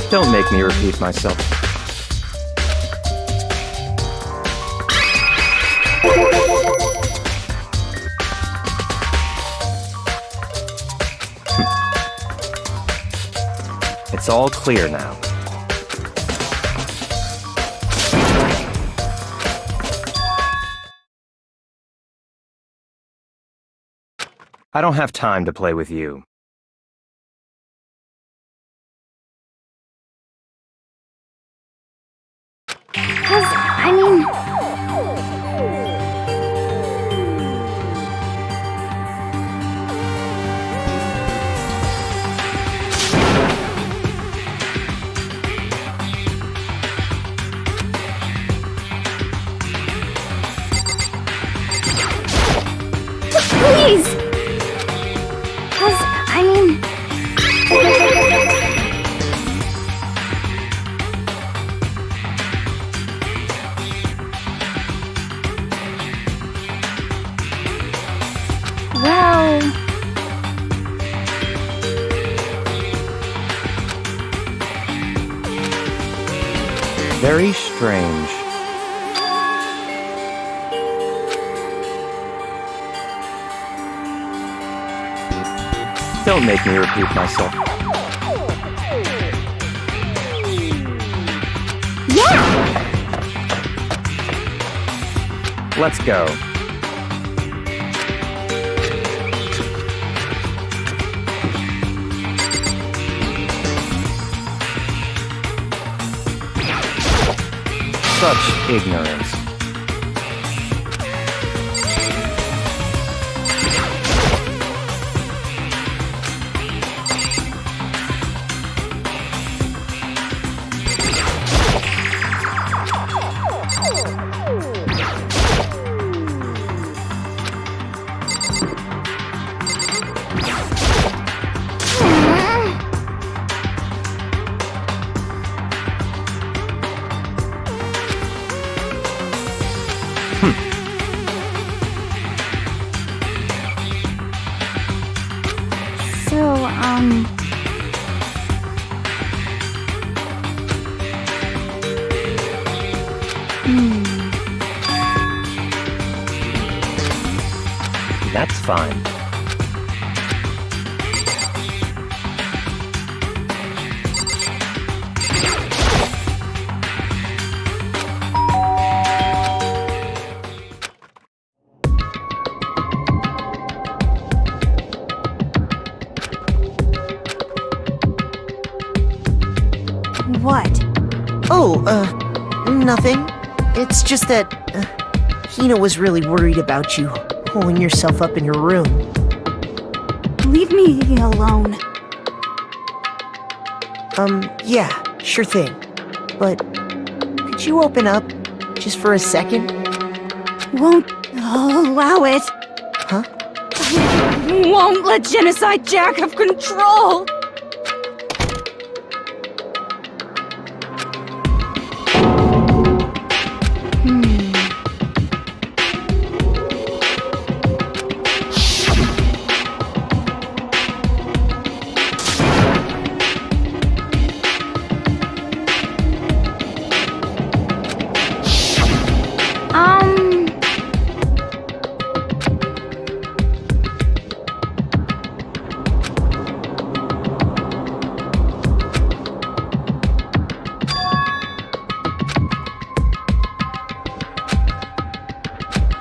Don't make me repeat myself. It's all clear now. I don't have time to play with you. Please! Well... Very strange. Don't make me repeat myself. Yeah! Let's go. Such ignorance. That's fine. What? Oh, nothing. It's just that, Hina was really worried about you, holding yourself up in your room. Leave me alone. Yeah, sure thing. But, could you open up, just for a second? Won't allow it. Huh? Won't let Genocide Jack have control.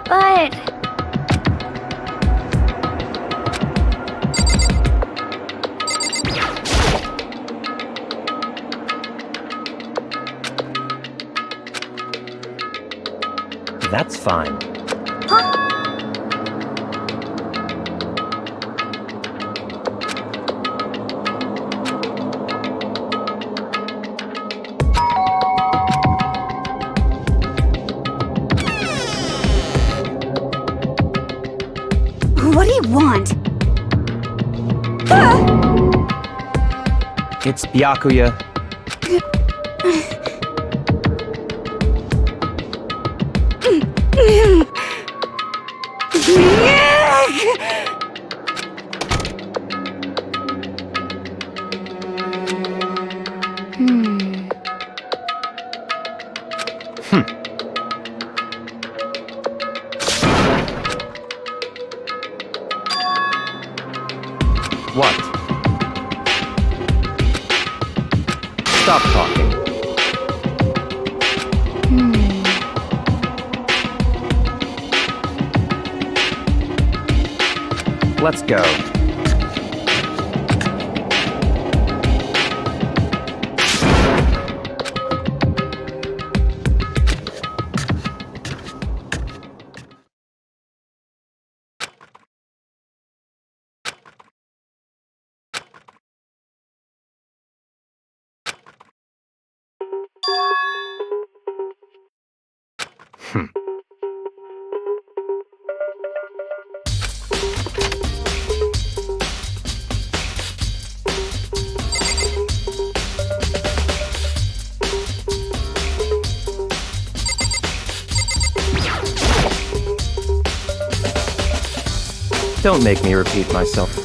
But... That's fine. Huh? What do you want? It's Byakuya. What? Stop talking. Let's go. Don't make me repeat myself.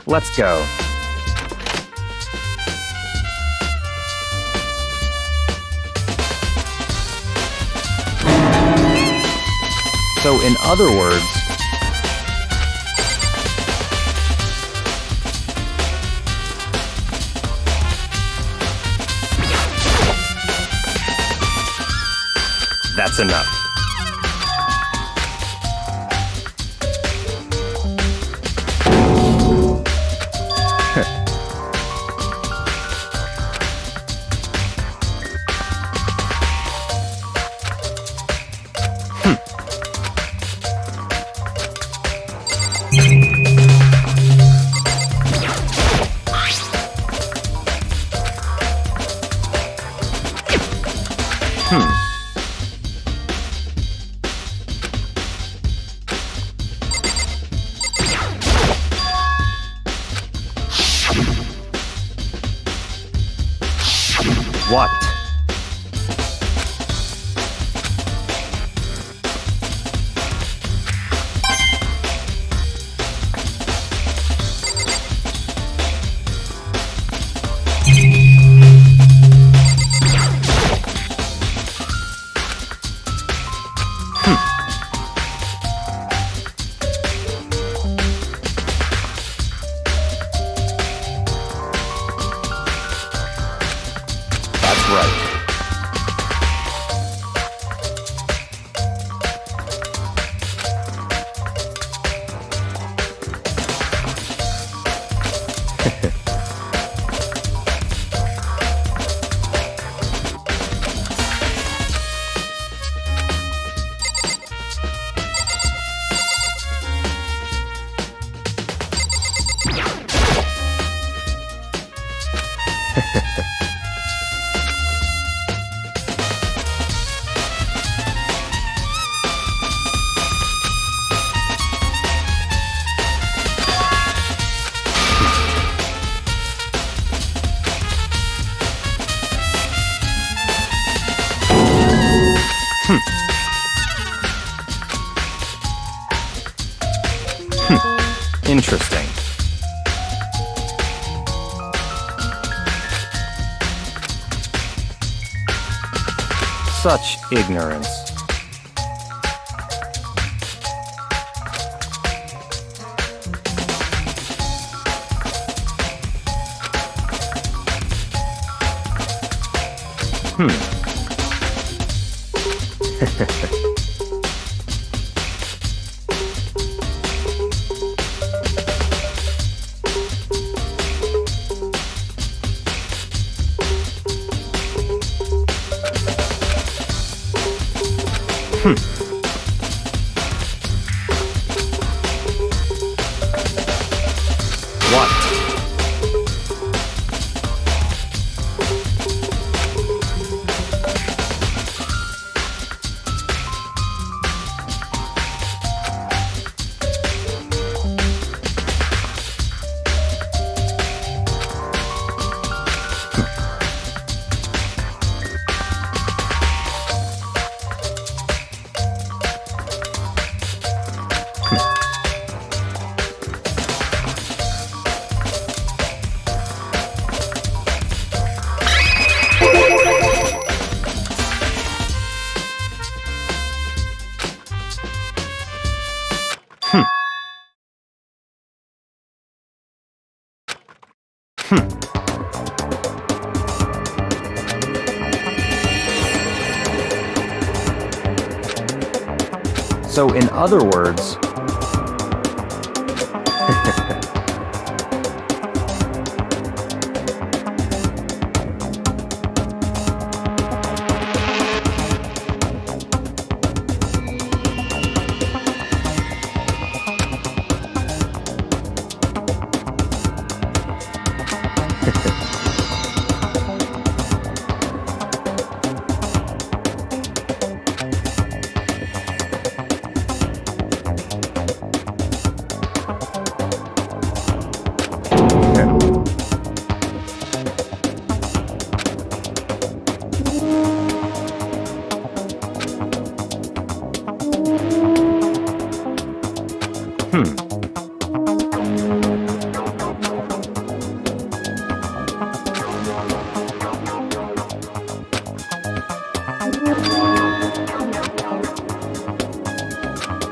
Let's go. So, in other words, that's enough. What? That's right. Such ignorance. What? So, in other words,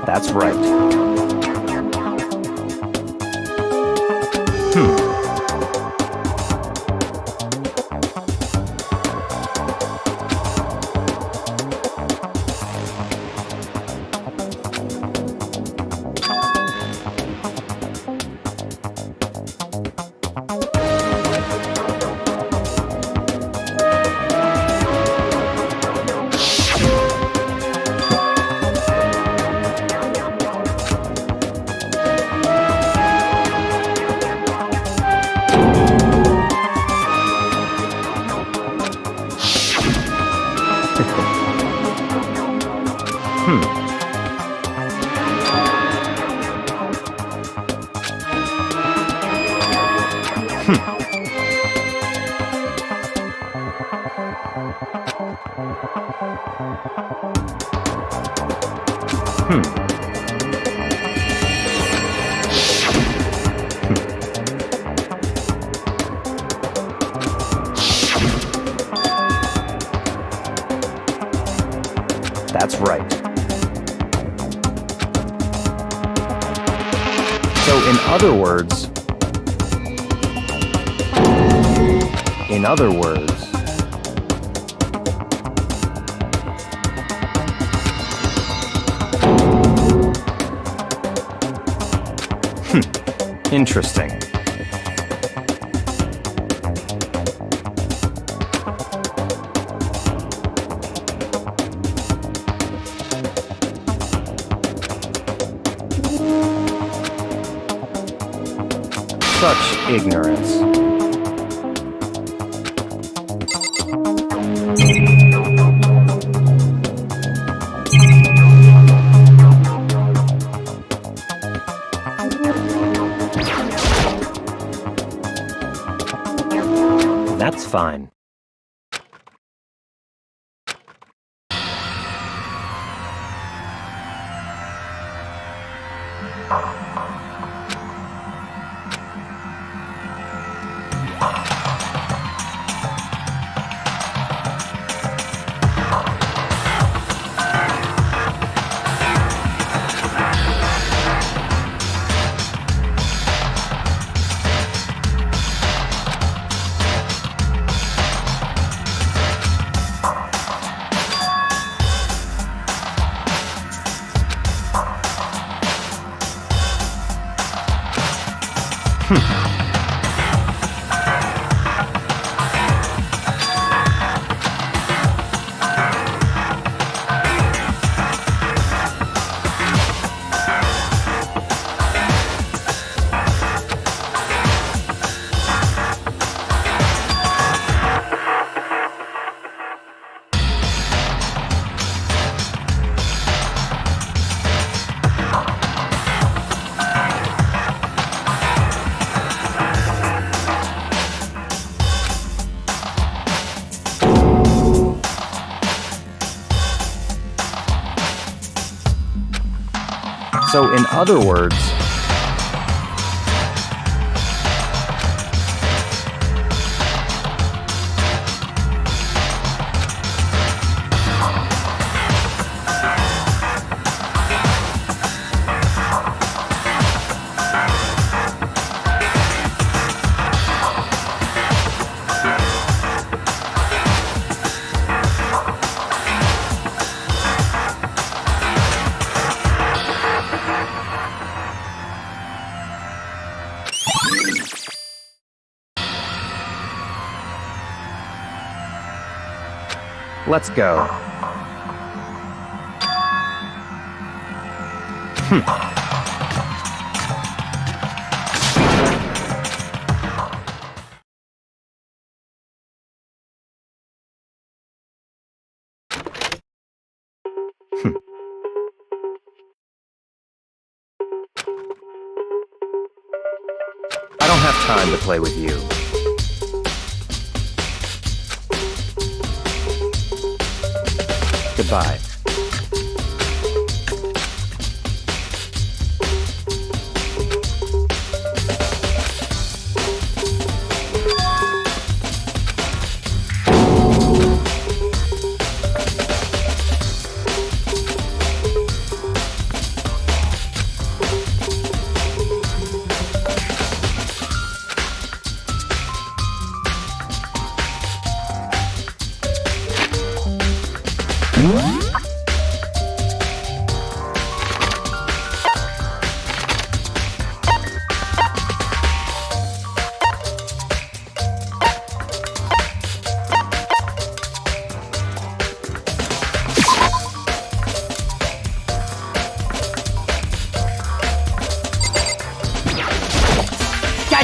that's right. That's right. So, in other words, interesting. Such ignorance. That's fine. So, in other words, let's go. I don't have time to play with you. Goodbye.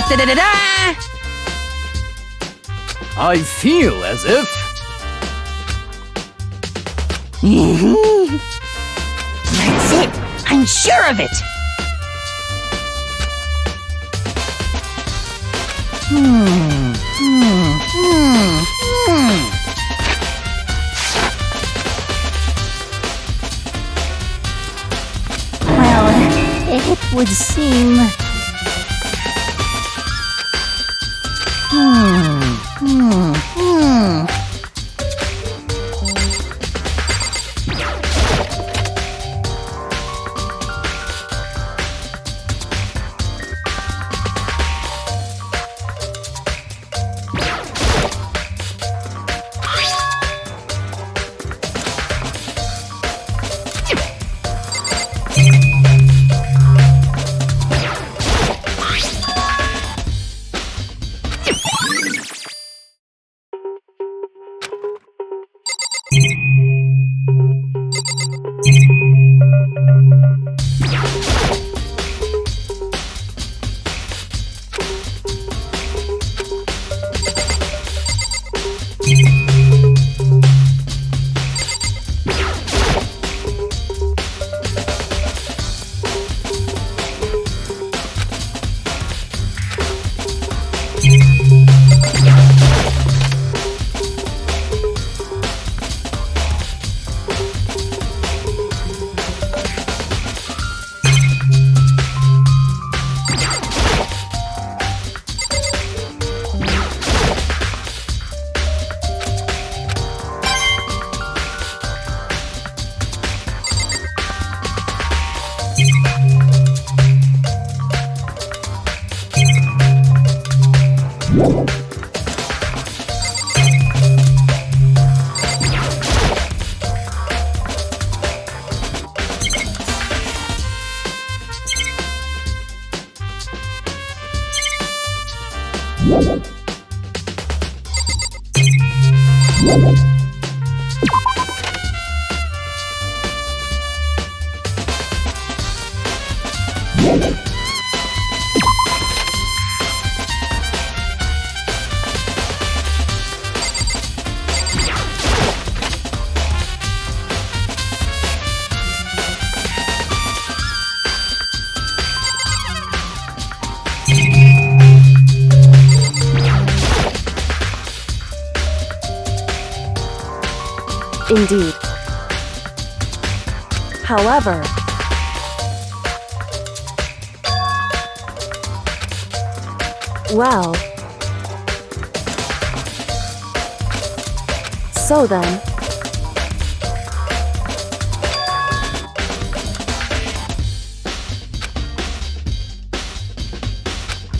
Da-da-da-da! I feel as if... That's it! I'm sure of it! Well, it would seem... Indeed. However, well, so then,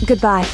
goodbye.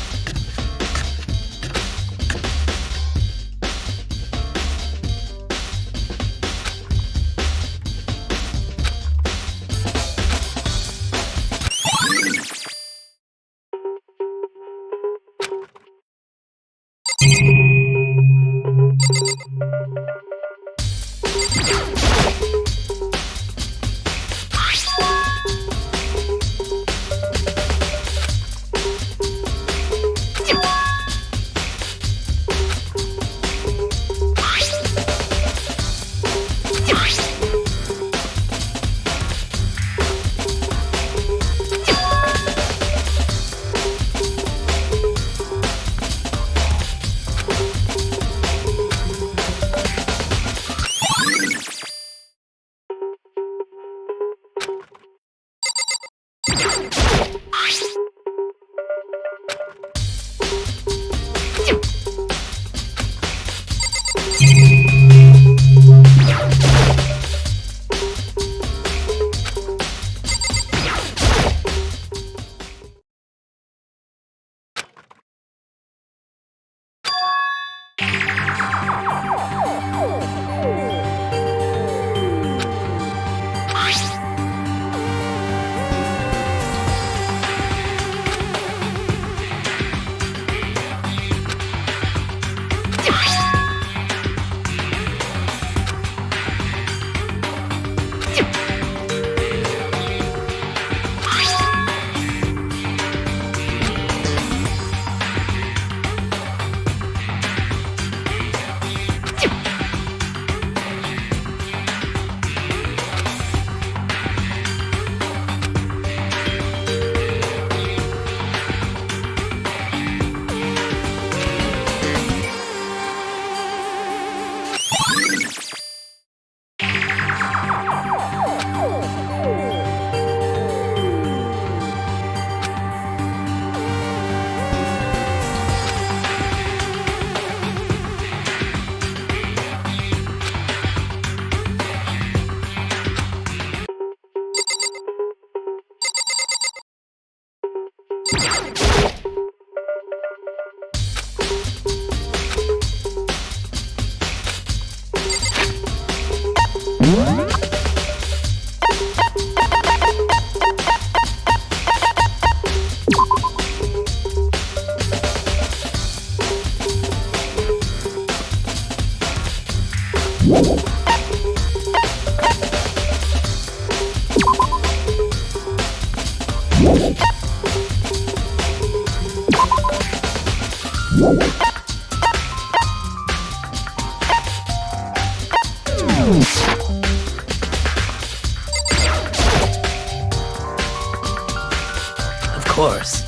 Of course.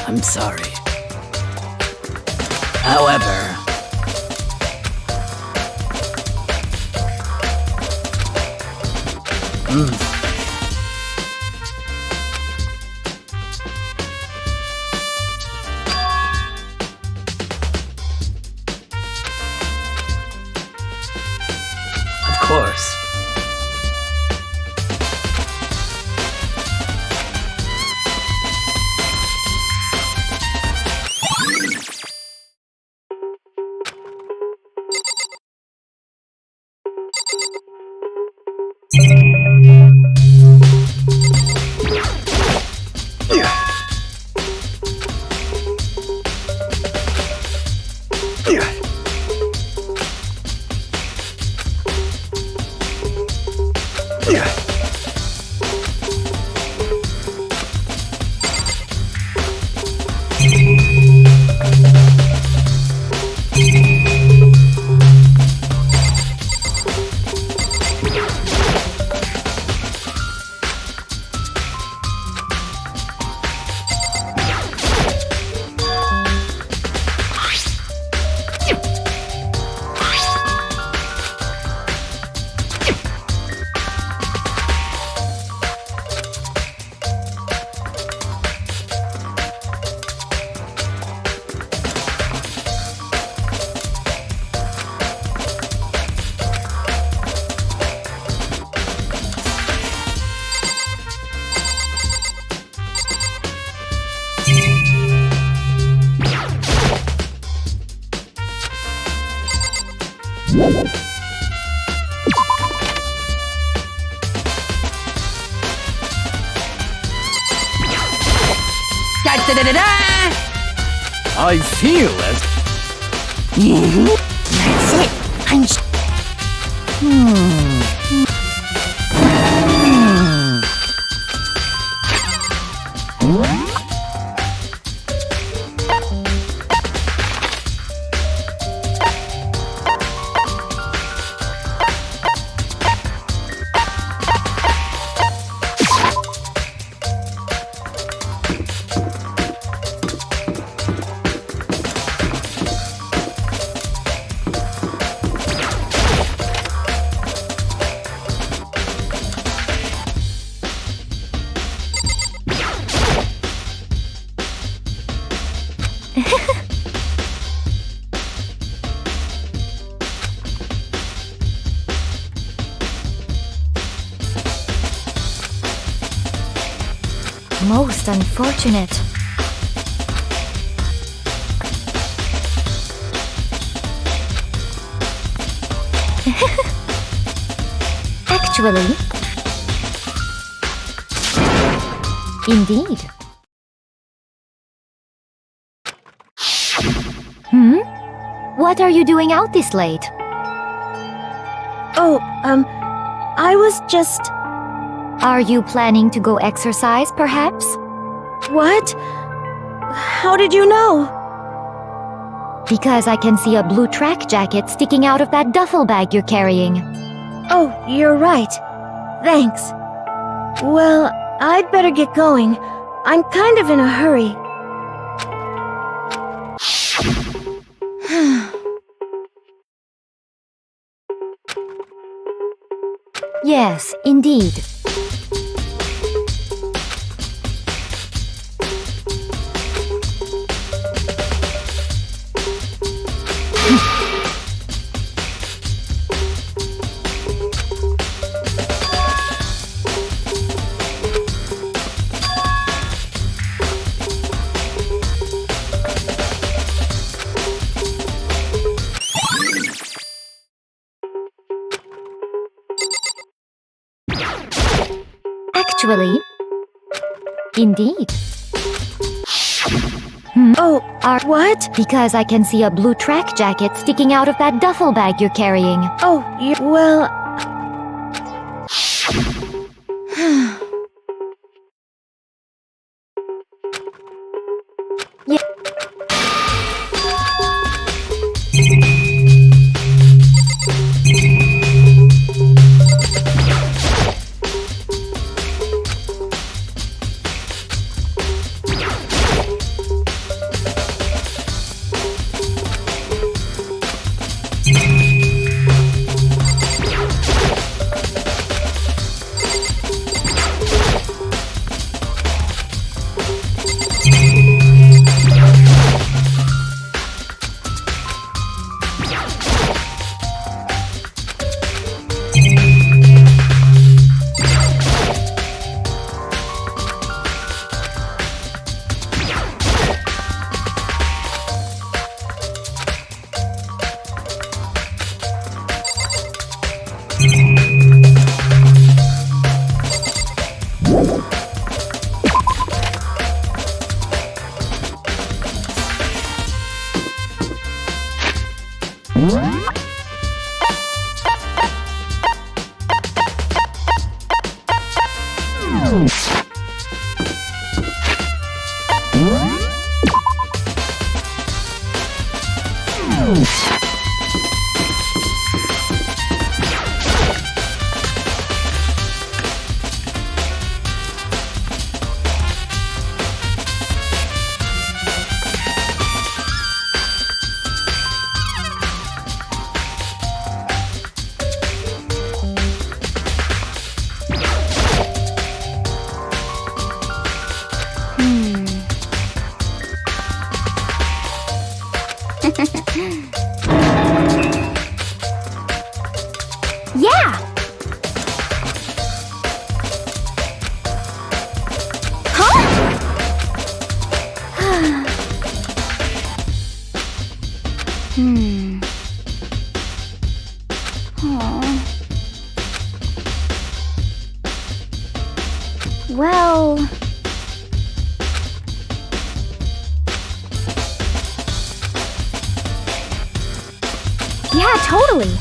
I'm sorry. However, of course. I feel it. That's it. I'm just... Most unfortunate. Actually. Indeed. What are you doing out this late? Oh, I was just... Are you planning to go exercise, perhaps? What? How did you know? Because I can see a blue track jacket sticking out of that duffel bag you're carrying. Oh, you're right. Thanks. Well, I'd better get going. I'm kind of in a hurry. Yes, indeed. Actually, indeed. Oh, what? Because I can see a blue track jacket sticking out of that duffel bag you're carrying. Oh, well... Yeah. Yeah! Yeah, totally.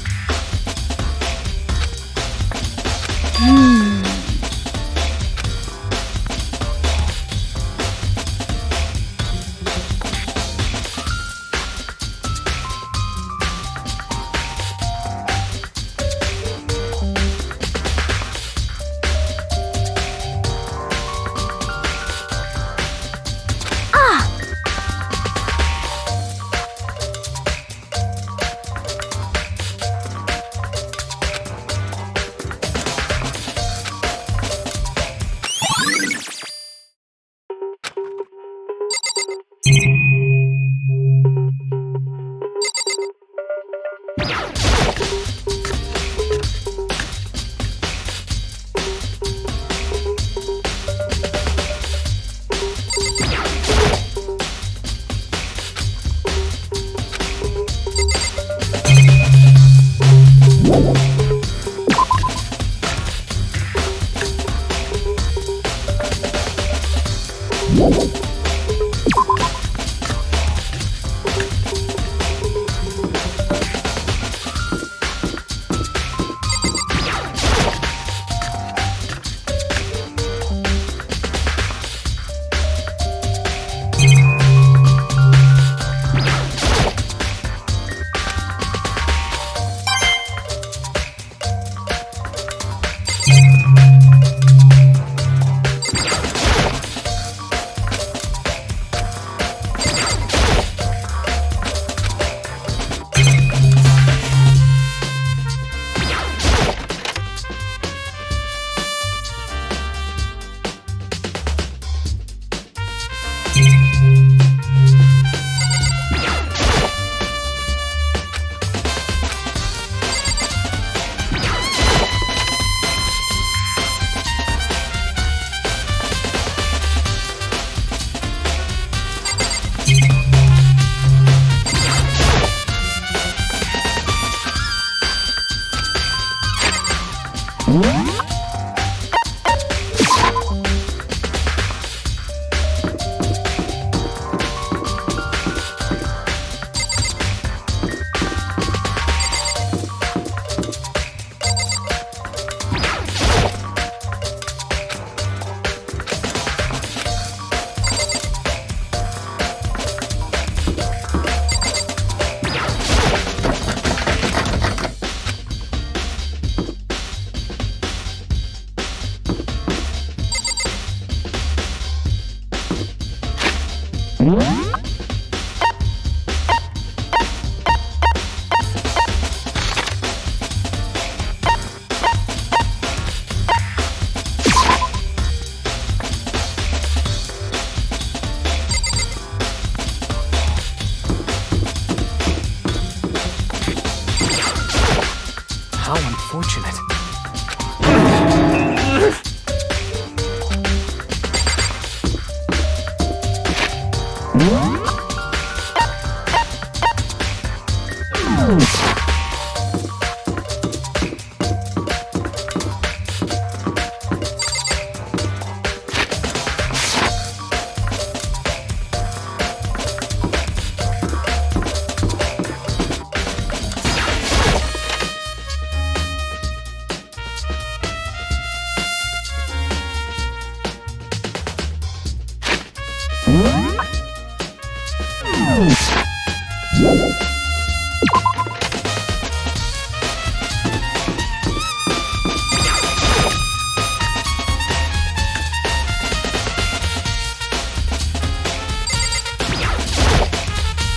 How unfortunate.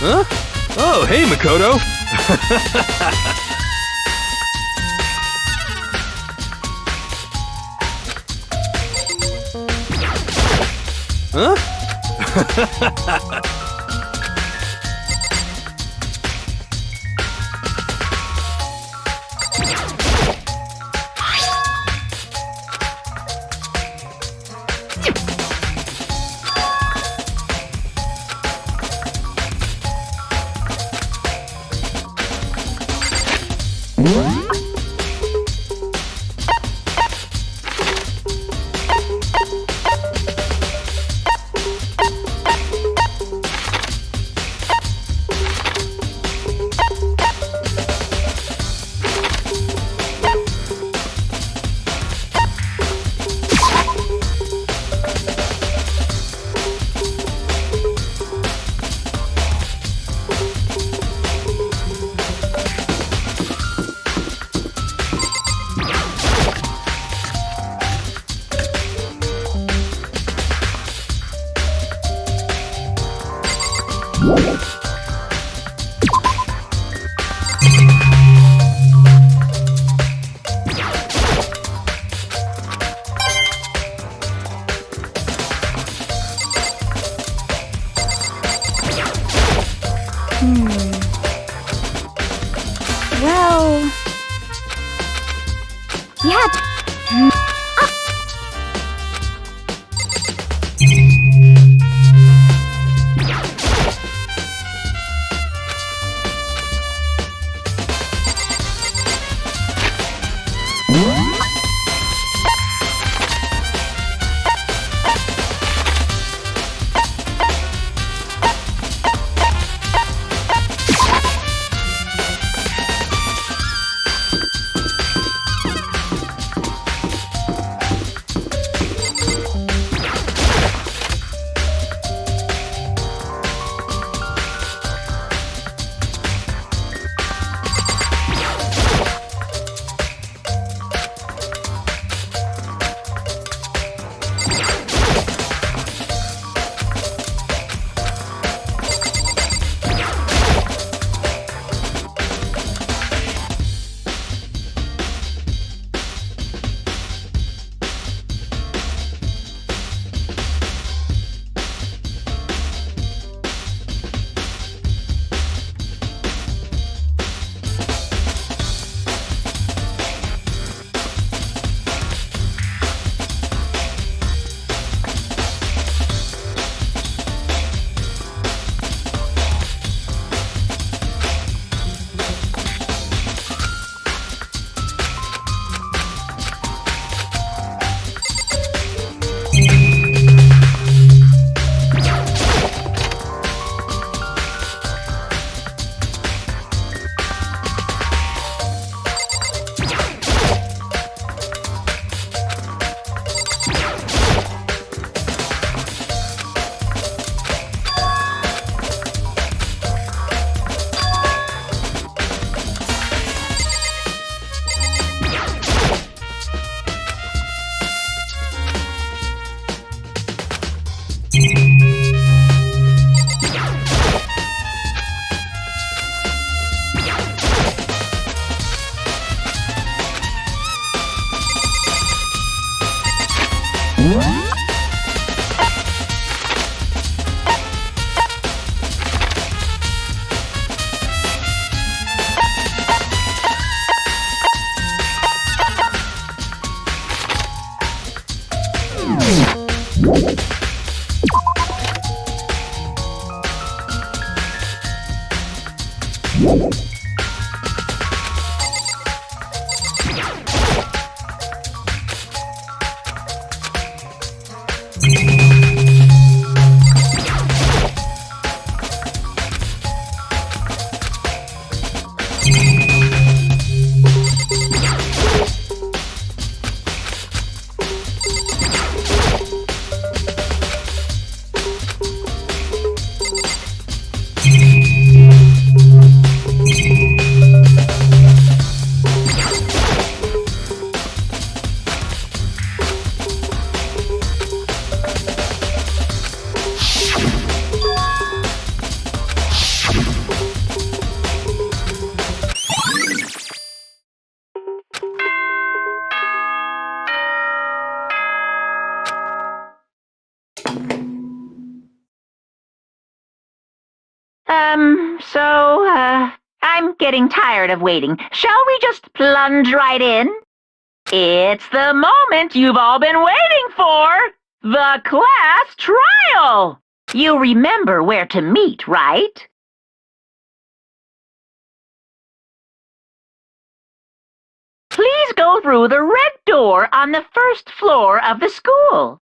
Huh? Oh, hey, Makoto! Huh? I'm getting tired of waiting. Shall we just plunge right in? It's the moment you've all been waiting for! The class trial! You remember where to meet, right? Please go through the red door on the first floor of the school.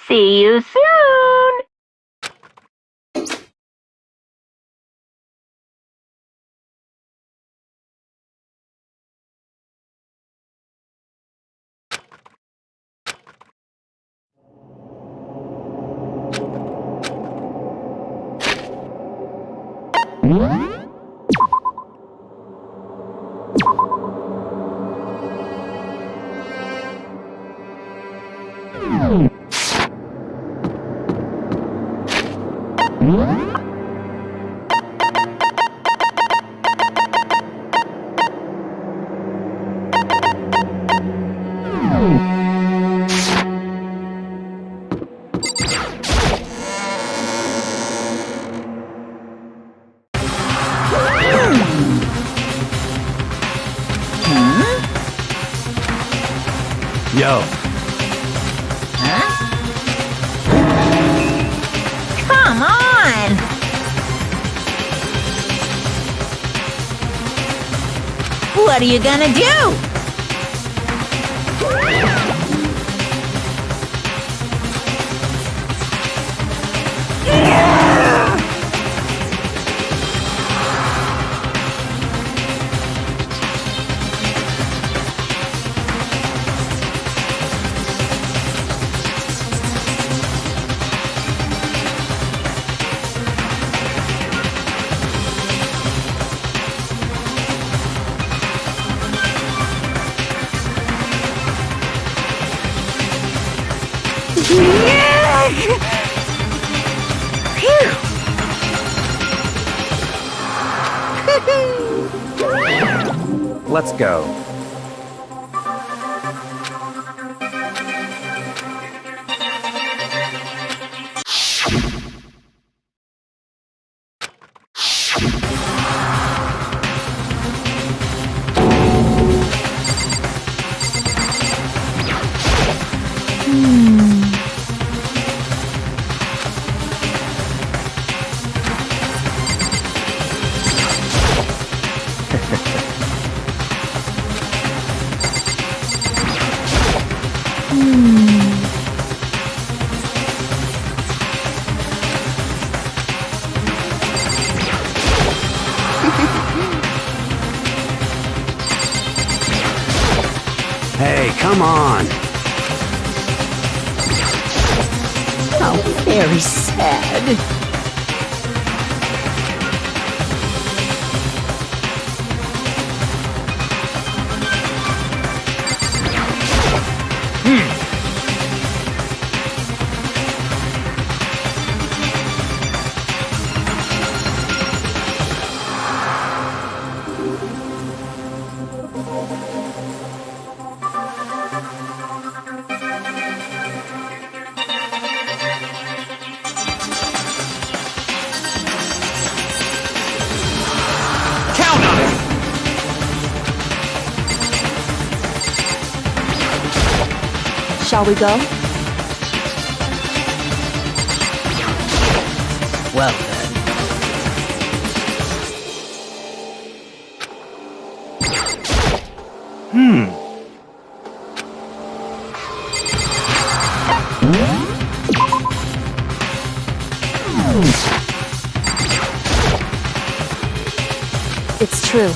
See you soon! Yo. Come on! What are you gonna do? Let's go. Hey, come on. How very sad. Shall we go? Well then. It's true.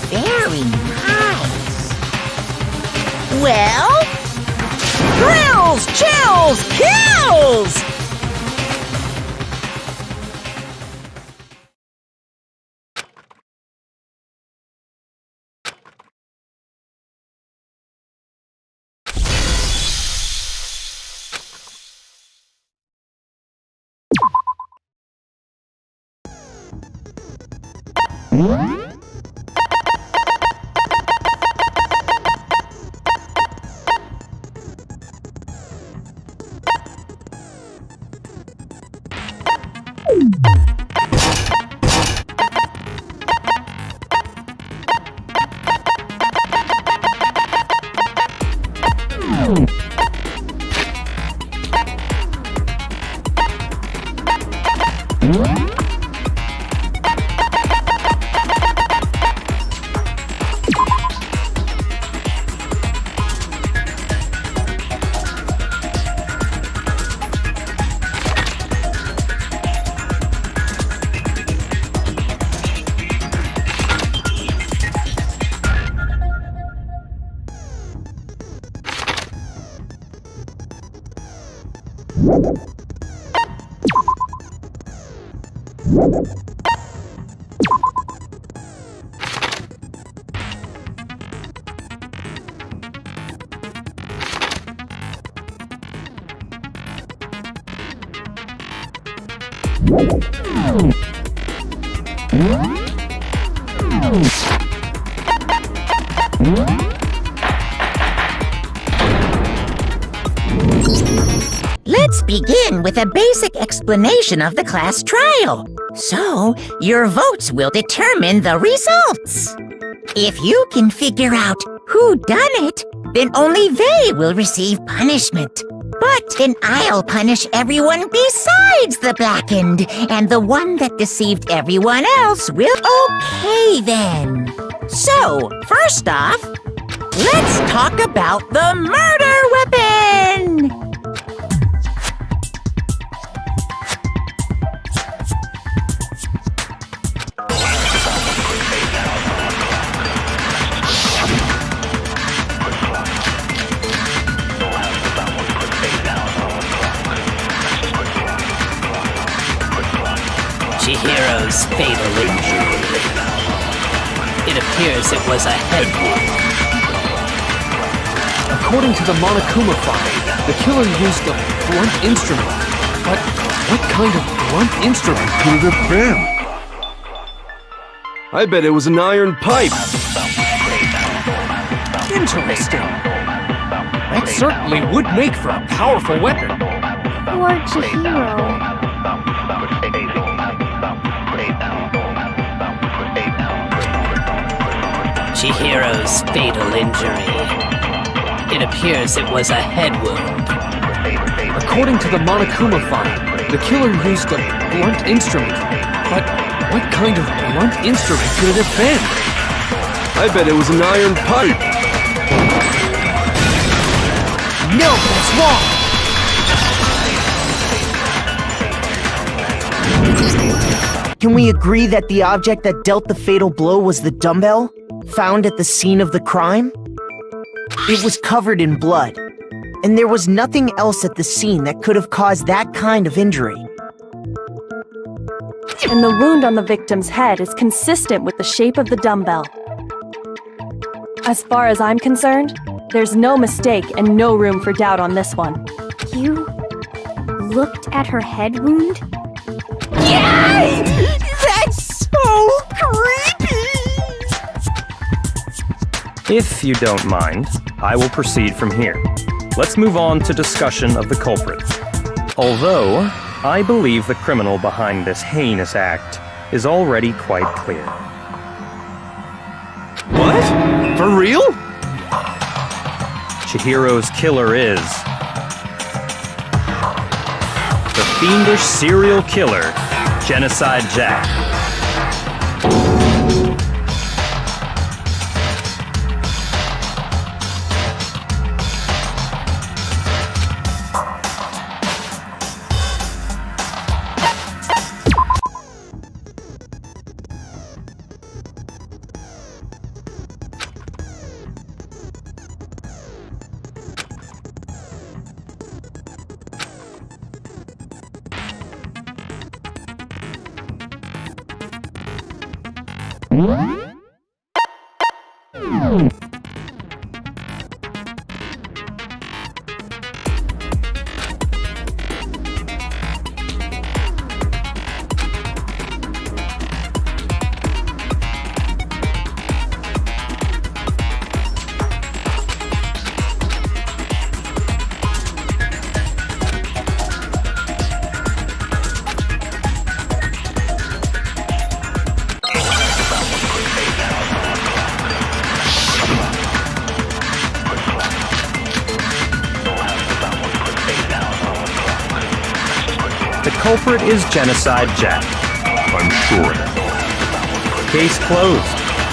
Very nice. Well? Thrills, chills, kills! Let's begin with a basic explanation of the class trial. So, your votes will determine the results. If you can figure out who done it, then only they will receive punishment. But then I'll punish everyone besides the blackened, and the one that deceived everyone else will... Okay then. So, first off, let's talk about the murder weapon! Chihiro's fatal injury. It appears it was a head wound. According to the Monokuma file, the killer used a blunt instrument. But what kind of blunt instrument could it have been? I bet it was an iron pipe. Interesting. That certainly would make for a powerful weapon. Poor Chihiro. Chihiro's fatal injury. It appears it was a head wound. According to the Monokuma file, the killer used a blunt instrument. But what kind of blunt instrument could it have been? I bet it was an iron pipe. No, that's wrong! Can we agree that the object that dealt the fatal blow was the dumbbell, found at the scene of the crime? It was covered in blood, and there was nothing else at the scene that could have caused that kind of injury. And the wound on the victim's head is consistent with the shape of the dumbbell. As far as I'm concerned, there's no mistake and no room for doubt on this one. You looked at her head wound? Yay! That's so creepy! If you don't mind, I will proceed from here. Let's move on to discussion of the culprit. Although, I believe the criminal behind this heinous act is already quite clear. What? For real? Chihiro's killer is the fiendish serial killer, Genocide Jack. The culprit is Genocide Jack. I'm sure of that. Case closed,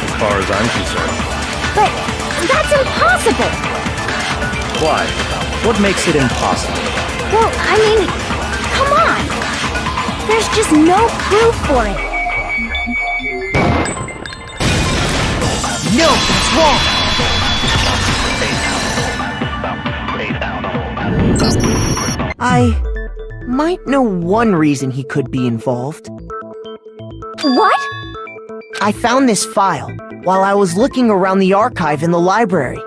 as far as I'm concerned. But that's impossible! Why? What makes it impossible? Well, I mean, come on! There's just no proof for it. No, that's wrong! I might know one reason he could be involved. What? I found this file while I was looking around the archive in the library.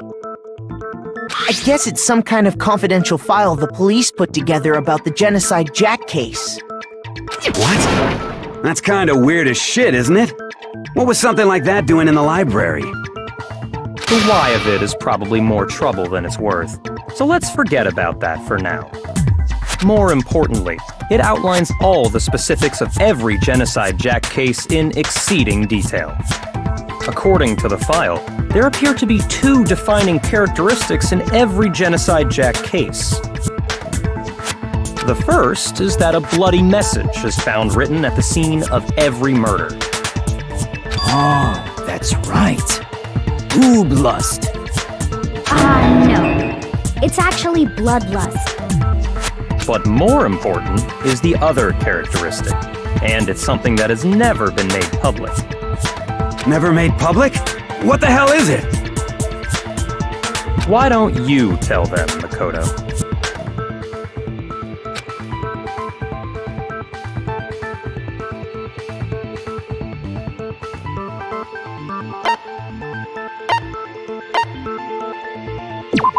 I guess it's some kind of confidential file the police put together about the Genocide Jack case. What? That's kind of weird as shit, isn't it? What was something like that doing in the library? The why of it is probably more trouble than it's worth, so let's forget about that for now. More importantly, it outlines all the specifics of every Genocide Jack case in exceeding detail. According to the file, there appear to be two defining characteristics in every Genocide Jack case. The first is that a bloody message is found written at the scene of every murder. Oh, that's right. Ooblust. No. It's actually bloodlust. But more important is the other characteristic, and it's something that has never been made public. Never made public? What the hell is it? Why don't you tell them, Makoto?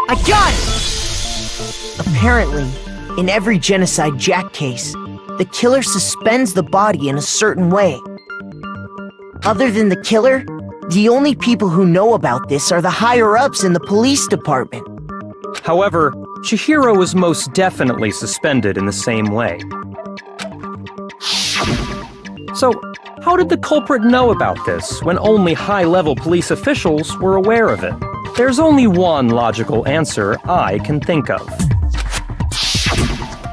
I got it! Apparently, in every Genocide Jack case, the killer suspends the body in a certain way. Other than the killer, the only people who know about this are the higher-ups in the police department. However, Chihiro was most definitely suspended in the same way. So, how did the culprit know about this when only high-level police officials were aware of it? There's only one logical answer I can think of.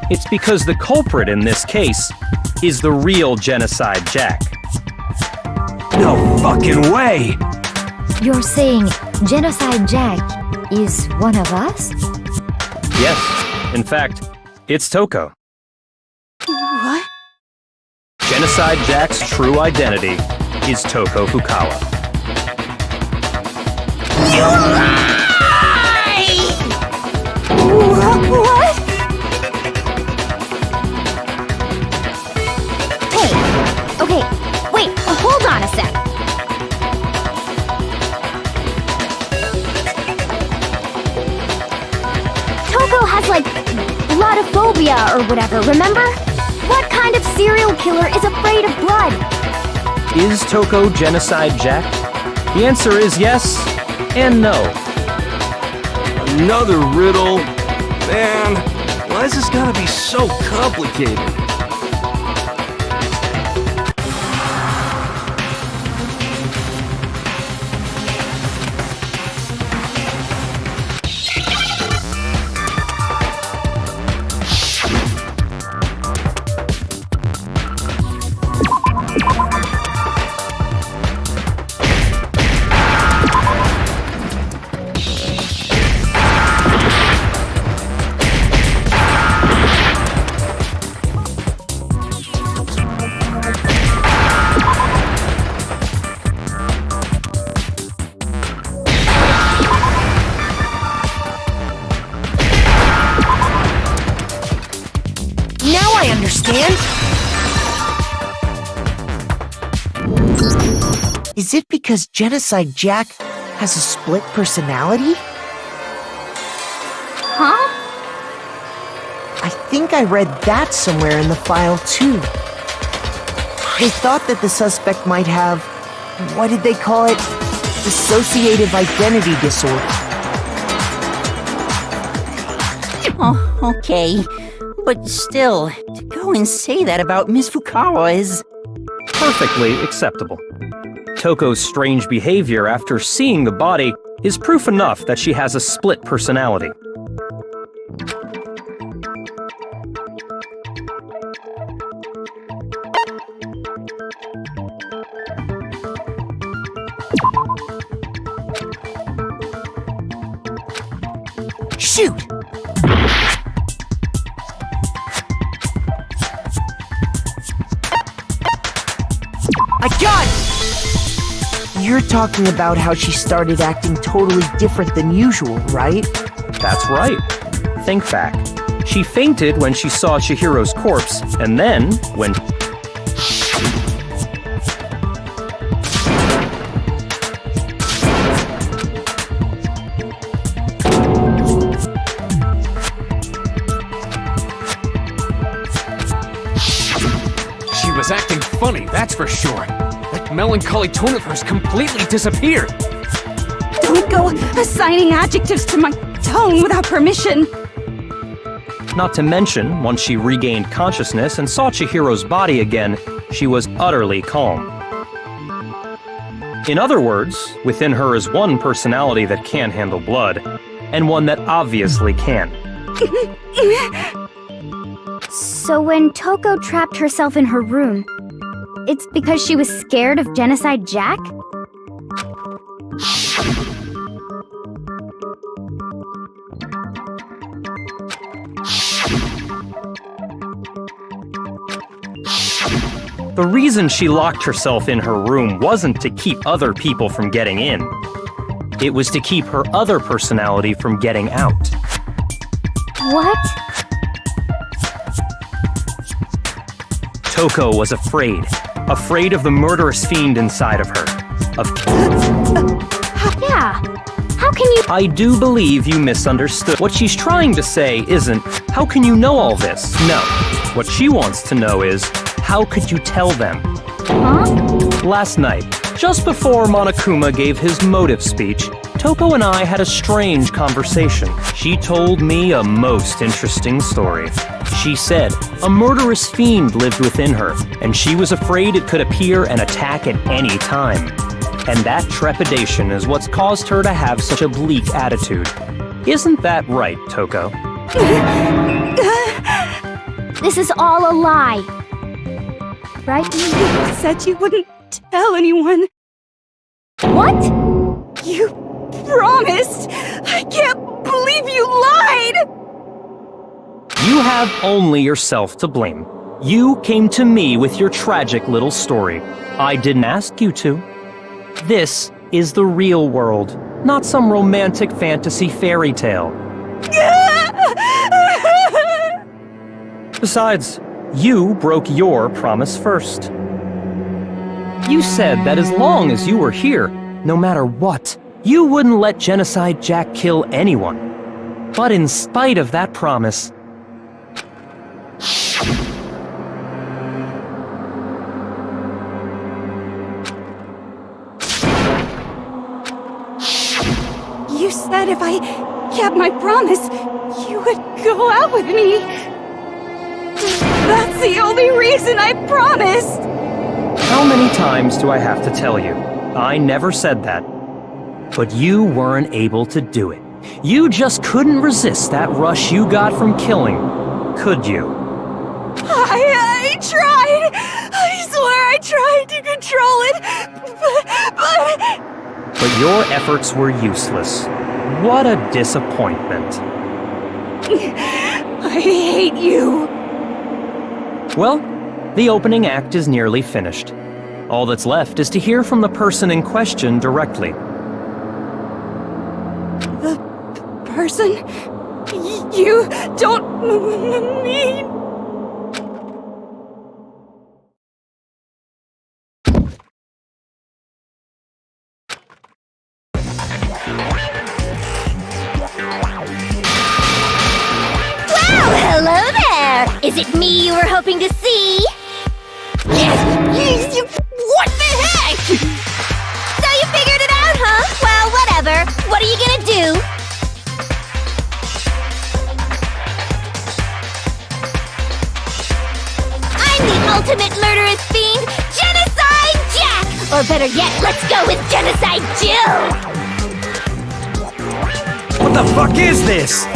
It's because the culprit in this case is the real Genocide Jack. No fucking way! You're saying Genocide Jack is one of us? Yes, in fact, it's Toko. What? Genocide Jack's true identity is Toko Fukawa. You lie! What? or whatever, remember? What kind of serial killer is afraid of blood? Is Toko Genocide Jack? The answer is yes and no. Another riddle? Man, why's this gotta be so complicated? Now I understand! Is it because Genocide Jack has a split personality? Huh? I think I read that somewhere in the file, too. They thought that the suspect might have, what did they call it? Dissociative identity disorder. Oh, okay. But still, to go and say that about Miss Fukawa is... Perfectly acceptable. Toko's strange behavior after seeing the body is proof enough that she has a split personality. Shoot! I got it! You're talking about how she started acting totally different than usual, right? That's right. Think back. She fainted when she saw Chihiro's corpse, and then, when... She was acting funny, that's for sure. That melancholy tone of hers completely disappeared. Don't go assigning adjectives to my tone without permission. Not to mention, once she regained consciousness and saw Chihiro's body again, she was utterly calm. In other words, within her is one personality that can't handle blood, and one that obviously can. So when Toko trapped herself in her room, it's because she was scared of Genocide Jack? The reason she locked herself in her room wasn't to keep other people from getting in. It was to keep her other personality from getting out. What? Toko was afraid of the murderous fiend inside of her. Yeah. How can you— I do believe you misunderstood. What she's trying to say isn't, how can you know all this? No. What she wants to know is, how could you tell them? Huh? Last night, just before Monokuma gave his motive speech, Toko and I had a strange conversation. She told me a most interesting story. She said a murderous fiend lived within her, and she was afraid it could appear and attack at any time. And that trepidation is what's caused her to have such a bleak attitude. Isn't that right, Toko? This is all a lie. Right? You said you wouldn't tell anyone. What? You promised! I can't believe you lied! You have only yourself to blame. You came to me with your tragic little story. I didn't ask you to. This is the real world, not some romantic fantasy fairy tale. Besides, you broke your promise first. You said that as long as you were here, no matter what, you wouldn't let Genocide Jack kill anyone. But in spite of that promise, said if I kept my promise, you would go out with me. That's the only reason I promised. How many times do I have to tell you? I never said that. But you weren't able to do it. You just couldn't resist that rush you got from killing, could you? I tried. I swear I tried to control it, but... But your efforts were useless. What a disappointment. I hate you. Well, the opening act is nearly finished. All that's left is to hear from the person in question directly. The person? You don't mean... Hello there! Is it me you were hoping to see? What the heck? So you figured it out, huh? Well, whatever. What are you gonna do? I'm the ultimate murderous fiend, Genocide Jack! Or better yet, let's go with Genocide Jill! What the fuck is this?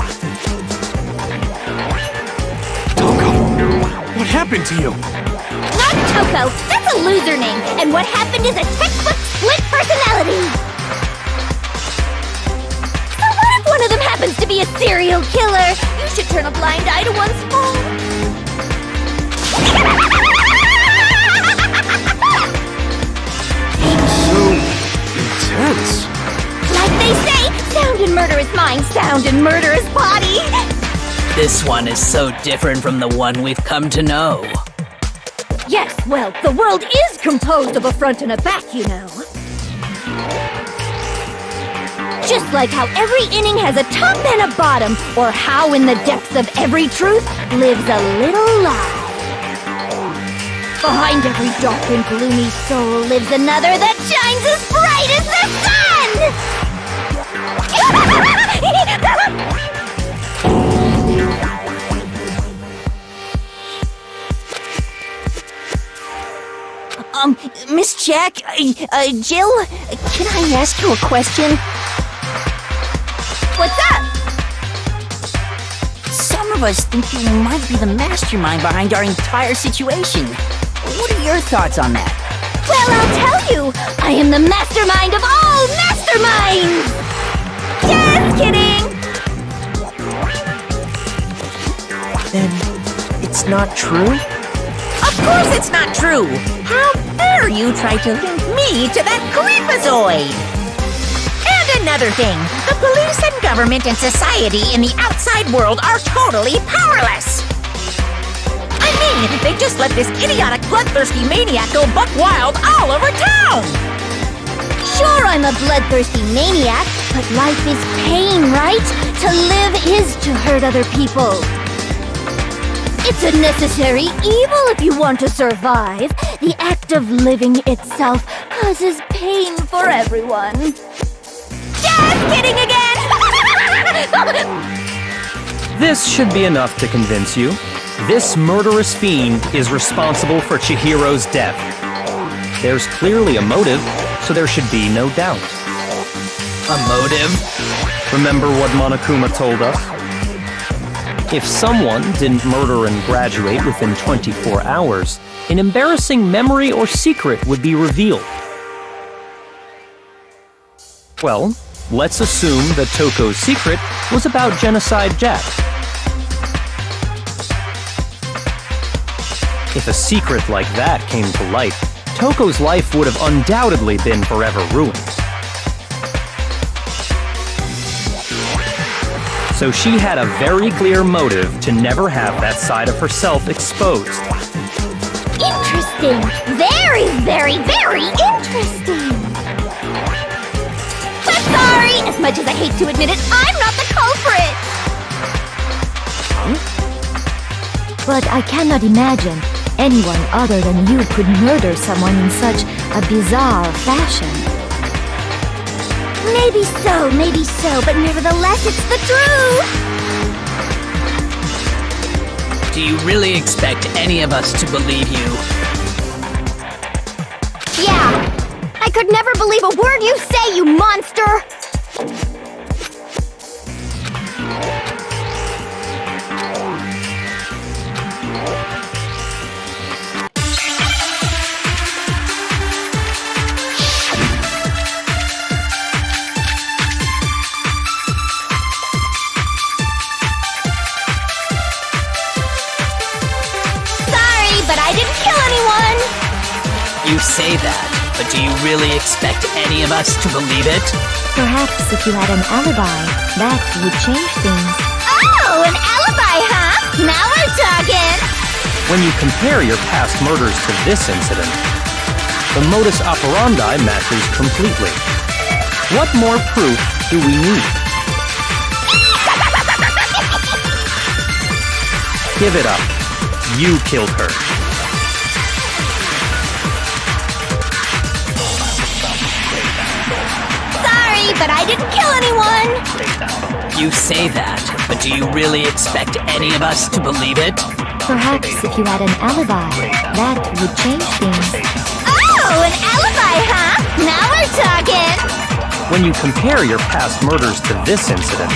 Toko, what happened to you? Not Toko, that's a loser name, and what happened is a textbook split personality. So what if one of them happens to be a serial killer? You should turn a blind eye to one's fault. So intense. Like they say, sound in murderous mind, sound in murderous body. This one is so different from the one we've come to know. Yes, well, the world is composed of a front and a back, you know. Just like how every inning has a top and a bottom, or how in the depths of every truth lives a little lie. Behind every dark and gloomy soul lives another that shines as bright as the sun! Miss Jack, Jill, can I ask you a question? What's up? Some of us think you might be the mastermind behind our entire situation. What are your thoughts on that? Well, I'll tell you, I am the mastermind of all masterminds! Just kidding! Then it's not true? Of course it's not true! How dare you try to link me to that creepazoid! And another thing, the police and government and society in the outside world are totally powerless! I mean, they just let this idiotic, bloodthirsty maniac go buck wild all over town! Sure, I'm a bloodthirsty maniac, but life is pain, right? To live is to hurt other people. It's a necessary evil if you want to survive. The act of living itself causes pain for everyone. Just kidding again! This should be enough to convince you. This murderous fiend is responsible for Chihiro's death. There's clearly a motive, so there should be no doubt. A motive? Remember what Monokuma told us? If someone didn't murder and graduate within 24 hours, an embarrassing memory or secret would be revealed. Well, let's assume that Toko's secret was about Genocide Jack. If a secret like that came to light, Toko's life would have undoubtedly been forever ruined. So she had a very clear motive to never have that side of herself exposed. Interesting. Very, very, very interesting. But sorry, as much as I hate to admit it, I'm not the culprit. But I cannot imagine anyone other than you could murder someone in such a bizarre fashion. Maybe so, but nevertheless, it's the truth! Do you really expect any of us to believe you? Yeah! I could never believe a word you say, you monster! But I didn't kill anyone! You say that, but do you really expect any of us to believe it? Perhaps if you had an alibi, that would change things. Oh, an alibi, huh? Now we're talking! When you compare your past murders to this incident, the modus operandi matches completely. What more proof do we need? Give it up. You killed her. But I didn't kill anyone! You say that, but do you really expect any of us to believe it? Perhaps if you had an alibi, that would change things. Oh, an alibi, huh? Now we're talking! When you compare your past murders to this incident,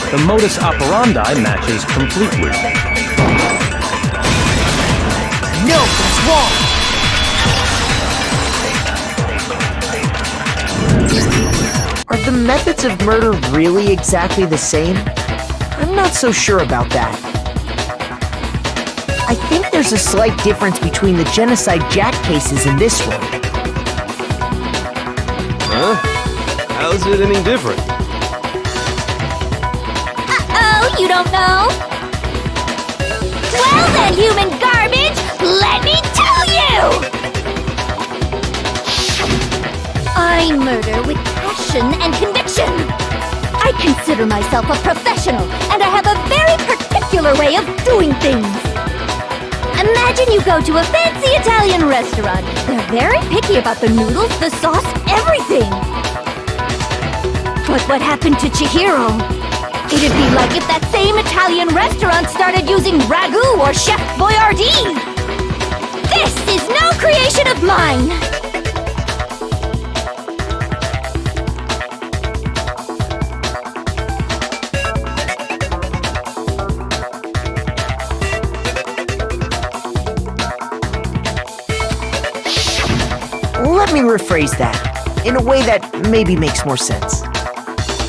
the modus operandi matches completely. No, that's wrong! Are the methods of murder really exactly the same? I'm not so sure about that. I think there's a slight difference between the Genocide Jack cases and this one. Huh? How's it any different? Uh-oh, you don't know? Well then, human garbage, let me tell you! I murder with passion and conviction. I consider myself a professional, and I have a very particular way of doing things. Imagine you go to a fancy Italian restaurant. They're very picky about the noodles, the sauce, everything. But what happened to Chihiro? It'd be like if that same Italian restaurant started using ragu or Chef Boyardee. This is no creation of mine. Let me rephrase that, in a way that maybe makes more sense.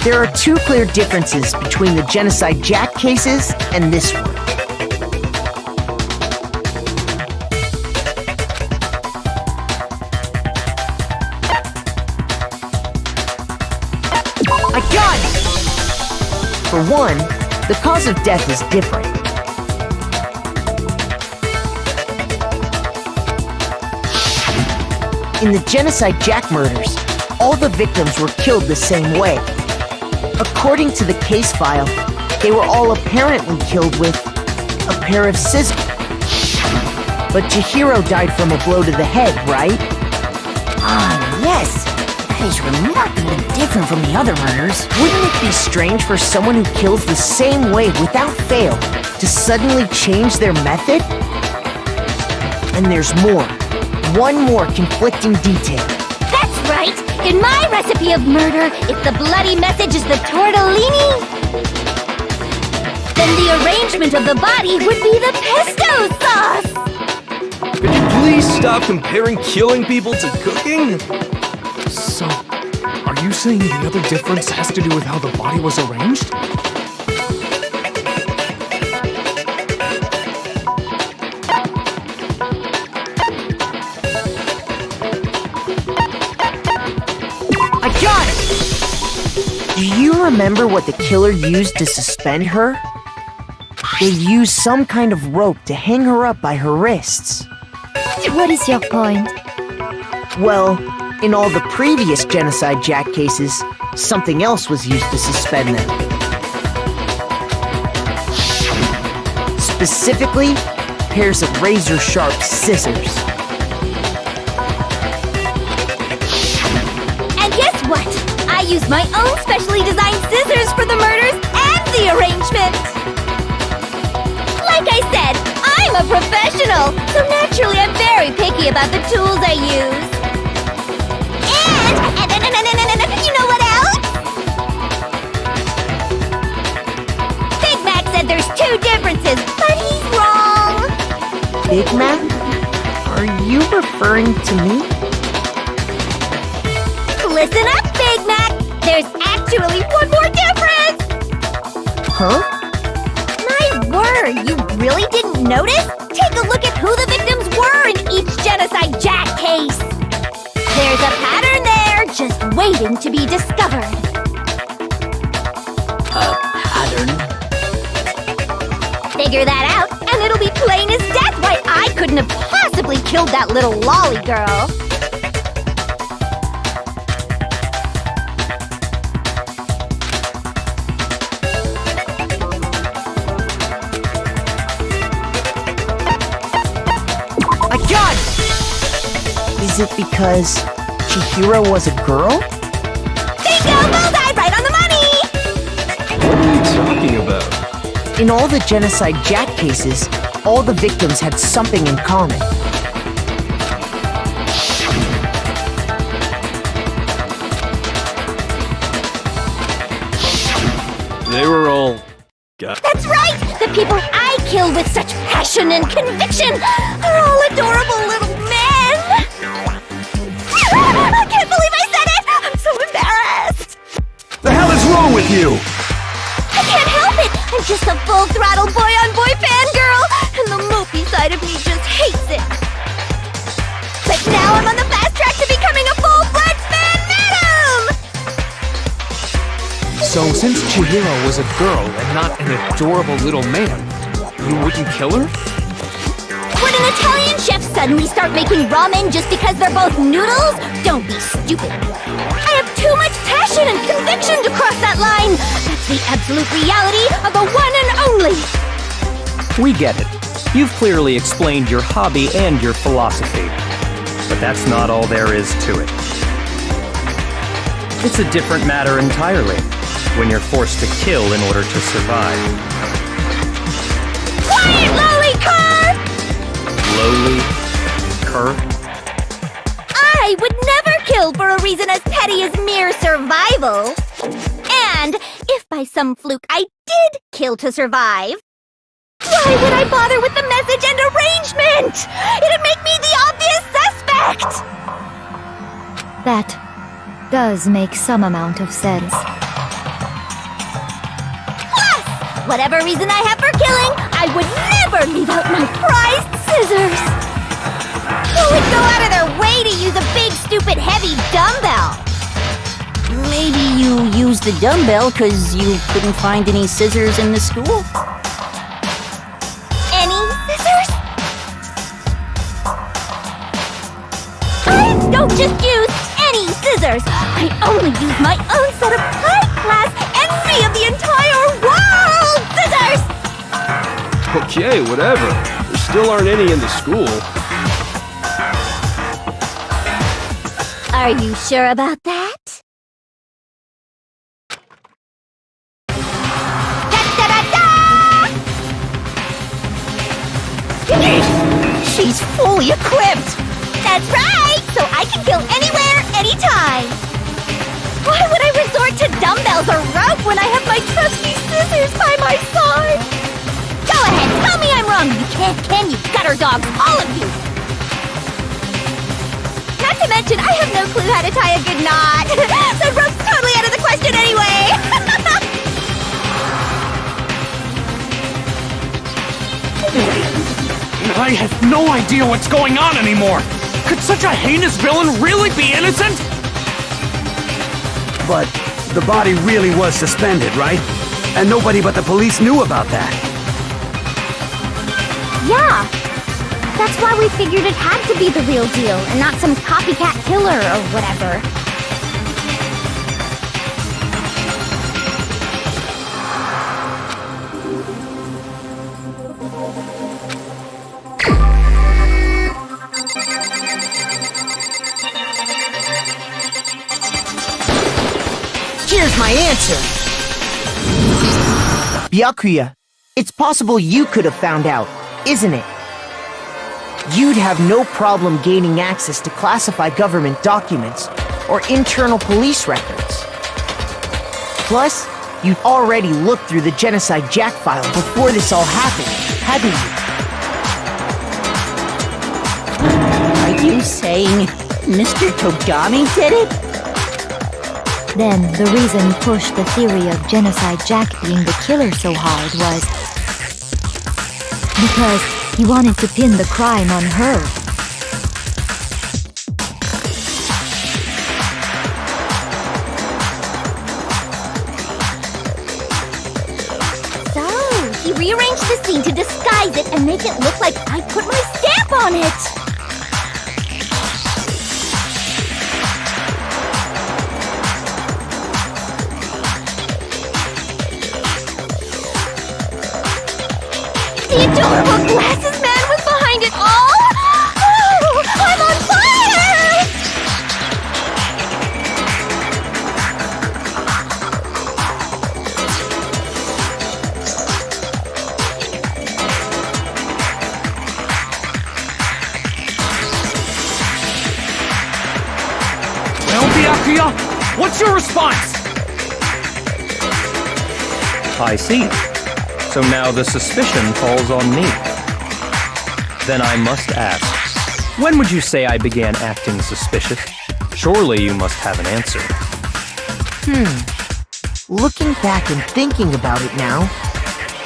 There are two clear differences between the Genocide Jack cases and this one. I got it! For one, the cause of death is different. In the Genocide Jack murders, all the victims were killed the same way. According to the case file, they were all apparently killed with a pair of scissors. But Chihiro died from a blow to the head, right? Ah, yes. That is remarkably different from the other murders. Wouldn't it be strange for someone who kills the same way without fail to suddenly change their method? And there's more. One more conflicting detail. That's right! In my recipe of murder, if the bloody message is the tortellini, then the arrangement of the body would be the pesto sauce! Could you please stop comparing killing people to cooking? So, are you saying the other difference has to do with how the body was arranged? I got it! Do you remember what the killer used to suspend her? They used some kind of rope to hang her up by her wrists. What is your point? Well, in all the previous Genocide Jack cases, something else was used to suspend them. Specifically, pairs of razor-sharp scissors. And guess what? used my own specially designed scissors for the murders and the arrangement. Like I said, I'm a professional, so naturally I'm very picky about the tools I use. And you know what else? Big Mac said there's 2 differences, but he's wrong. Big Mac? Are you referring to me? Listen up, Big Mac. There's actually one more difference. Huh? My word, you really didn't notice? Take a look at who the victims were in each Genocide Jack case. There's a pattern there, just waiting to be discovered. A pattern? Figure that out, and it'll be plain as death why I couldn't have possibly killed that little lolly girl. I got it! Is it because Chihiro was a girl? Bingo! Bullseye! Right on the money! What are you talking about? In all the Genocide Jack cases, all the victims had something in common. They were all... That's right! The people I kill with such passion and conviction are all adorable little men! I can't believe I said it! I'm so embarrassed! The hell is wrong with you? I can't help it! I'm just a full-throttle boy-on-boy fangirl, and the mopey side of me just hates it. But now I'm on the fast track to becoming a full-fledged fan madam! So since Chihiro was a girl and not an adorable little man, you wouldn't kill her? Would an Italian chef suddenly start making ramen just because they're both noodles? Don't be stupid. I have too much passion and conviction to cross that line. That's the absolute reality of the one and only. We get it. You've clearly explained your hobby and your philosophy. But that's not all there is to it. It's a different matter entirely, when you're forced to kill in order to survive. Quiet, lowly cur! Lowly cur? I would never kill for a reason as petty as mere survival. And if by some fluke I did kill to survive, why would I bother with the message and arrangement? It'd make me the obvious suspect! That does make some amount of sense. Plus, whatever reason I have for killing, I would never leave out my prized scissors. Who would go out of their way to use a big, stupid, heavy dumbbell? Maybe you used the dumbbell because you couldn't find any scissors in the school? Any scissors? I don't just use any scissors. I only use my own set of high-class envy of the entire world scissors! Okay, whatever. There still aren't any in the school. Are you sure about that? She's fully equipped! That's right! So I can kill anywhere, anytime! Why would I resort to dumbbells or rope when I have my trusty scissors by my side? Go ahead, tell me I'm wrong! You can't, can you, gutter dogs, all of you! Not to mention, I have no clue how to tie a good knot! So rope's totally out of the question anyway! I have no idea what's going on anymore! Could such a heinous villain really be innocent? But the body really was suspended, right? And nobody but the police knew about that. Yeah! That's why we figured it had to be the real deal, and not some copycat killer or whatever. Here's my answer. Byakuya, it's possible you could have found out, isn't it? You'd have no problem gaining access to classified government documents or internal police records. Plus, you'd already looked through the Genocide Jack file before this all happened, hadn't you? Are you saying Mr. Togami did it? Then, the reason he pushed the theory of Genocide Jack being the killer so hard was because he wanted to pin the crime on her. So, he rearranged the scene to disguise it and make it look like I put my stamp on it! The adorable glasses man was behind it all! Oh, I'm on fire! Well, Byakuya, what's your response? I see. So now the suspicion falls on me. Then I must ask, when would you say I began acting suspicious? Surely you must have an answer. Looking back and thinking about it now,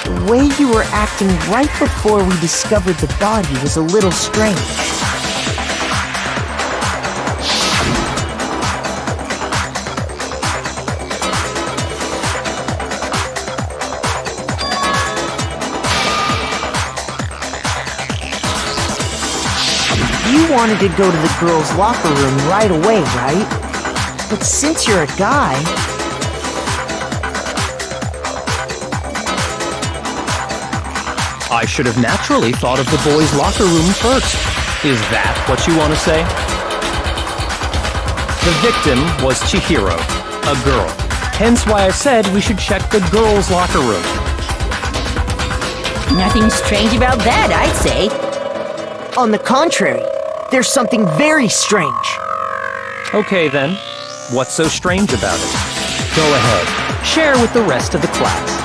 the way you were acting right before we discovered the body was a little strange. You wanted to go to the girls' locker room right away, right? But since you're a guy... I should have naturally thought of the boys' locker room first. Is that what you want to say? The victim was Chihiro, a girl. Hence why I said we should check the girls' locker room. Nothing strange about that, I'd say. On the contrary, there's something very strange. Okay then, what's so strange about it? Go ahead, share with the rest of the class.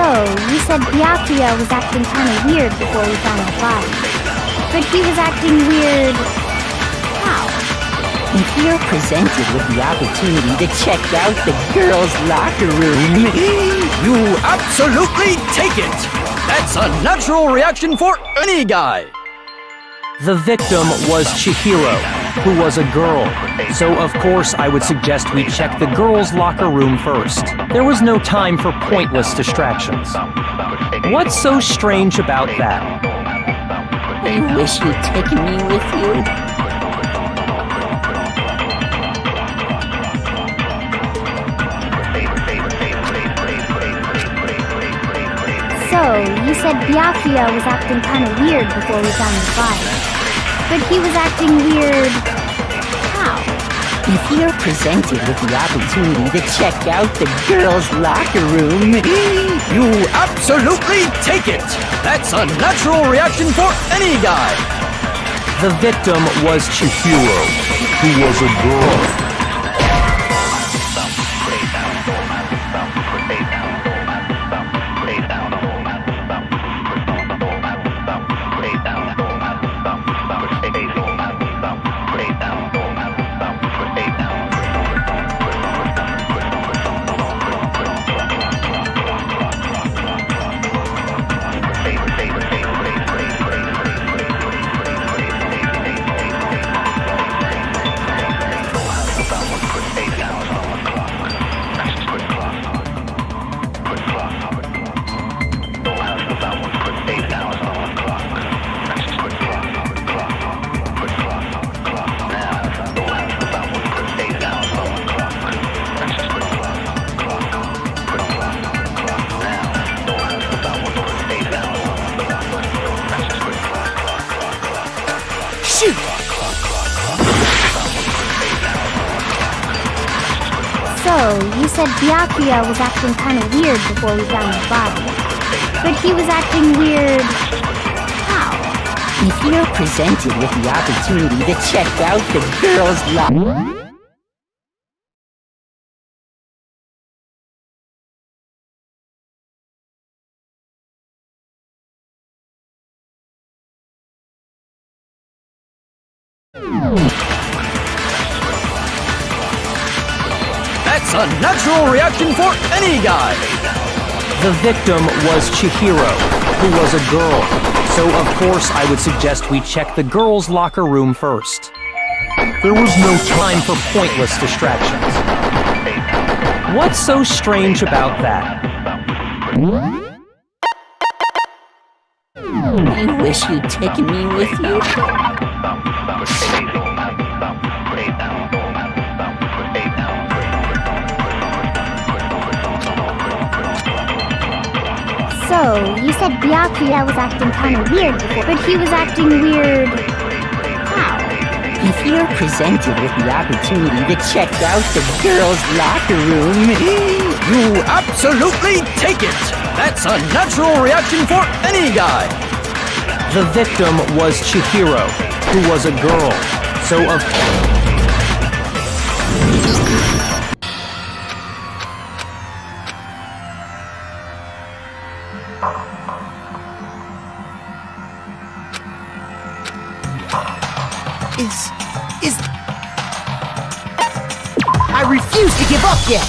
So, you said Byakuya was acting kinda weird before we found the body. But he was acting weird... how? If you're presented with the opportunity to check out the girls' locker room... You absolutely take it! That's a natural reaction for any guy! The victim was Chihiro, who was a girl. So of course I would suggest we check the girls' locker room first. There was no time for pointless distractions. What's so strange about that? I wish you'd taken me with you. So, you said Byakuya was acting kinda weird before we found the body. But he was acting weird... how? If you're presented with the opportunity to check out the girls' locker room... You absolutely take it! That's a natural reaction for any guy! The victim was Chihiro, who was a girl. So, you said Byakuya was acting kind of weird before we found the body. But he was acting weird... how? If you're presented with the opportunity to check out the girl's life... That's a natural reaction for any guy! The victim was Chihiro, who was a girl. So of course I would suggest we check the girls' locker room first. There was no time for pointless distractions. What's so strange about that? I wish you'd taken me with you. So, you said Byakuya was acting kind of weird before, but he was acting weird... how? If you're presented with the opportunity to check out the girls' locker room... You absolutely take it! That's a natural reaction for any guy! The victim was Chihiro, who was a girl. So of... I refuse to give up yet!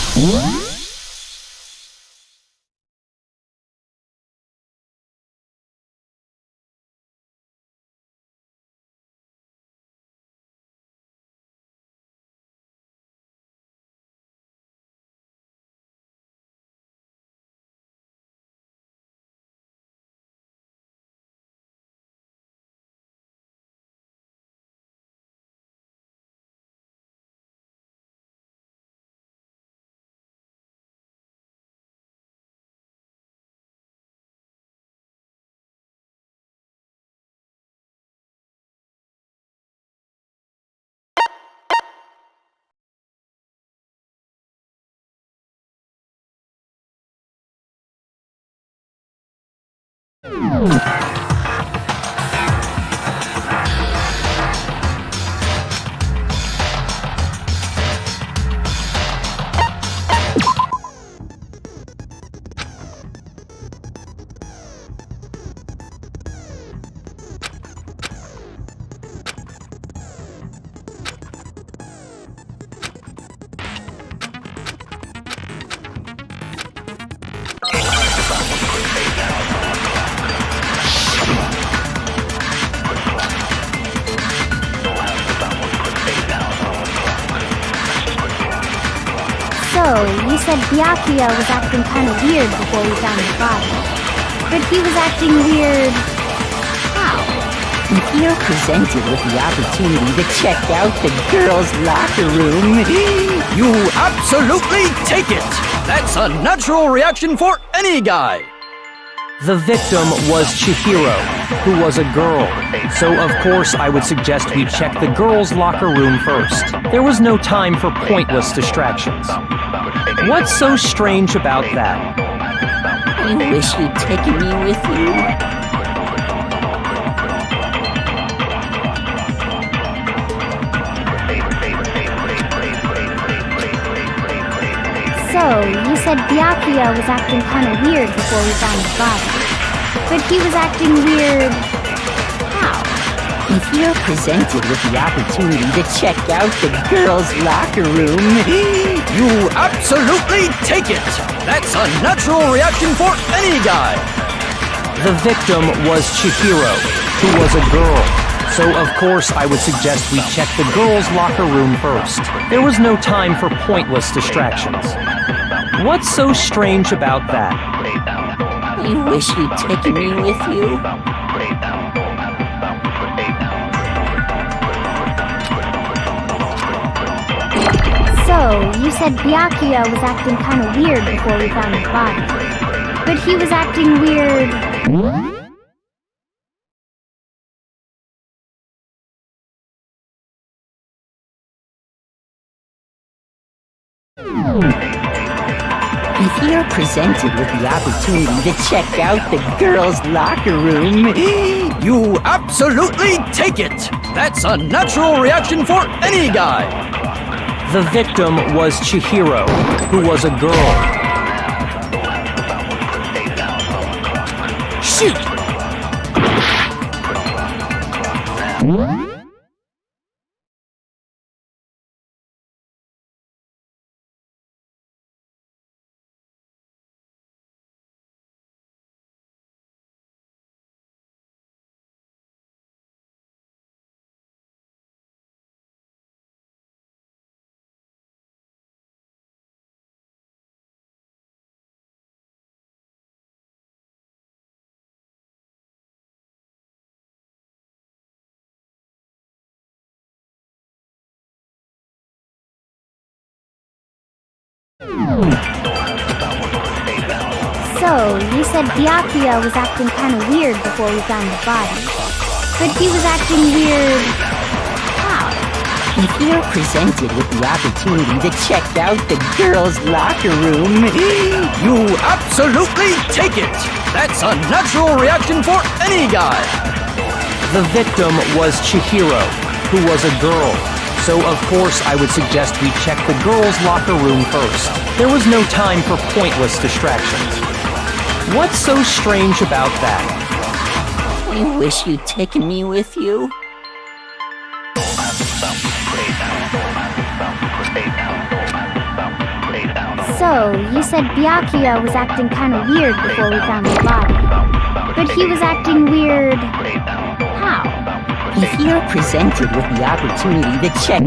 So, you said Byakuya was acting kind of weird before we found the body. But he was acting weird... how? If you're presented with the opportunity to check out the girls' locker room... You absolutely take it! That's a natural reaction for any guy! The victim was Chihiro, who was a girl. So of course I would suggest we check the girls' locker room first. There was no time for pointless distractions. What's so strange about that? I wish you'd taken me with you. So, you said Byakuya was acting kind of weird before we found his body. But he was acting weird... how? If you're presented with the opportunity to check out the girls' locker room, You absolutely take it! That's a natural reaction for any guy! The victim was Chihiro, who was a girl. So of course I would suggest we check the girls' locker room first. There was no time for pointless distractions. What's so strange about that? I wish you'd taken me with you. So, you said Byakuya was acting kind of weird before we found his body. But he was acting weird... If you're presented with the opportunity to check out the girls' locker room, You absolutely take it! That's a natural reaction for any guy! The victim was Chihiro, who was a girl. Shoot! So, you said Byakuya was acting kind of weird before we found his body. But he was acting weird... how? if you're presented with the opportunity to check out the girls' locker room, You absolutely take it! That's a natural reaction for any guy! The victim was Chihiro, who was a girl. So of course I would suggest we check the girls' locker room first. There was no time for pointless distractions. What's so strange about that? I wish you'd taken me with you. So, you said Byakuya was acting kind of weird before we found his body. But he was acting weird... how? If you're presented with the opportunity to check...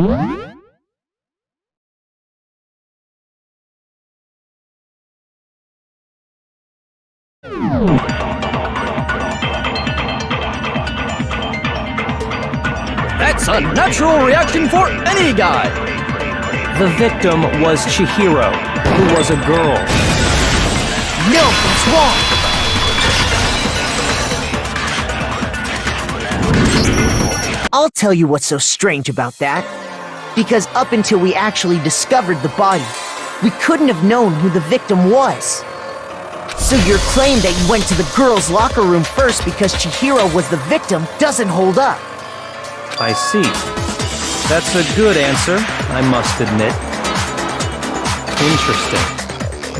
That's a natural reaction for any guy! The victim was Chihiro, who was a girl. No, that's wrong! I'll tell you what's so strange about that. Because up until we actually discovered the body, we couldn't have known who the victim was. So your claim that you went to the girls' locker room first because Chihiro was the victim doesn't hold up. I see. That's a good answer, I must admit. Interesting.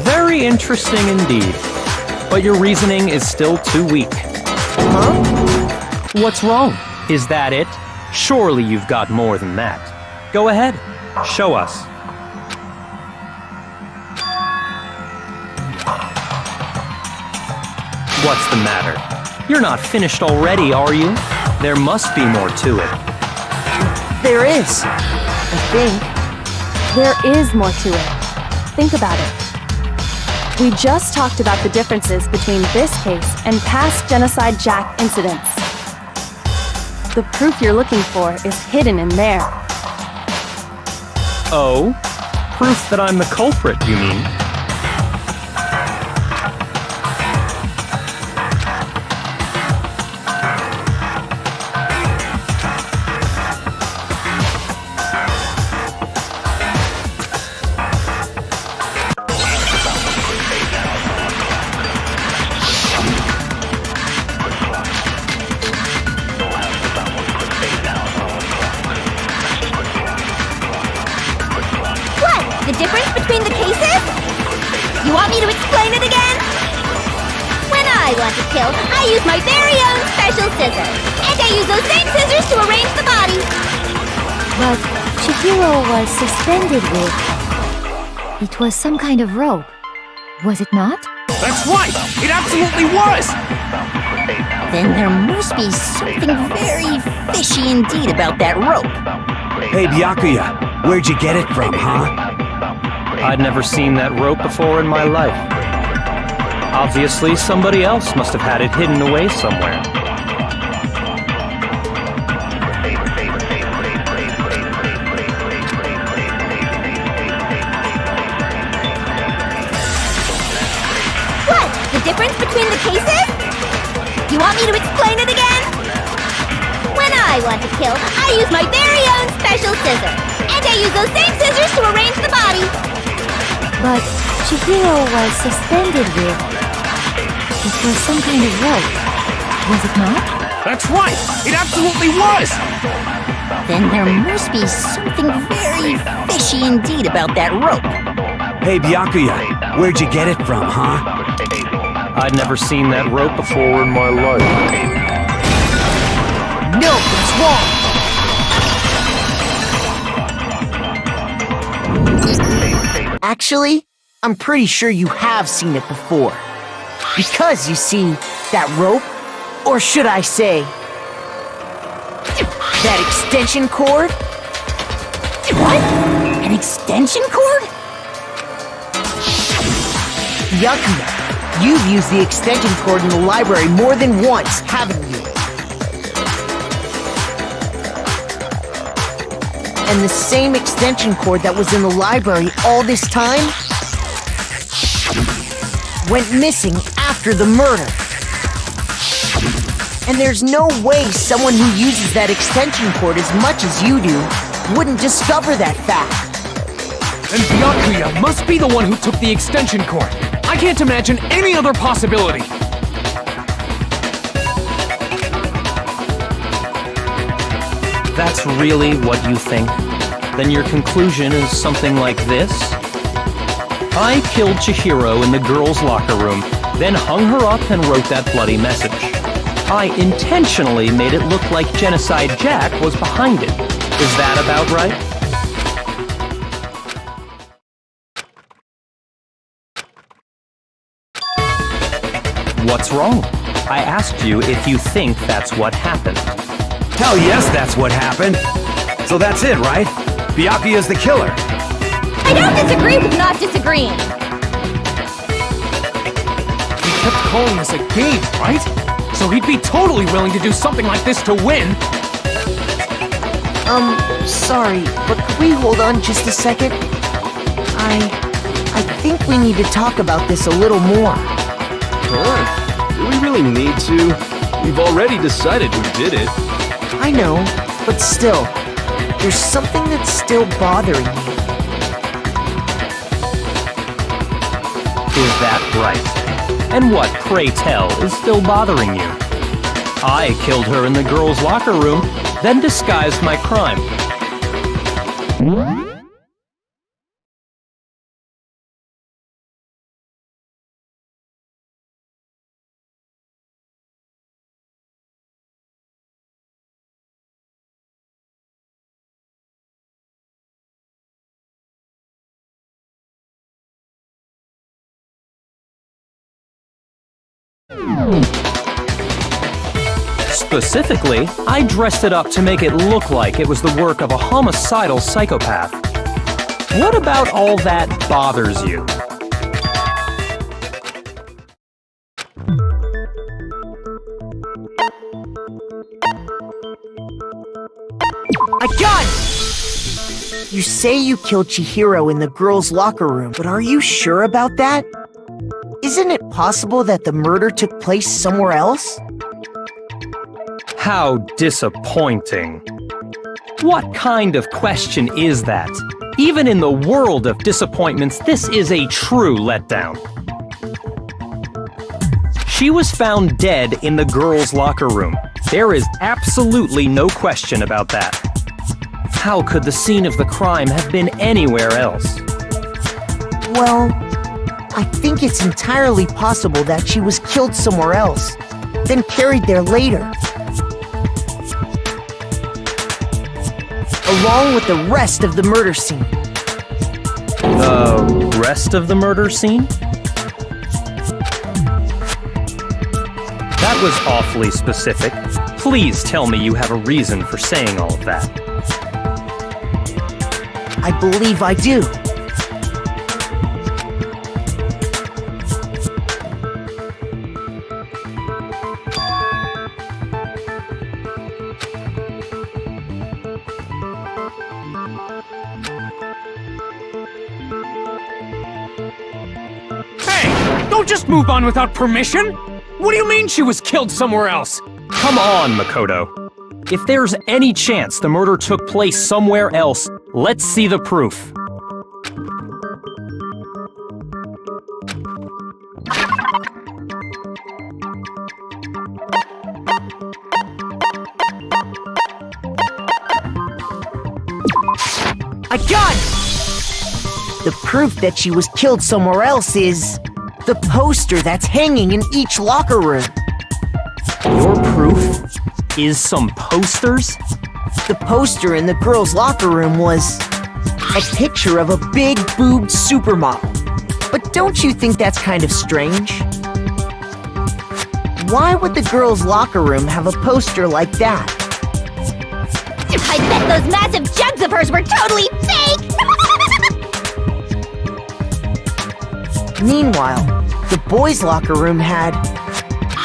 Very interesting indeed. But your reasoning is still too weak. Huh? What's wrong? Is that it? Surely you've got more than that. Go ahead. Show us. What's the matter? You're not finished already, are you? There must be more to it. There is. I think. There is more to it. Think about it. We just talked about the differences between this case and past Genocide Jack incidents. The proof you're looking for is hidden in there. Oh? Proof that I'm the culprit, you mean? The difference between the cases? I want to kill, I use my very own special scissors. And I use those same scissors to arrange the body. But Chihiro was suspended with... It was some kind of rope. Was it not? That's right! It absolutely was! Then there must be something very fishy indeed about that rope. Hey, Byakuya, where'd you get it from, huh? I'd never seen that rope before in my life. Obviously, somebody else must have had it hidden away somewhere. What? The difference between the cases? Do you want me to explain it again? When I want to kill, I use my very own special scissors. And I use those same scissors to arrange the body. But Chihiro was suspended with... It was some kind of rope. Was it not? That's right! It absolutely was! Then there must be something very fishy indeed about that rope. Hey, Byakuya, where'd you get it from, huh? I'd never seen that rope before in my life. No, that's wrong! Actually, I'm pretty sure you have seen it before. Because, you see, that rope, or should I say, that extension cord? What? An extension cord? Byakuya, you've used the extension cord in the library more than once, haven't you? And the same extension cord that was in the library all this time went missing after the murder. And there's no way someone who uses that extension cord as much as you do wouldn't discover that fact. And Byakuya must be the one who took the extension cord. I can't imagine any other possibility. That's really what you think? Then your conclusion is something like this? I killed Chihiro in the girls' locker room, then hung her up and wrote that bloody message. I intentionally made it look like Genocide Jack was behind it. Is that about right? What's wrong? I asked you if you think that's what happened. Hell yes, that's what happened. So that's it, right? Byakuya's the killer. I don't disagree with not disagreeing. He kept calling this a game, right? So he'd be totally willing to do something like this to win. Sorry, but could we hold on just a second? I think we need to talk about this a little more. Huh? Do we really need to? We've already decided who did it. I know, but still, there's something that's still bothering me. Is that right? And what, pray tell, is still bothering you? I killed her in the girls' locker room, then disguised my crime. Specifically, I dressed it up to make it look like it was the work of a homicidal psychopath. What about all that bothers you? I got it! You say you killed Chihiro in the girls' locker room, but are you sure about that? Isn't it possible that the murder took place somewhere else? How disappointing. What kind of question is that? Even in the world of disappointments, this is a true letdown. She was found dead in the girls' locker room. There is absolutely no question about that. How could the scene of the crime have been anywhere else? Well, I think it's entirely possible that she was killed somewhere else, then carried there later. Along with the rest of the murder scene. The rest of the murder scene? That was awfully specific. Please tell me you have a reason for saying all of that. I believe I do. Hey! Don't just move on without permission! What do you mean she was killed somewhere else? Come on, Makoto. If there's any chance the murder took place somewhere else, let's see the proof. I got it! The proof that she was killed somewhere else is the poster that's hanging in each locker room. Your proof is some posters? The poster in the girls' locker room was a picture of a big-boobed supermodel. But don't you think that's kind of strange? Why would the girls' locker room have a poster like that? I bet those massive jugs of hers were totally fake! Meanwhile, the boys' locker room had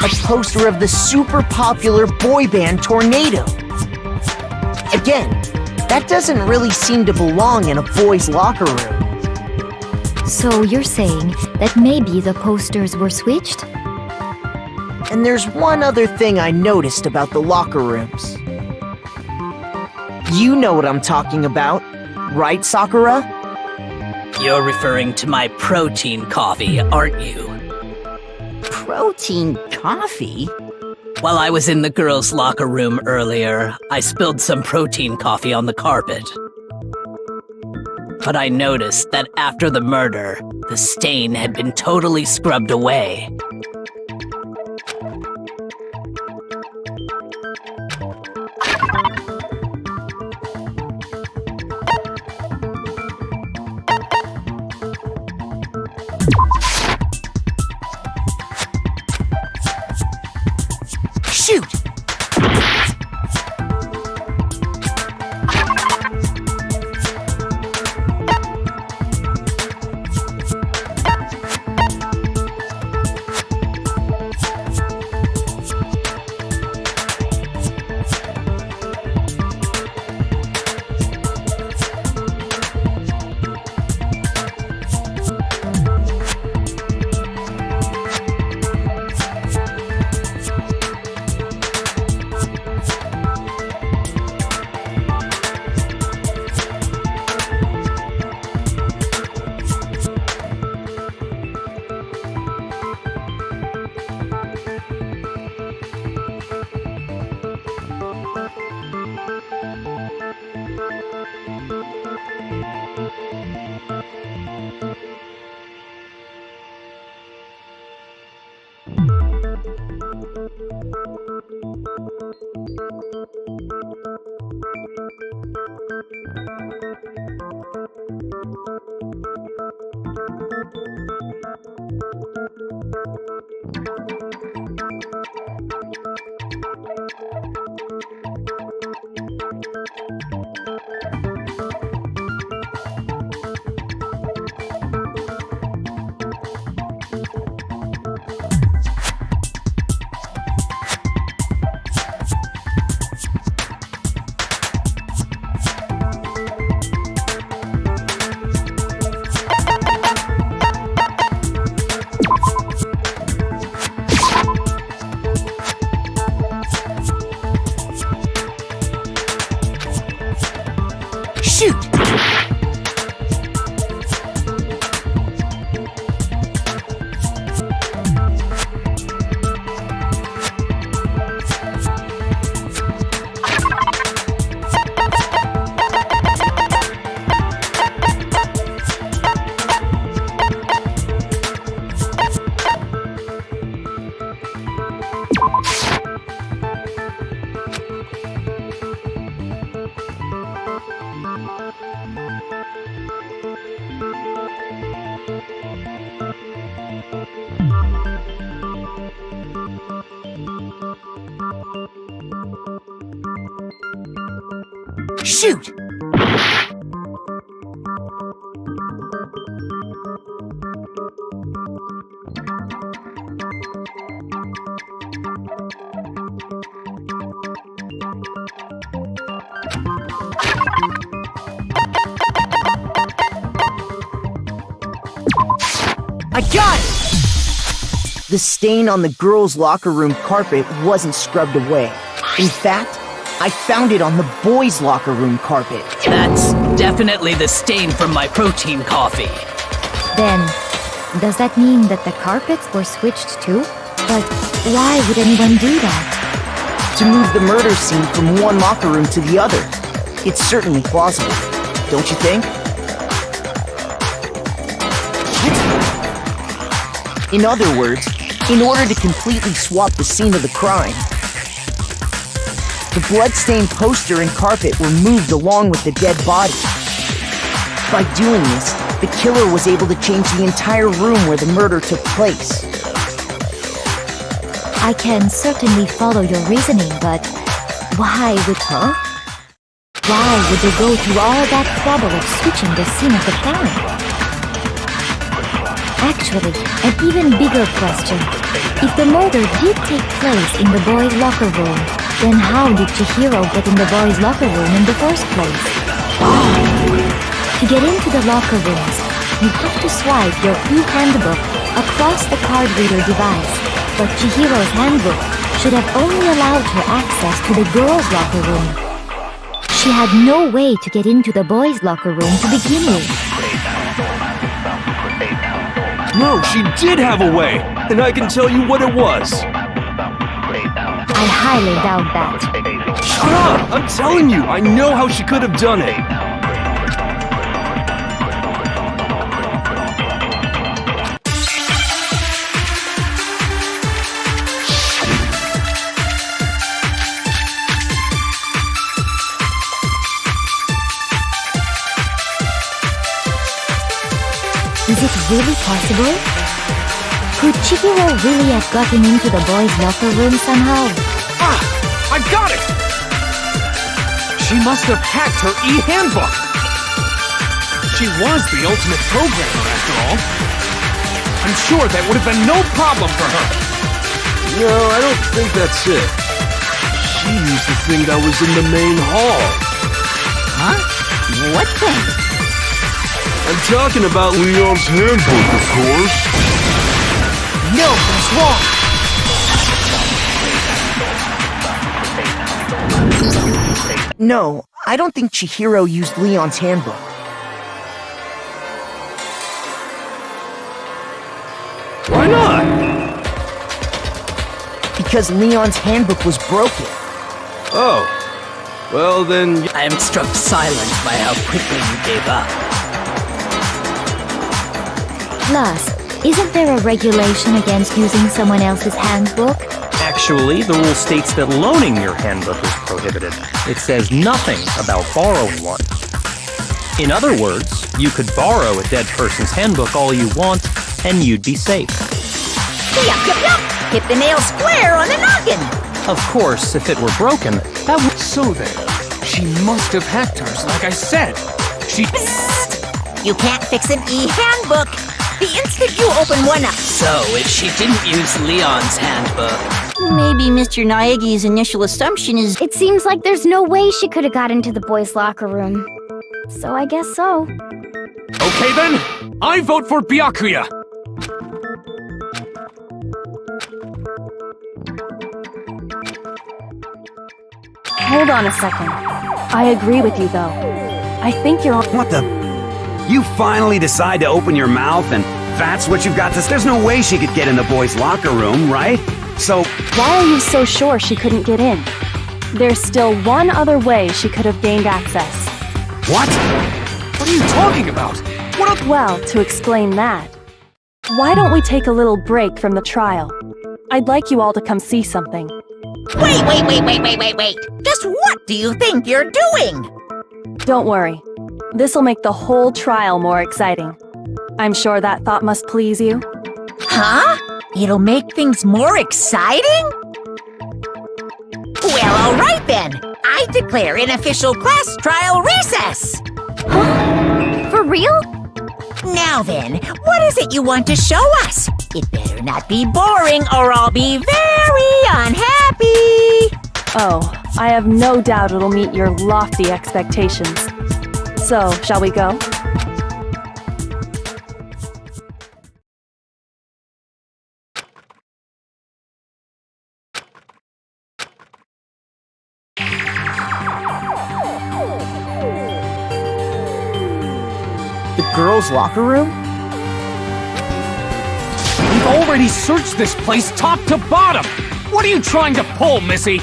a poster of the super popular boy band Tornado. Again, that doesn't really seem to belong in a boys' locker room. So you're saying that maybe the posters were switched? And there's one other thing I noticed about the locker rooms. You know what I'm talking about, right, Sakura? You're referring to my protein coffee, aren't you? Protein coffee? While I was in the girls' locker room earlier, I spilled some protein coffee on the carpet. But I noticed that after the murder, the stain had been totally scrubbed away. Shoot! Shoot! Shoot! I got it! The stain on the girls' locker room carpet wasn't scrubbed away. In fact, I found it on the boys' locker room carpet. That's definitely the stain from my protein coffee. Then, does that mean that the carpets were switched too? But why would anyone do that? To move the murder scene from one locker room to the other. It's certainly plausible, don't you think? In other words, in order to completely swap the scene of the crime, the bloodstained poster and carpet were moved along with the dead body. By doing this, the killer was able to change the entire room where the murder took place. I can certainly follow your reasoning, but why would they go through all that trouble of switching the scene of the crime? Actually, an even bigger question. If the murder did take place in the boys' locker room, then how did Chihiro get in the boys' locker room in the first place? To get into the locker rooms, you have to swipe your e-handbook across the card reader device, but Chihiro's handbook should have only allowed her access to the girls' locker room. She had no way to get into the boys' locker room to begin with. No, she did have a way, and I can tell you what it was. I highly doubt that. Shut up! I'm telling you, I know how she could have done it. Is it really possible? Could Chihiro really have gotten into the boys' locker room somehow? Ah! I got it! She must have hacked her e-handbook! She was the ultimate programmer, after all. I'm sure that would have been no problem for her. No, I don't think that's it. She used the thing that was in the main hall. Huh? What thing? I'm talking about Leon's handbook, of course. No, that's wrong! No, I don't think Chihiro used Leon's handbook. Why not? Because Leon's handbook was broken. Oh. Well, then... I am struck silent by how quickly you gave up. Plus, isn't there a regulation against using someone else's handbook? Actually, the rule states that loaning your handbook is prohibited. It says nothing about borrowing one. In other words, you could borrow a dead person's handbook all you want, and you'd be safe. Yup, yup, yup! Hit the nail square on the noggin! Of course, if it were broken, that would... So then, she must have hacked hers, like I said. She... Psst! You can't fix an e-handbook! The instant you open one up. So, if she didn't use Leon's handbook... Maybe Mr. Naegi's initial assumption is... It seems like there's no way she could have got into the boys' locker room. So I guess so. Okay then, I vote for Byakuya! Hold on a second. I agree with you, though. I think you're on... What the... You finally decide to open your mouth and that's what you've got to... There's no way she could get in the boys' locker room, right? So... Why are you so sure she couldn't get in? There's still one other way she could have gained access. What? What are you talking about? What a... Well, to explain that, why don't we take a little break from the trial? I'd like you all to come see something. Wait! Just what do you think you're doing? Don't worry. This'll make the whole trial more exciting. I'm sure that thought must please you. Huh? It'll make things more exciting? Well, alright then. I declare an official class trial recess! For real? Now then, what is it you want to show us? It better not be boring or I'll be very unhappy! Oh, I have no doubt it'll meet your lofty expectations. So, shall we go? The girls' locker room? We've already searched this place top to bottom! What are you trying to pull, Missy?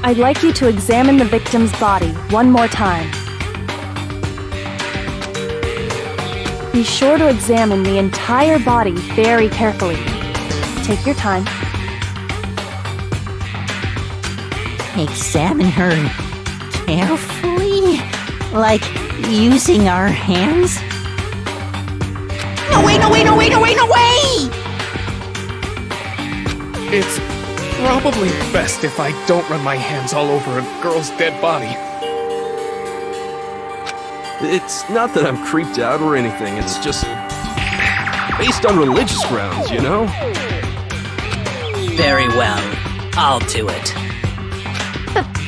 I'd like you to examine the victim's body one more time. Be sure to examine the entire body very carefully. Take your time. Examine her carefully? Like using our hands? No way, no way, no way, no way, no way! It's probably best if I don't run my hands all over a girl's dead body. It's not that I'm creeped out or anything, it's just based on religious grounds, you know? Very well. I'll do it.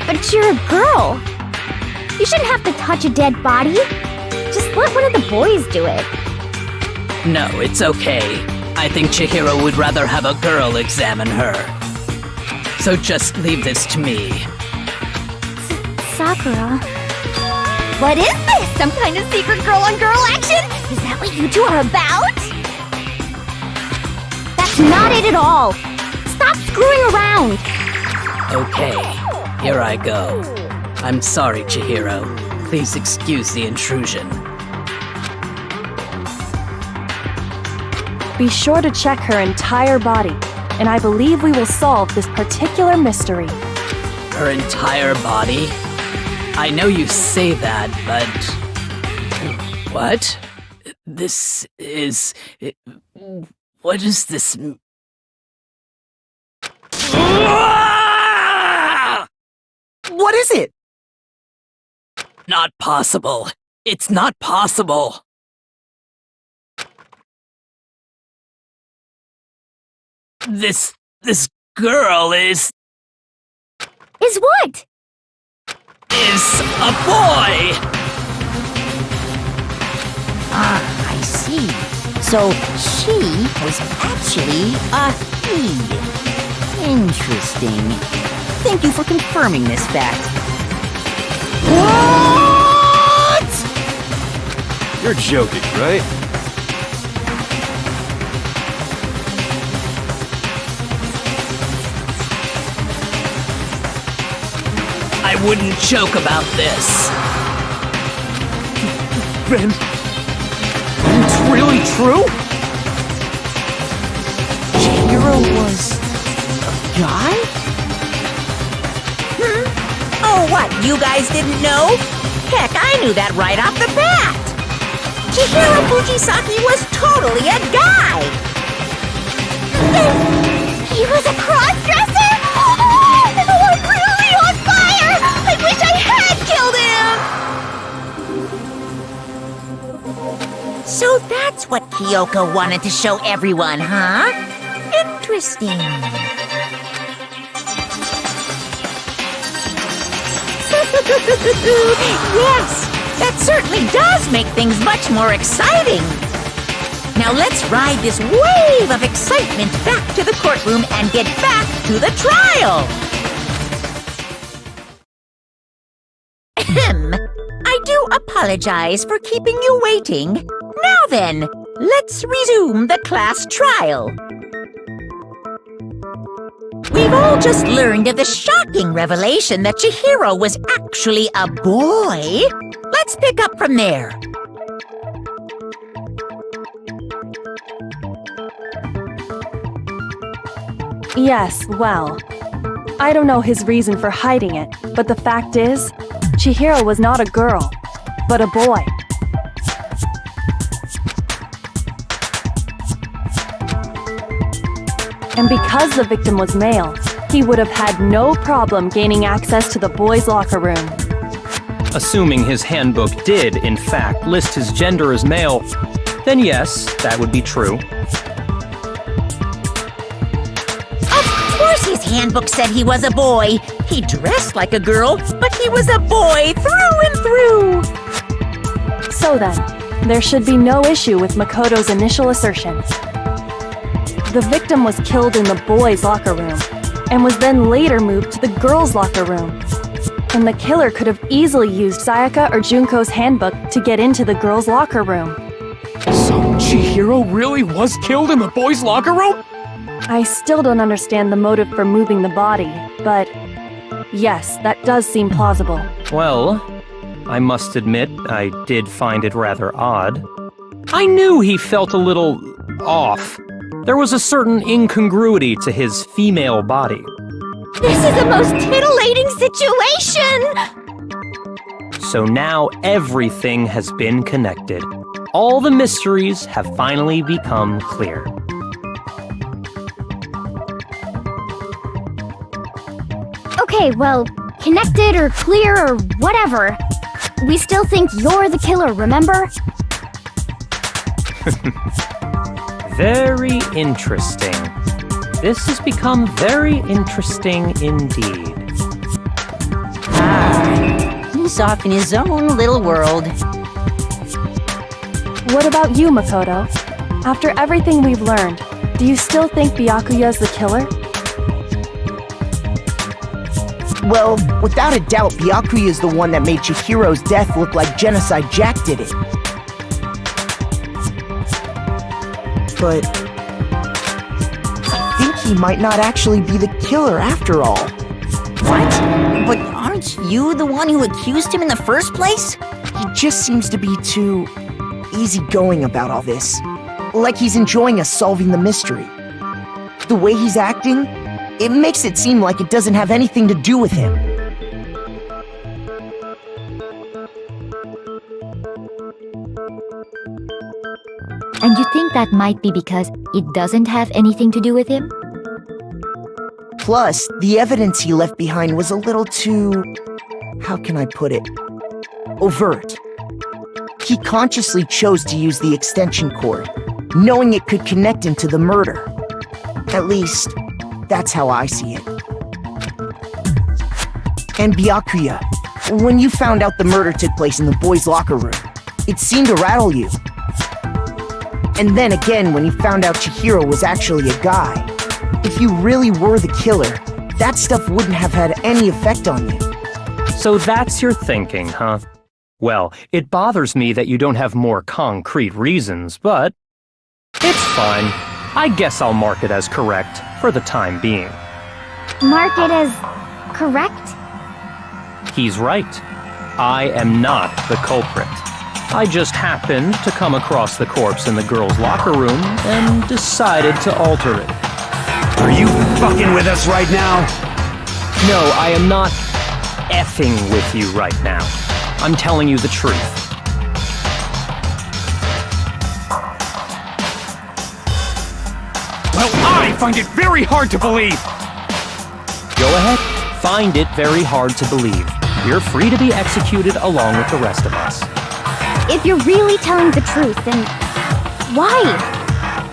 But you're a girl. You shouldn't have to touch a dead body. Just let one of the boys do it. No, it's okay. I think Chihiro would rather have a girl examine her. So just leave this to me. Sakura. What is this? Some kind of secret girl-on-girl action? Is that what you two are about? That's not it at all. Stop screwing around. Okay, here I go. I'm sorry, Chihiro. Please excuse the intrusion. Be sure to check her entire body, and I believe we will solve this particular mystery. Her entire body? I know you say that, but... What? This is... What is this... What is it? Not possible. It's not possible. This girl is what? Is a boy! Ah, I see. So she was actually a he. Interesting. Thank you for confirming this fact. What? You're joking, right? I wouldn't joke about this. Ben, it's really true? Chihiro was a guy? Oh, what, you guys didn't know? Heck, I knew that right off the bat! Chihiro Fujisaki was totally a guy! He was a cross-dresser? Oh, I'm really on fire! I wish I had killed him! So that's what Kyoko wanted to show everyone, huh? Interesting. Yes, that certainly does make things much more exciting. Now let's ride this wave of excitement back to the courtroom and get back to the trial. I do apologize for keeping you waiting. Now then, let's resume the class trial. We've all just learned of the shocking revelation that Chihiro was actually a boy. Let's pick up from there. Yes, well, I don't know his reason for hiding it, but the fact is, Chihiro was not a girl, but a boy. And because the victim was male, he would have had no problem gaining access to the boys' locker room. Assuming his handbook did, in fact, list his gender as male, then yes, that would be true. Of course his handbook said he was a boy. He dressed like a girl, but he was a boy through and through. So then, there should be no issue with Makoto's initial assertion. The victim was killed in the boys' locker room, and was then later moved to the girls' locker room. And the killer could have easily used Sayaka or Junko's handbook to get into the girls' locker room. So Chihiro really was killed in the boys' locker room? I still don't understand the motive for moving the body, but yes, that does seem plausible. Well, I must admit, I did find it rather odd. I knew he felt a little off. There was a certain incongruity to his female body. This is the most titillating situation! So now everything has been connected. All the mysteries have finally become clear. Okay, well, connected or clear or whatever. We still think you're the killer, remember? Very interesting. This has become very interesting indeed. He's off in his own little world. What about you, Makoto? After everything we've learned, do you still think Byakuya's the killer? Well, without a doubt, Byakuya is the one that made Chihiro's death look like Genocide Jack did it. But I think he might not actually be the killer after all. What? But aren't you the one who accused him in the first place? He just seems to be too easygoing about all this. Like he's enjoying us solving the mystery. The way he's acting, it makes it seem like it doesn't have anything to do with him. And you think that might be because it doesn't have anything to do with him? Plus, the evidence he left behind was a little too... how can I put it? Overt. He consciously chose to use the extension cord, knowing it could connect him to the murder. At least, that's how I see it. And Byakuya, when you found out the murder took place in the boys' locker room, it seemed to rattle you. And then again, when you found out Chihiro was actually a guy, if you really were the killer, that stuff wouldn't have had any effect on you. So that's your thinking, huh? Well, it bothers me that you don't have more concrete reasons, but it's fine. I guess I'll mark it as correct for the time being. Mark it as correct? He's right. I am not the culprit. I just happened to come across the corpse in the girls' locker room and decided to alter it. Are you fucking with us right now? No, I am not effing with you right now. I'm telling you the truth. Well, I find it very hard to believe! Go ahead, find it very hard to believe. You're free to be executed along with the rest of us. If you're really telling the truth, then why?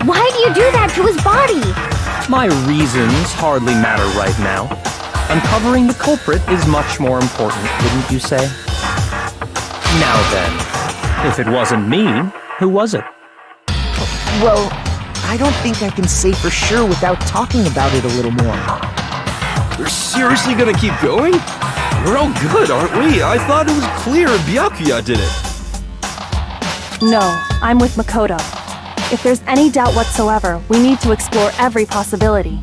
Why do you do that to his body? My reasons hardly matter right now. Uncovering the culprit is much more important, wouldn't you say? Now then, if it wasn't me, who was it? Well, I don't think I can say for sure without talking about it a little more. We're seriously gonna keep going? We're all good, aren't we? I thought it was clear Byakuya did it. No, I'm with Makoto. If there's any doubt whatsoever, we need to explore every possibility.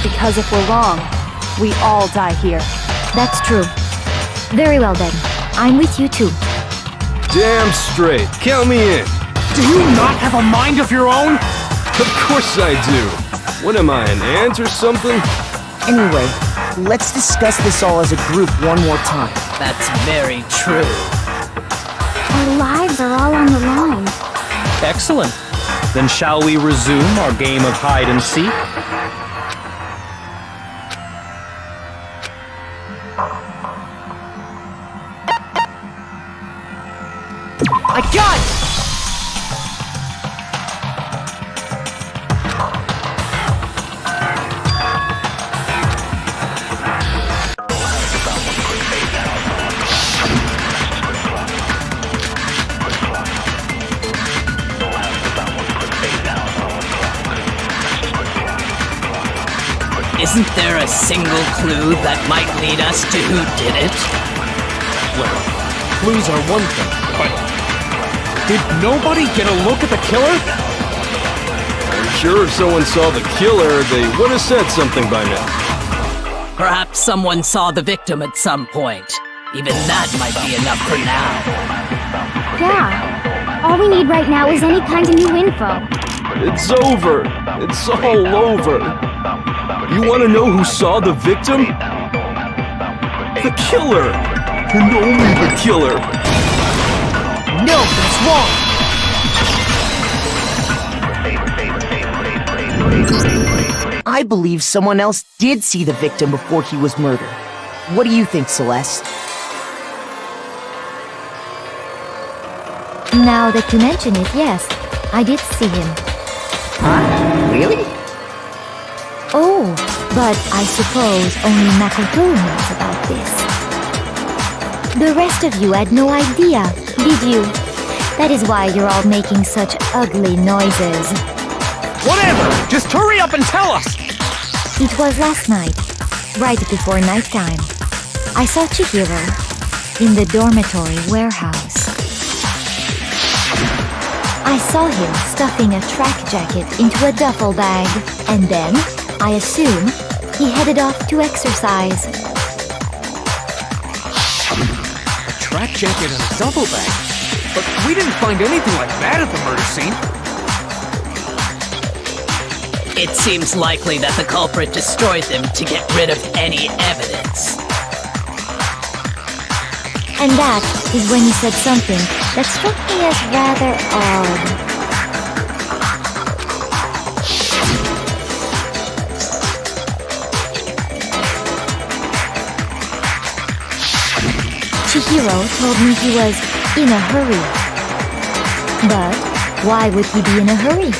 Because if we're wrong, we all die here. That's true. Very well then. I'm with you too. Damn straight. Count me in. Do you not have a mind of your own? Of course I do. What am I, an ant or something? Anyway, let's discuss this all as a group one more time. That's very true. Our lives are all on the line. Excellent. Then shall we resume our game of hide and seek? I got it! Isn't there a single clue that might lead us to who did it? Well, clues are one thing, but did nobody get a look at the killer? I'm sure if someone saw the killer, they would have said something by now. Perhaps someone saw the victim at some point. Even that might be enough for now. Yeah. All we need right now is any kind of new info. It's over. It's all over. You want to know who saw the victim? The killer! And only the killer! No, that's wrong! I believe someone else did see the victim before he was murdered. What do you think, Celeste? Now that you mention it, yes, I did see him. Huh? Really? Oh, but I suppose only Makoto knows about this. The rest of you had no idea, did you? That is why you're all making such ugly noises. Whatever! Just hurry up and tell us! It was last night, right before nighttime. I saw Chihiro in the dormitory warehouse. I saw him stuffing a track jacket into a duffel bag, and then, I assume, he headed off to exercise. A track jacket and a duffel bag? But we didn't find anything like that at the murder scene. It seems likely that the culprit destroyed them to get rid of any evidence. And that is when he said something that struck me as rather odd. Chihiro told me he was in a hurry. But why would he be in a hurry?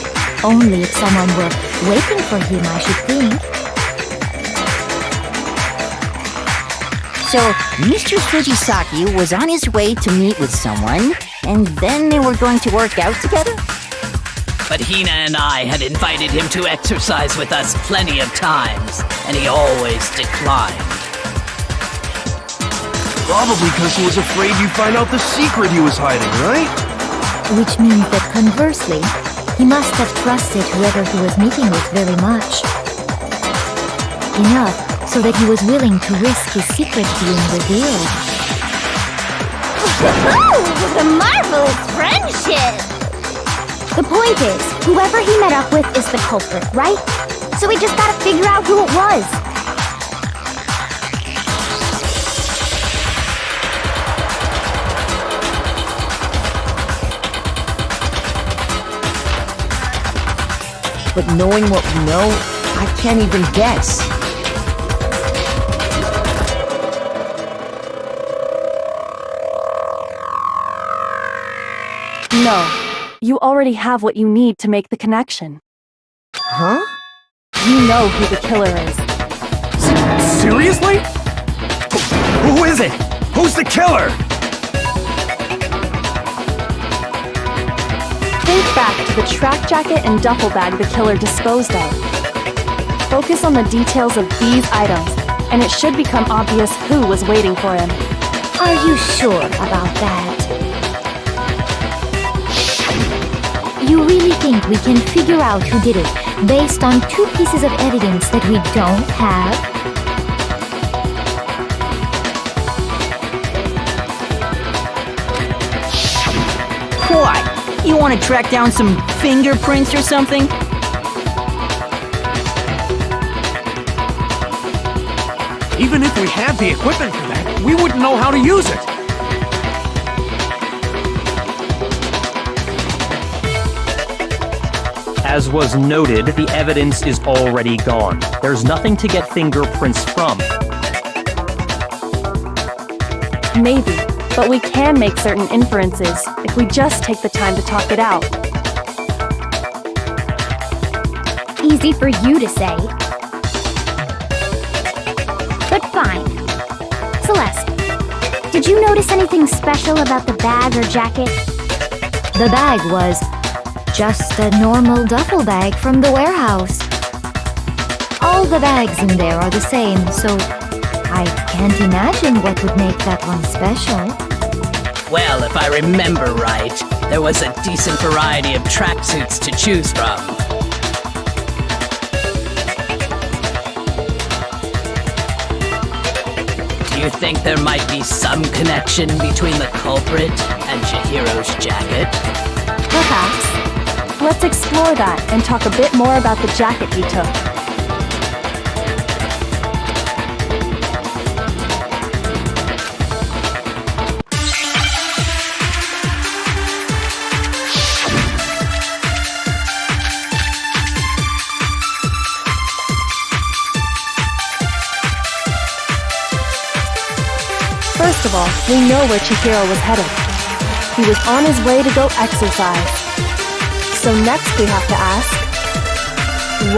Only if someone were waiting for him, I should think. So, Mr. Fujisaki was on his way to meet with someone, and then they were going to work out together? But Hina and I had invited him to exercise with us plenty of times, and he always declined. Probably because he was afraid you'd find out the secret he was hiding, right? Which means that conversely, he must have trusted whoever he was meeting with very much. Enough so that he was willing to risk his secret being revealed. Oh, what a marvelous friendship! The point is, whoever he met up with is the culprit, right? So we just gotta figure out who it was. But knowing what we know, I can't even guess. No, you already have what you need to make the connection. Huh? You know who the killer is. Seriously? Who is it? Who's the killer? Think back to the track jacket and duffel bag the killer disposed of. Focus on the details of these items, and it should become obvious who was waiting for him. Are you sure about that? You really think we can figure out who did it based on two pieces of evidence that we don't have? What? You want to track down some fingerprints or something? Even if we had the equipment for that, we wouldn't know how to use it. As was noted, the evidence is already gone. There's nothing to get fingerprints from. Maybe, but we can make certain inferences if we just take the time to talk it out. Easy for you to say. But fine. Celeste, did you notice anything special about the bag or jacket? The bag was just a normal duffel bag from the warehouse. All the bags in there are the same, so I can't imagine what would make that one special. Well, if I remember right, there was a decent variety of tracksuits to choose from. Do you think there might be some connection between the culprit and Chihiro's jacket? Perhaps. Let's explore that and talk a bit more about the jacket you took. First of all, we know where Chihiro was headed. He was on his way to go exercise. So next we have to ask,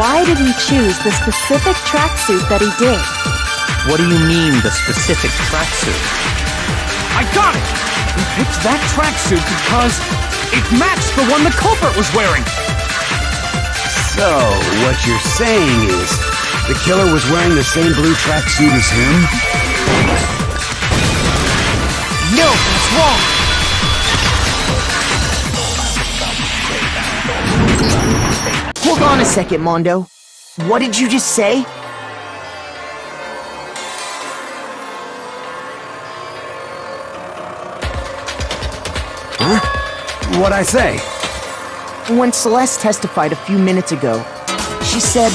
why did he choose the specific tracksuit that he did? What do you mean, the specific tracksuit? I got it! We picked that tracksuit because it matched the one the culprit was wearing! So, what you're saying is, the killer was wearing the same blue tracksuit as him? No, that's wrong! Hold on a second, Mondo. What did you just say? Huh? What'd I say? When Celeste testified a few minutes ago, she said...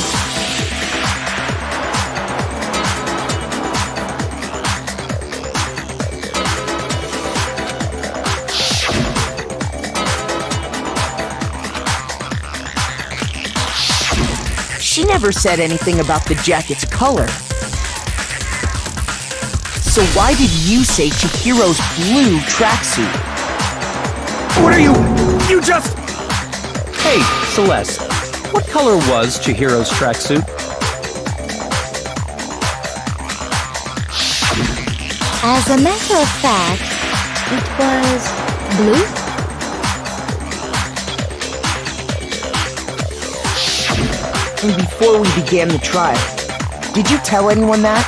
She never said anything about the jacket's color. So why did you say Chihiro's blue tracksuit? What are you... You just... Hey, Celeste, what color was Chihiro's tracksuit? As a matter of fact, it was blue. And before we began the trial, did you tell anyone that?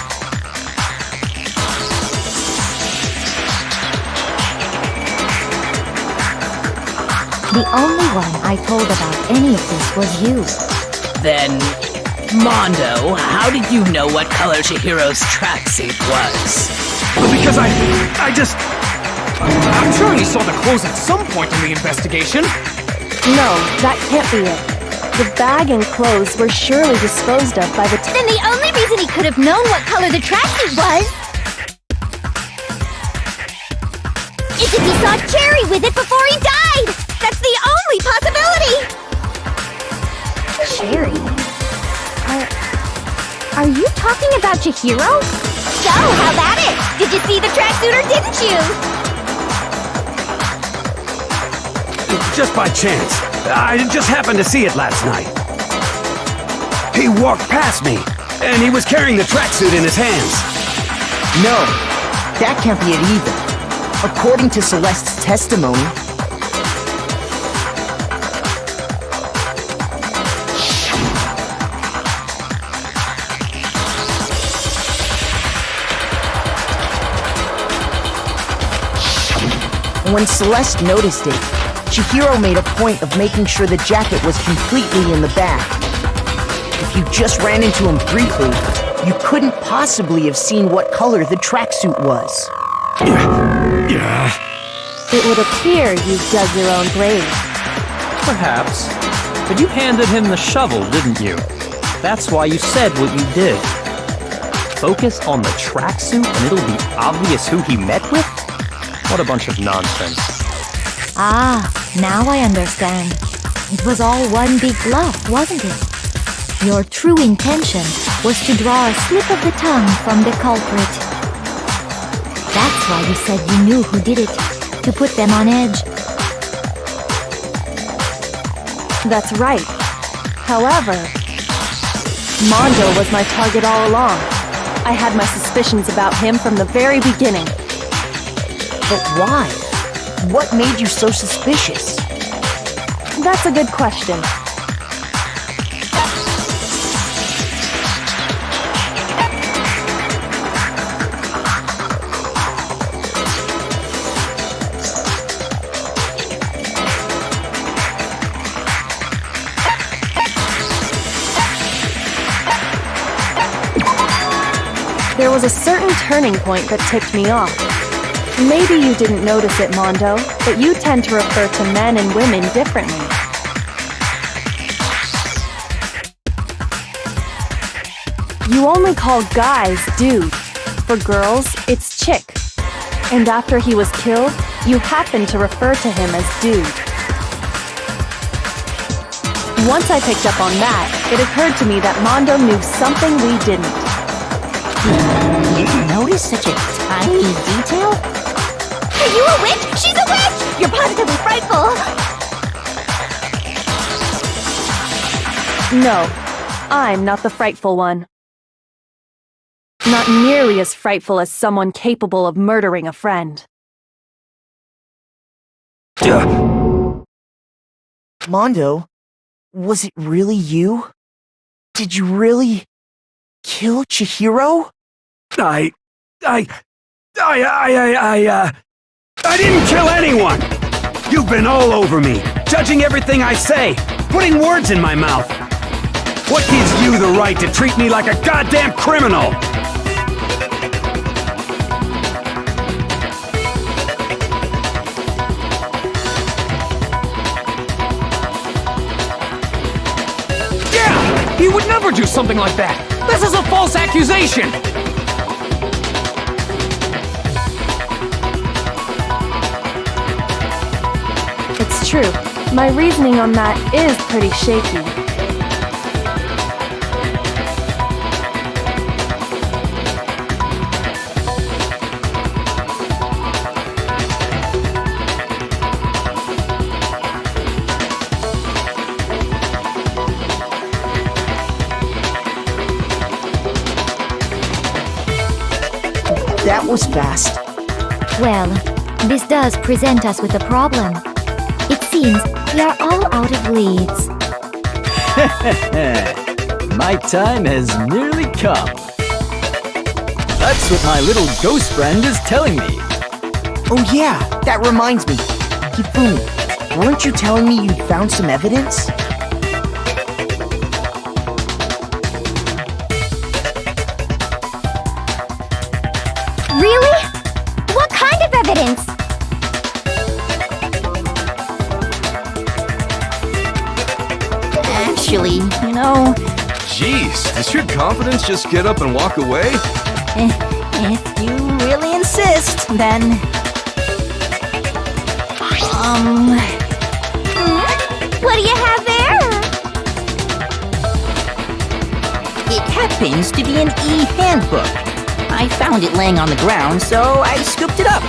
The only one I told about any of this was you. Then, Mondo, how did you know what color Chihiro's tracksuit was? Because I just... I'm sure you saw the clothes at some point in the investigation. No, that can't be it. The bag and clothes were surely disposed of by the Then the only reason he could have known what color the tracksuit was is if he saw Cherry with it before he died! That's the only possibility! Cherry? Are you talking about Chihiro? So, how about it? Did you see the tracksuit or didn't you? Just by chance. I just happened to see it last night. He walked past me, and he was carrying the tracksuit in his hands. No, that can't be it either. According to Celeste's testimony, when Celeste noticed it, Chihiro made a point of making sure the jacket was completely in the bag. If you just ran into him briefly, you couldn't possibly have seen what color the tracksuit was. It would appear you dug your own grave. Perhaps. But you handed him the shovel, didn't you? That's why you said what you did. Focus on the tracksuit and it'll be obvious who he met with? What a bunch of nonsense. Ah, now I understand. It was all one big bluff, wasn't it? Your true intention was to draw a slip of the tongue from the culprit. That's why you said you knew who did it, to put them on edge. That's right. However, Mondo was my target all along. I had my suspicions about him from the very beginning. But why? What made you so suspicious? That's a good question. There was a certain turning point that tipped me off. Maybe you didn't notice it, Mondo, but you tend to refer to men and women differently. You only call guys dude. For girls, it's chick. And after he was killed, you happened to refer to him as dude. Once I picked up on that, it occurred to me that Mondo knew something we didn't. You notice such a tiny detail? Are you a witch? She's a witch! You're positively frightful! No, I'm not the frightful one. Not nearly as frightful as someone capable of murdering a friend. Mondo, was it really you? Did you really kill Chihiro? I didn't kill anyone! You've been all over me, judging everything I say, putting words in my mouth. What gives you the right to treat me like a goddamn criminal? Yeah! He would never do something like that! This is a false accusation! It's true. My reasoning on that is pretty shaky. That was fast. Well, this does present us with a problem. It seems we are all out of leads. My time has nearly come. That's what my little ghost friend is telling me. Oh yeah, that reminds me. Hifumi, weren't you telling me you'd found some evidence? Really? What kind of evidence? Actually, you know, Jeez, does your confidence just get up and walk away? if you really insist, then... What do you have there? It happens to be an handbook. I found it laying on the ground, so I scooped it up.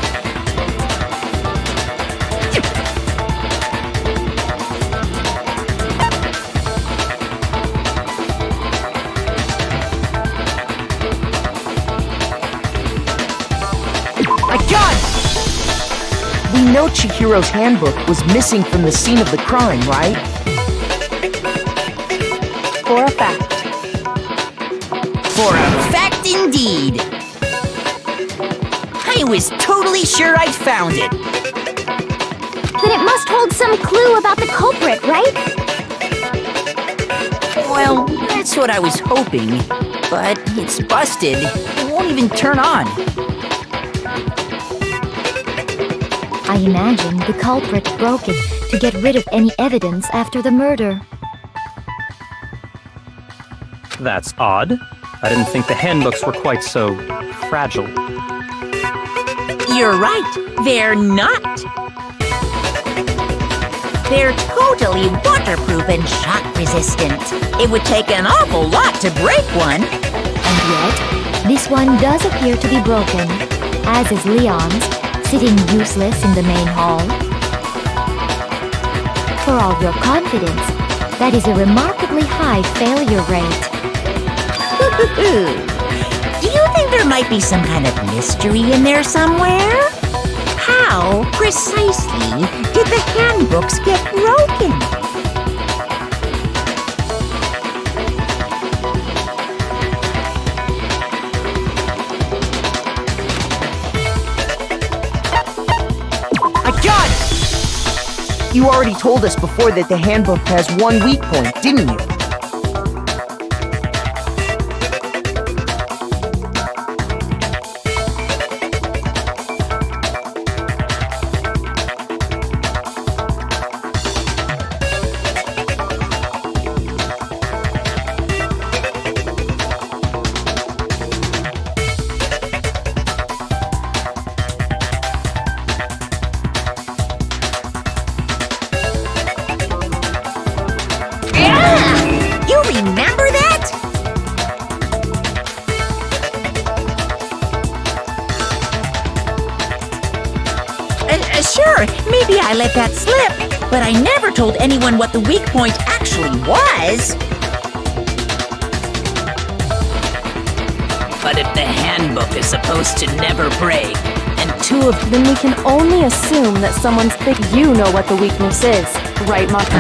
My God! We know Chihiro's handbook was missing from the scene of the crime, right? For a fact. For a fact indeed. I was totally sure I'd found it. Then it must hold some clue about the culprit, right? Well, that's what I was hoping. But it's busted. It won't even turn on. I imagine the culprit broke it to get rid of any evidence after the murder. That's odd. I didn't think the handbooks were quite so fragile. You're right, they're not. They're totally waterproof and shock resistant. It would take an awful lot to break one. And yet, this one does appear to be broken. as is Leon's, sitting useless in the main hall. For all your confidence, that is a remarkably high failure rate. Do you think there might be some kind of mystery in there somewhere? How precisely did the handbooks get broken? I got it! You already told us before that the handbook has one weak point, didn't you? You remember that? Sure, maybe I let that slip, but I never told anyone what the weak point actually was. But if the handbook is supposed to never break, and two of Then we can only assume that someone's you know what the weakness is, right, Mako?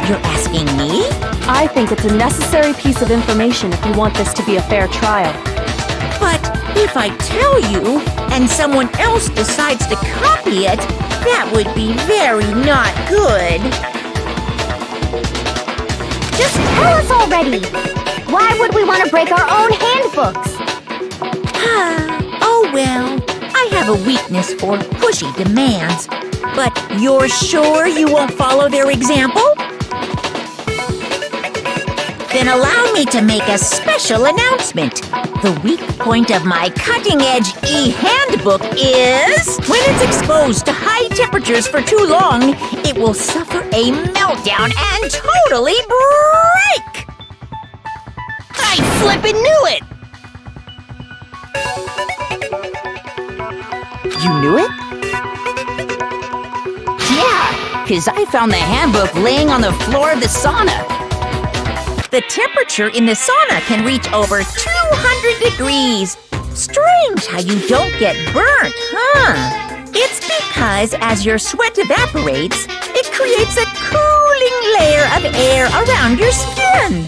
You're asking me? I think it's a necessary piece of information if you want this to be a fair trial. But if I tell you, and someone else decides to copy it, that would be very not good. Just tell us already! Why would we want to break our own handbooks? Oh well, I have a weakness for pushy demands. But you're sure you won't follow their example? Then allow me to make a special announcement. The weak point of my cutting-edge e-handbook is... when it's exposed to high temperatures for too long, it will suffer a meltdown and totally break! I flippin' knew it! You knew it? Yeah, 'cause I found the handbook laying on the floor of the sauna. The temperature in the sauna can reach over 200 degrees. Strange how you don't get burnt, huh? It's because as your sweat evaporates, it creates a cooling layer of air around your skin.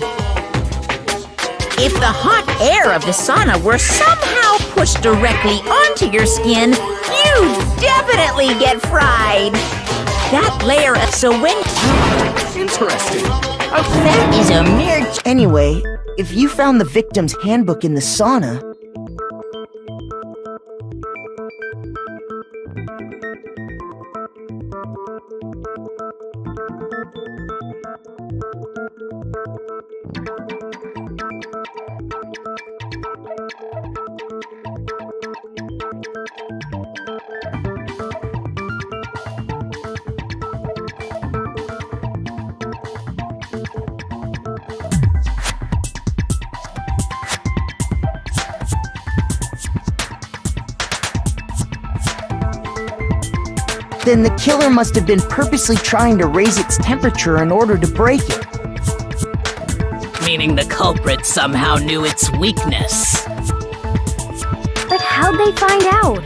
If the hot air of the sauna were somehow pushed directly onto your skin, you'd definitely get fried. That layer of... So when... Interesting. That is a mere... Anyway, if you found the victim's handbook in the sauna... Then the killer must have been purposely trying to raise its temperature in order to break it. meaning the culprit somehow knew its weakness. But how'd they find out?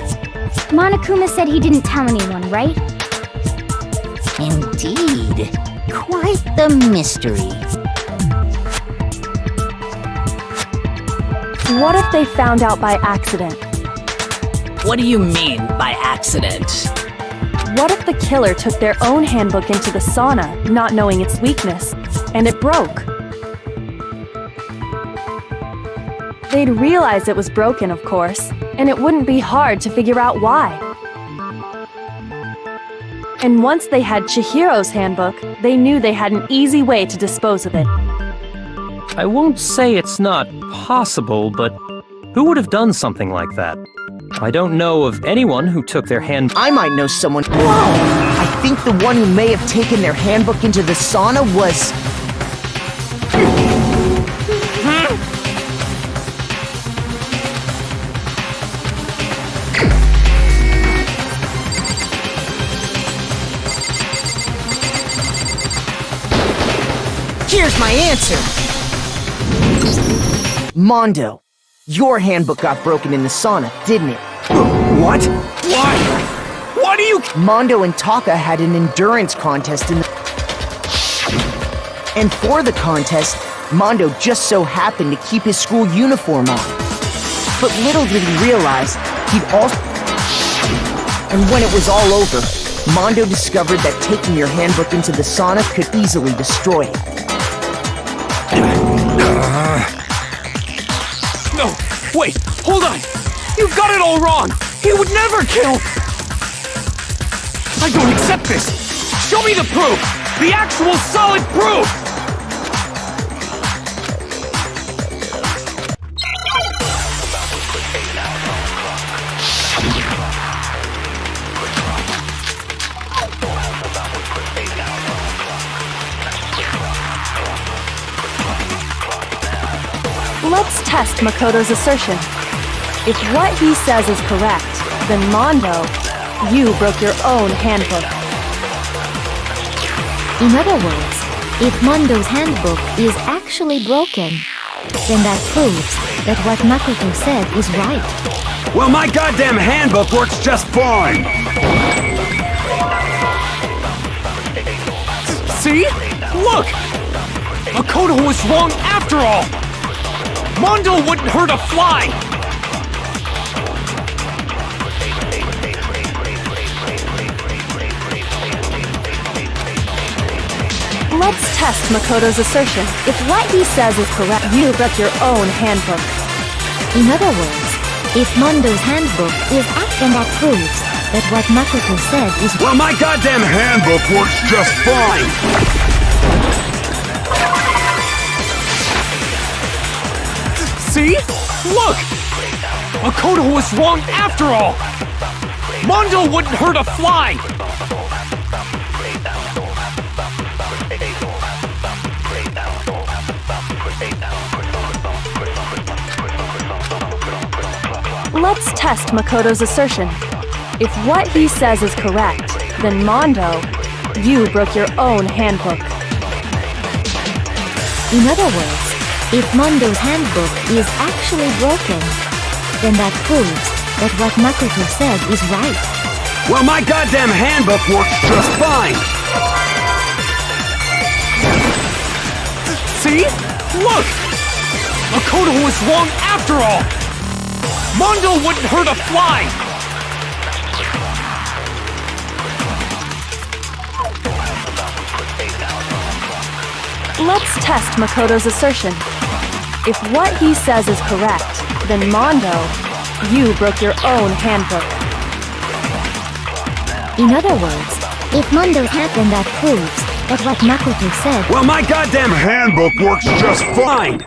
Monokuma said he didn't tell anyone, right? Indeed. Quite the mystery. What if they found out by accident? What do you mean by accident? What if the killer took their own handbook into the sauna, not knowing its weakness, and it broke? They'd realize it was broken, of course, and it wouldn't be hard to figure out why. And once they had Chihiro's handbook, they knew they had an easy way to dispose of it. I won't say it's not possible, but who would have done something like that? I don't know of anyone who took their hand... I might know someone... Whoa! I think the one who may have taken their handbook into the sauna was... Here's my answer. Mondo, your handbook got broken in the sauna, didn't it? What? Why? Why do you... Mondo and Taka had an endurance contest in the... And for the contest, Mondo just so happened to keep his school uniform on. But little did he realize, he'd also... And when it was all over, Mondo discovered that taking your handbook into the sauna could easily destroy it. No, wait, hold on! You've got it all wrong! He would never kill... I don't accept this! Show me the proof! The actual solid proof! Let's test Makoto's assertion. If what he says is correct, then Mondo, you broke your own handbook. In other words, if Mondo's handbook is actually broken, then that proves that what Makoto said is right. Well, my goddamn handbook works just fine! See? Look! Makoto was wrong after all! Mondo wouldn't hurt a fly! Let's test Makoto's assertion. If what he says is correct, you broke your own handbook. In other words, if Mondo's handbook is then that proves that what Makoto said is Well, my goddamn handbook works just fine! See? Look! Makoto was wrong after all! Mondo wouldn't hurt a fly! Let's test Makoto's assertion. If what he says is correct, then Mondo, you broke your own handbook. In other words, if Mondo's handbook is actually broken, then that proves that what Makoto said is right. Well, my goddamn handbook works just fine! See? Look! Makoto was wrong after all! Mondo wouldn't hurt a fly! Let's test Makoto's assertion. If what he says is correct, then Mondo, you broke your own handbook. In other words, if Mondo's then that proves that what Makoto said... Well, my goddamn handbook works just fine!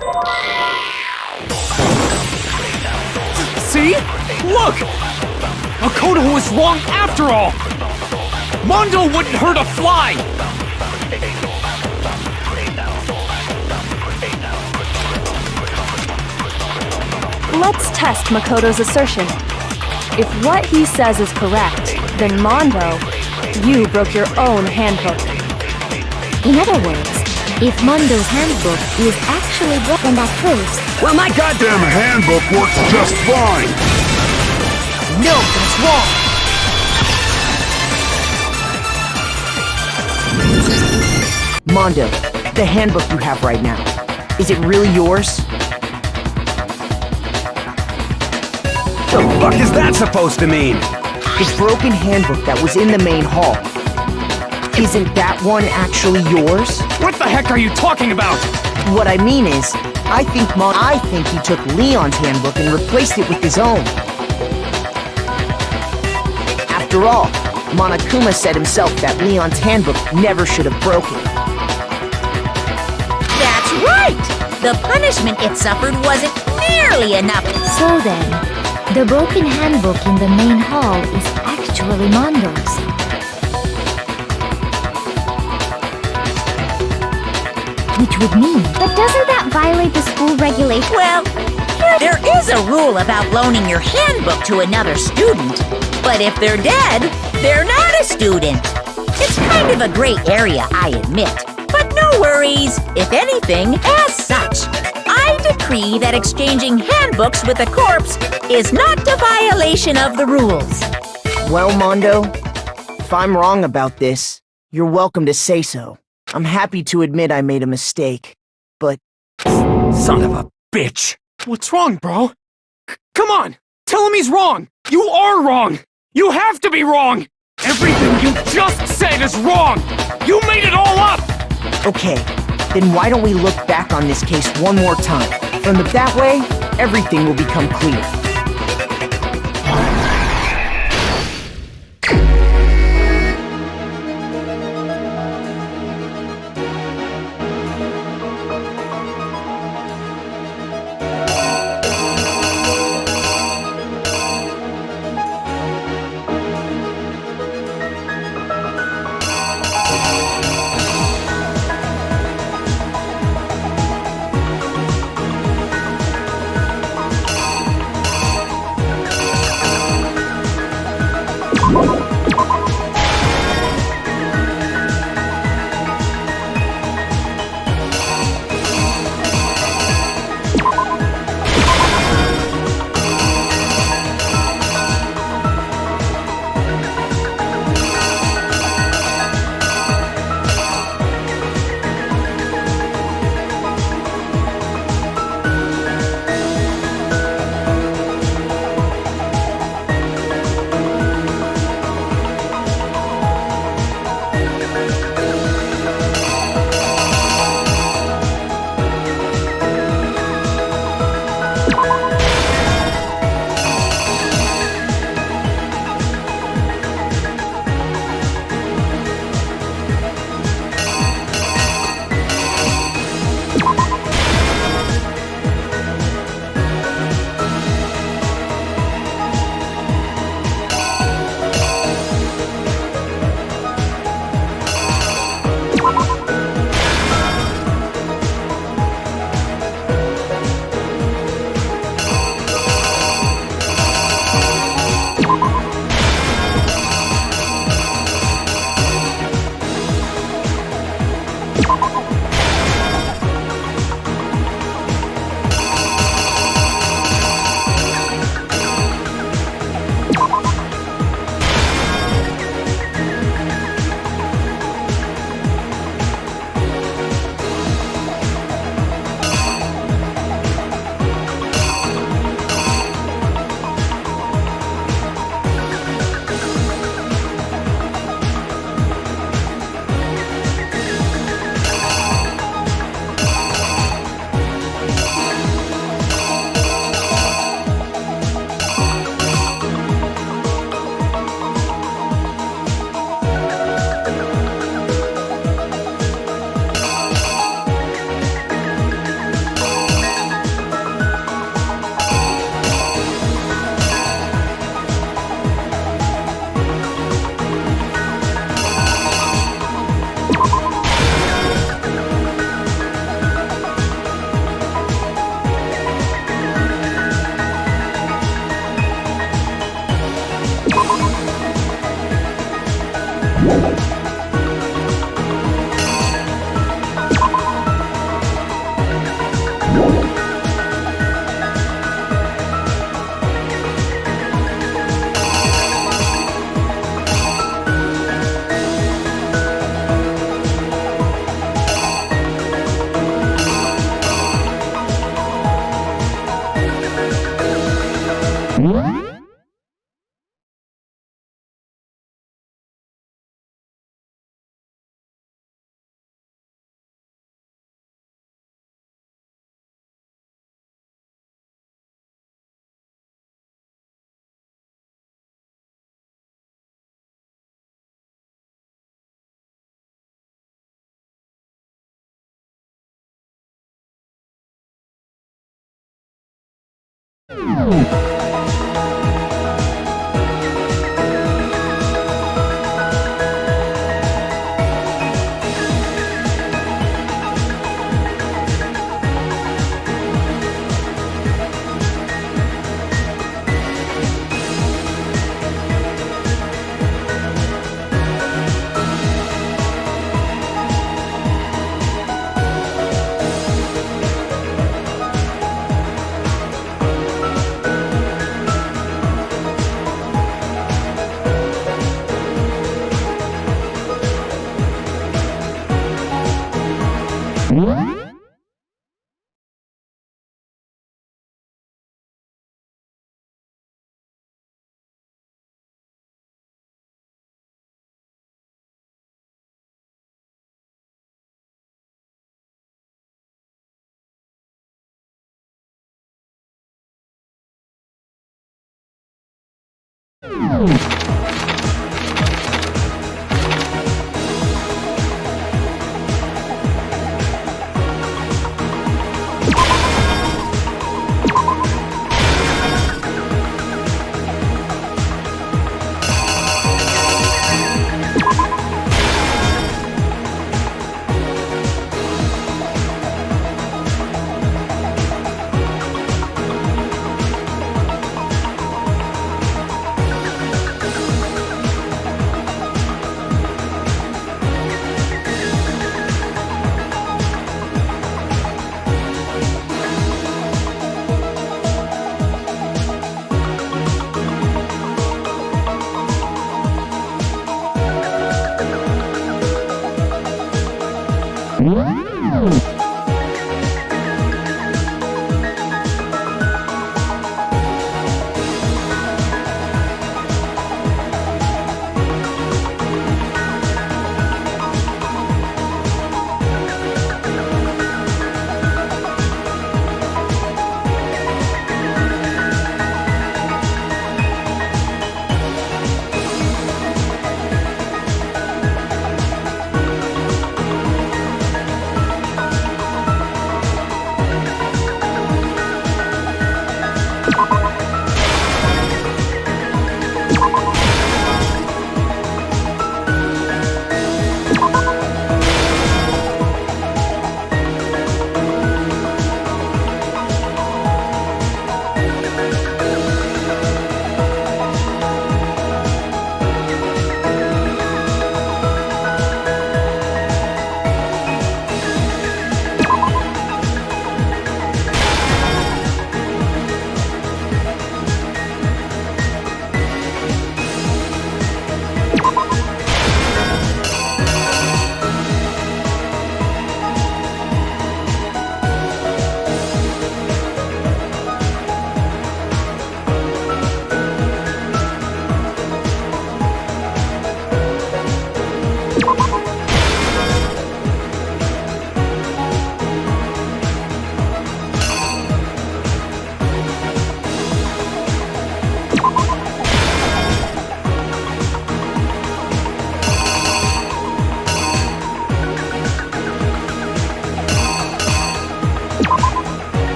See? Look! Makoto was wrong after all! Mondo wouldn't hurt a fly! Let's test Makoto's assertion. If what he says is correct, then Mondo, you broke your own handbook. In other words, if Mondo's handbook is actually broken, that proves... Well, my goddamn handbook works just fine! No, that's wrong! Mondo, the handbook you have right now, is it really yours? The fuck is that supposed to mean? The broken handbook that was in the main hall. Isn't that one actually yours? What the heck are you talking about? What I mean is, I think he took Leon's handbook and replaced it with his own. After all, Monokuma said himself that Leon's handbook never should have broken. That's right! The punishment it suffered wasn't nearly enough. So then, the broken handbook in the main hall is actually Mondo's. Which would mean... But doesn't that violate the school regulation? Well, there is a rule about loaning your handbook to another student. But if they're dead, they're not a student. It's kind of a gray area, I admit. But No worries. If anything, as such, I decree that exchanging handbooks with a corpse is not a violation of the rules. Well, Mondo, if I'm wrong about this, you're welcome to say so. I'm happy to admit I made a mistake, but... Son of a bitch! What's wrong, bro? Come on! Tell him he's wrong! You are wrong! You have to be wrong! Everything you just said is wrong! You made it all up! Okay, then why don't we look back on this case one more time? That way, everything will become clear.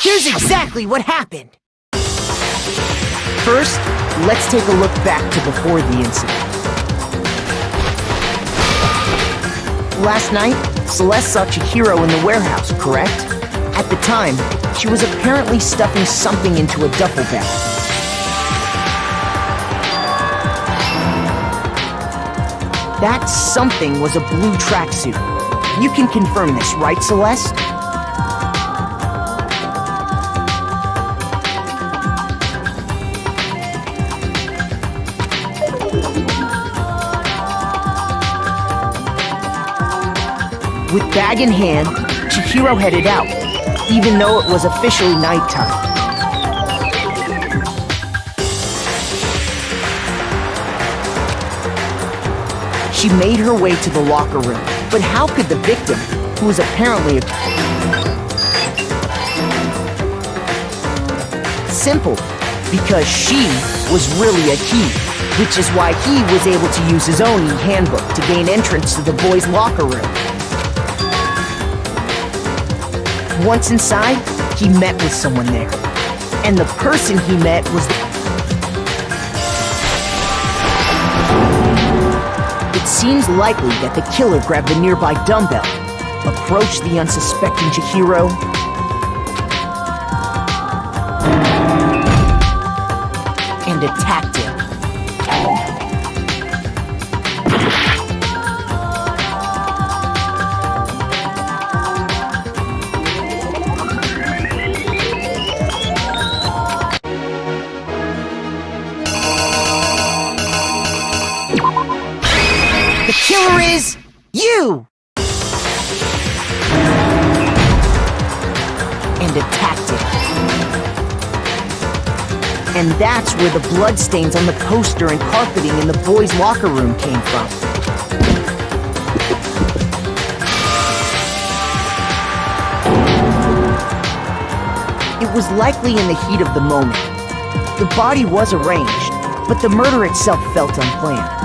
Here's exactly what happened. First, let's take a look back to before the incident. Last night, Celeste saw Chihiro in the warehouse, correct? At the time, she was apparently stuffing something into a duffel bag. That something was a blue tracksuit. You can confirm this, right, Celeste? With bag in hand, Chihiro headed out, even though it was officially nighttime. She made her way to the locker room, but how could the victim, who was apparently Simple, because she was really a he, which is why he was able to use his own handbook to gain entrance to the boys' locker room. Once inside, he met with someone there. And the person he met was It seems likely that the killer grabbed the nearby dumbbell, approached the unsuspecting Chihiro, and attacked him. The killer is you! And attacked it. And that's where the bloodstains on the poster and carpeting in the boys' locker room came from. It was likely in the heat of the moment. The body was arranged, but the murder itself felt unplanned.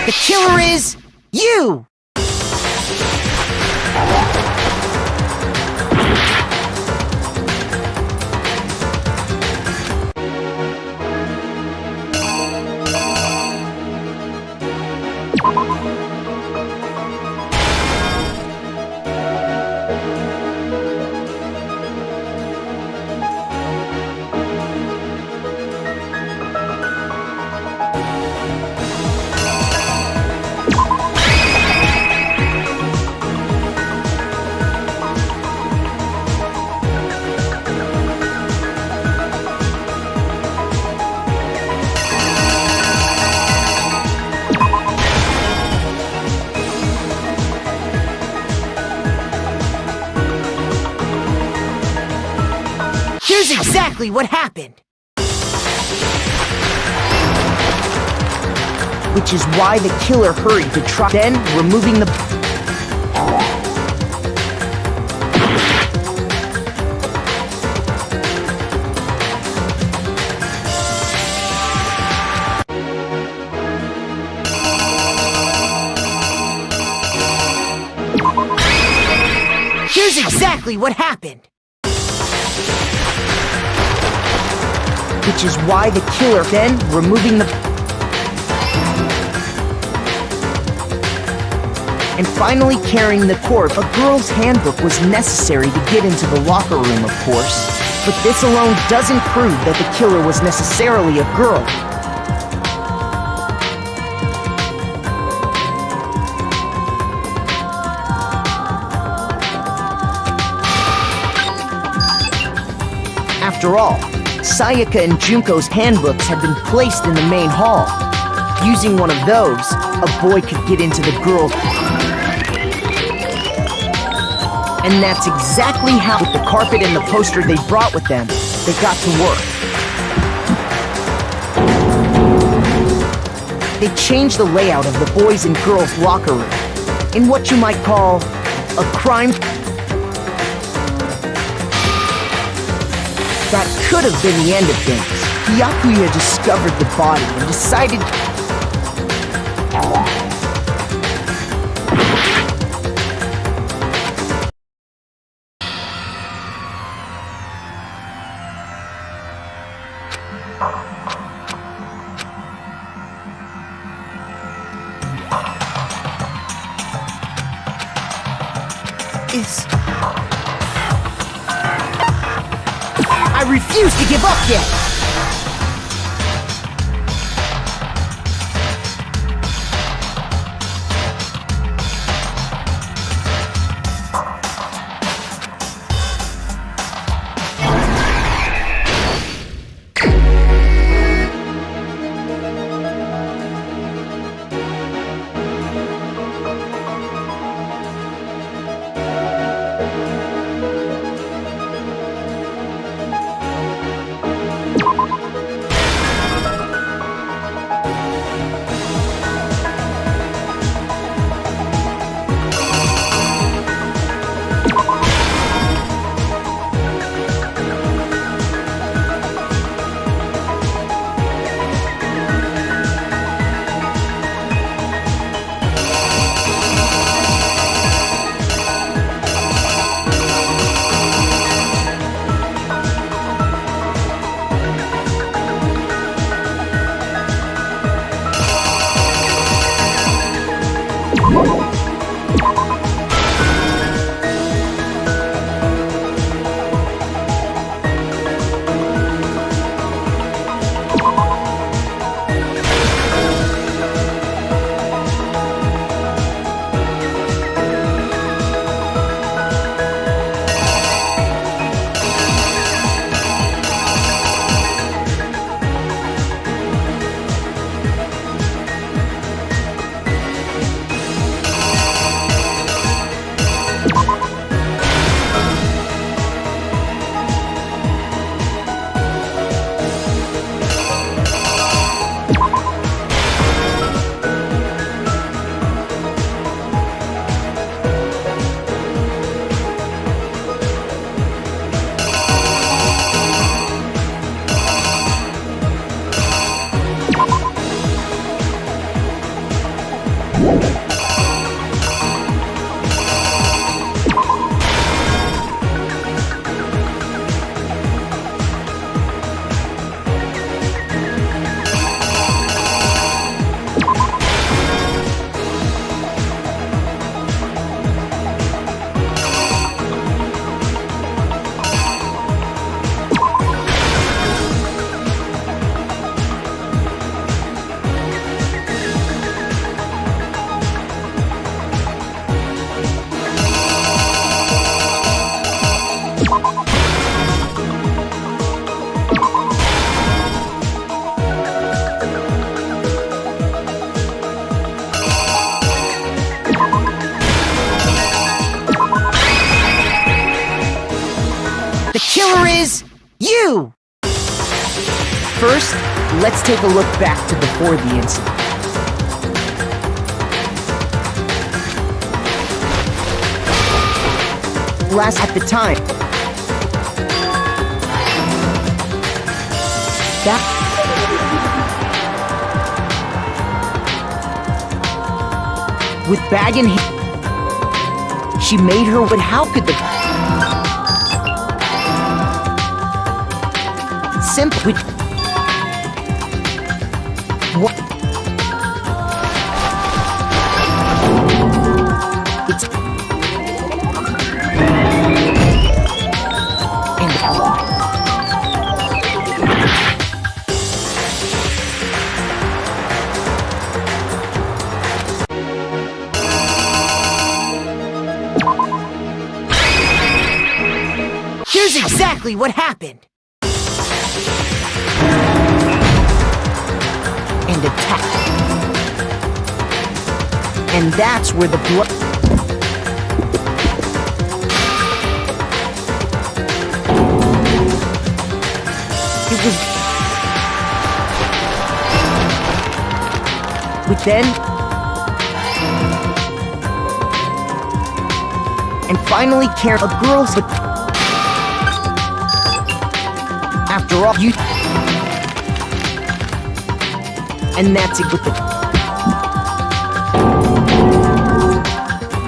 The killer is you! Here's exactly what happened. Which is why the killer hurried to try, then removing the... Here's exactly what happened. Which is why the killer then removing the... And finally carrying the corpse. A girl's handbook was necessary to get into the locker room, of course. But this alone doesn't prove that the killer was necessarily a girl. After all, Sayaka and Junko's handbooks had been placed in the main hall. Using one of those, a boy could get into the girl's... And that's exactly how, with the carpet and the poster they brought with them, they got to work. They changed the layout of the boys' and girls' locker room in what you might call a crime... That could have been the end of things. Hyakuya discovered the body and decided... refuse to give up yet! killer is you! First, let's take a look back to before the incident. Last at the time. With bag in hand, she made her, but how could the... Simply... What? It's... Here's exactly what happened. And attack. And that's where the blood... It was... With then... And finally care of girls with... After all, you... And that's it with the...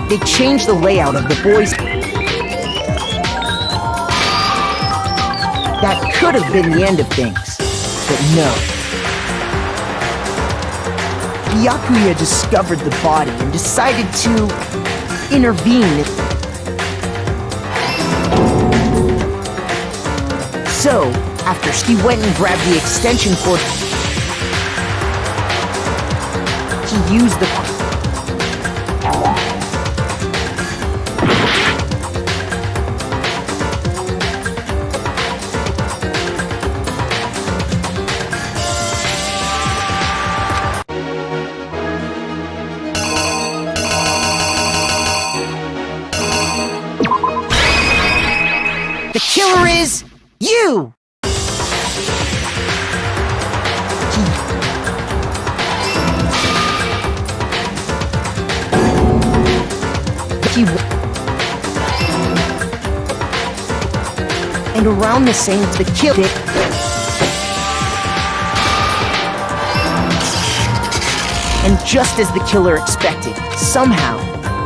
They changed the layout of the boys... That could have been the end of things, but no. Byakuya discovered the body and decided to... intervene. So, after she went and grabbed the extension cord, he used the... The killer is... you! And around the same, the kill it. And just as the killer expected, somehow,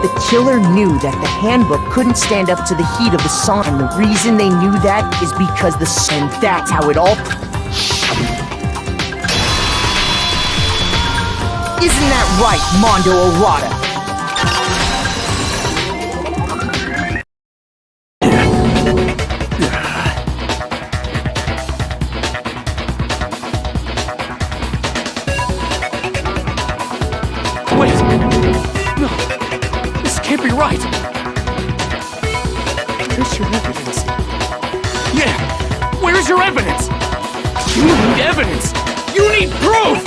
the killer knew that the handbook couldn't stand up to the heat of the sun. And the reason they knew that is because the sun, and that's how it all... Isn't that right, Mondo Errata? Wait! No! This can't be right! Where's your evidence? Yeah! Where's your evidence? You need evidence! You need proof!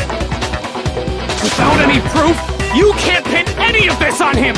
Without any proof, you can't pin any of this on him!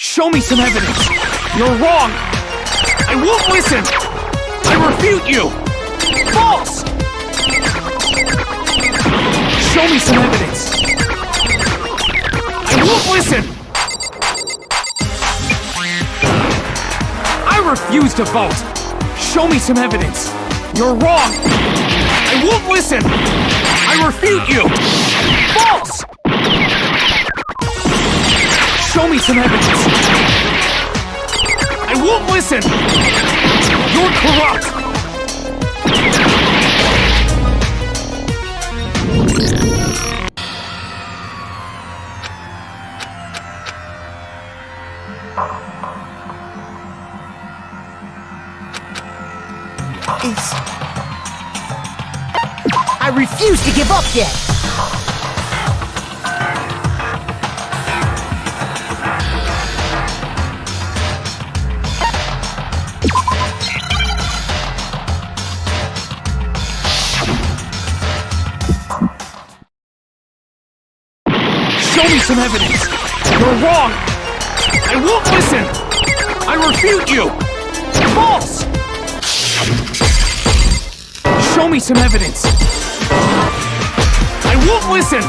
Show me some evidence! You're wrong! I won't listen! I refute you! False! Show me some evidence! I won't listen! I refuse to vote! Show me some evidence! You're wrong! I won't listen! I refute you! False! Show me some evidence! I won't listen! You're corrupt! I refuse to give up yet! Show me some evidence! You're wrong! I won't listen! I refute you! False! Show me some evidence! I won't listen!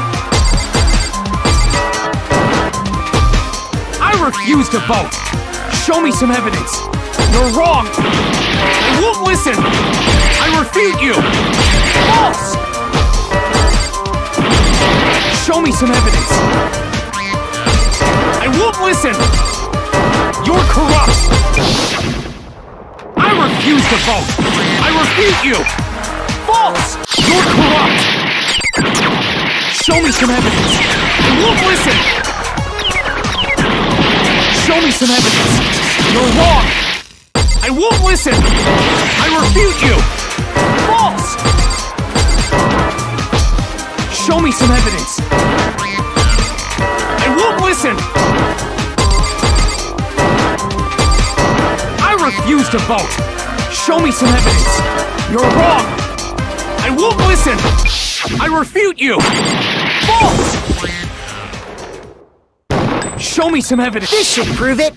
I refuse to vote! Show me some evidence! You're wrong! I won't listen! I refute you! False! Show me some evidence! I won't listen! You're corrupt! I refuse to vote! I refute you! False! You're corrupt! Show me some evidence! I won't listen! Show me some evidence! You're wrong! I won't listen! I refute you! False! Show me some evidence! I won't listen! I I refuse to vote! Show me some evidence! You're wrong! I won't listen! I refute you! Vote! Show me some evidence! This should prove it!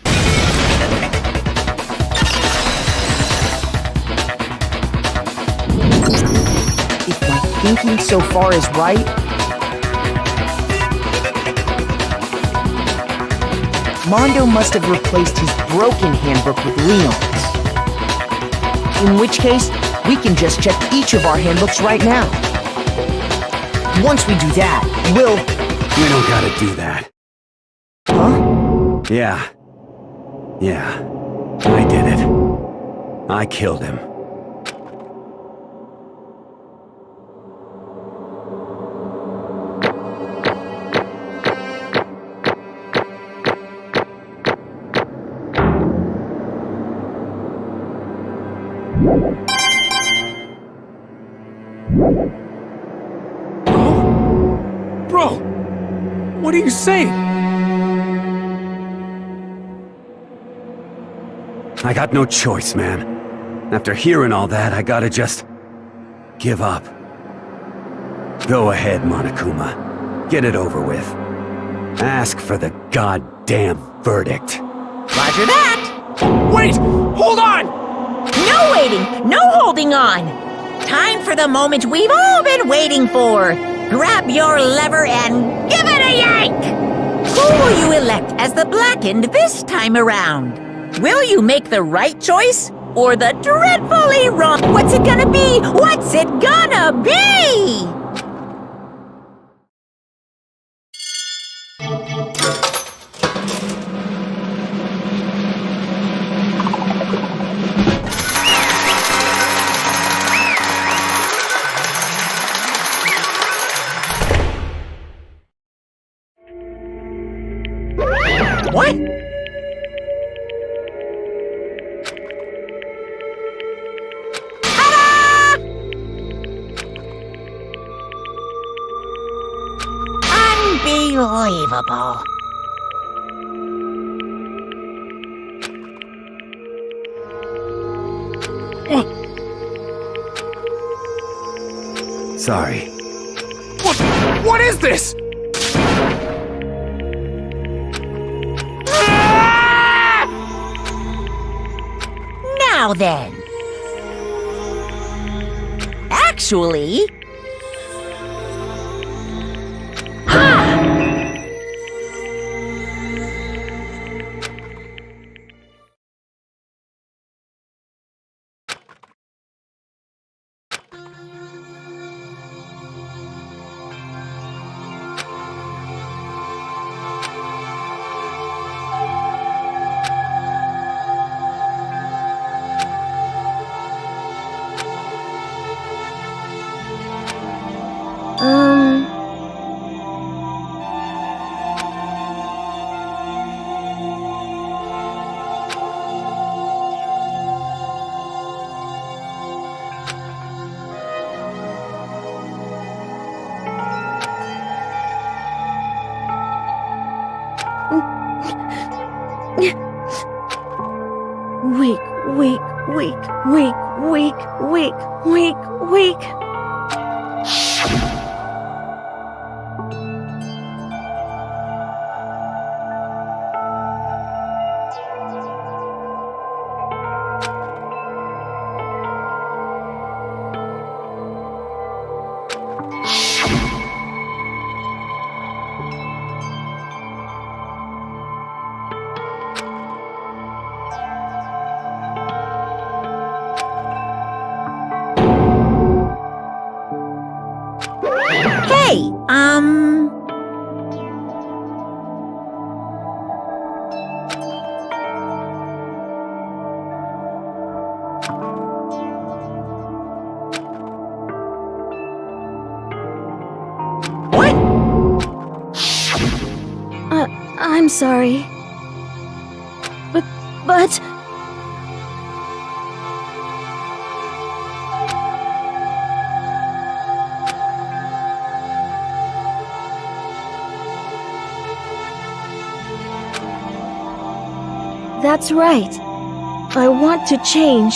If my thinking so far is right, Mondo must have replaced his broken handbook with Leon's. In which case, we can just check each of our handbooks right now. Once we do that, we'll... We don't gotta do that. Huh? Yeah. I did it. I killed him. Bro! What are you saying? I got no choice, man. After hearing all that, I gotta just... give up. Go ahead, Monokuma. Get it over with. Ask for the goddamn verdict. Roger that! Wait! Hold on! No waiting! No holding on! Time for the moment we've all been waiting for! Grab your lever and give it a yank! Who will you elect as the Blackened this time around? Will you make the right choice or the dreadfully wrong? What's it gonna be? What's it gonna be? What? Ta-da! Unbelievable. Sorry. What is this? Now then. Actually... Weak. Hey, What? I'm sorry. But... That's right. I want to change.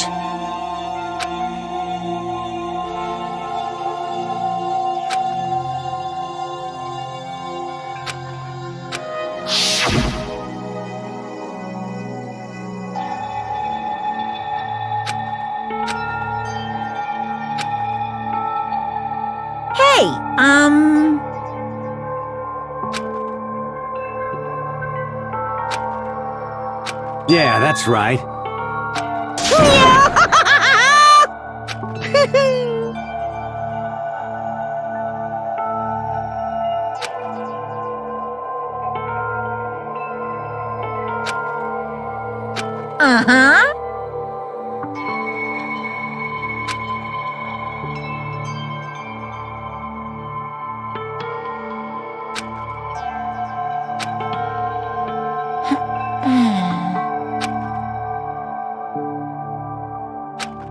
Hey, Yeah, that's right. Uh-huh.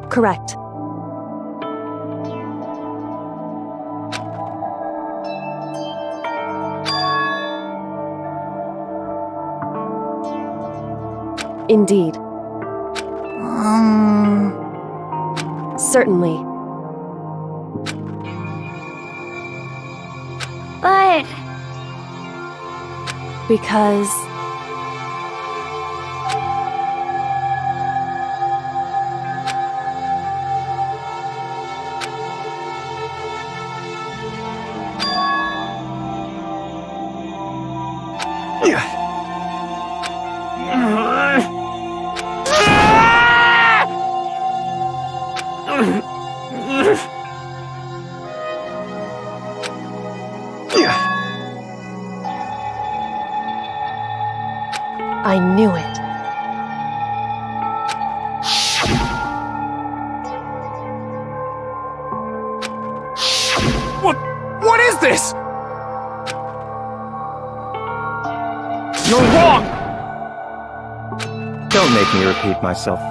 Correct. Indeed. Certainly. But Because... I knew it. What is this? You're wrong! Don't make me repeat myself.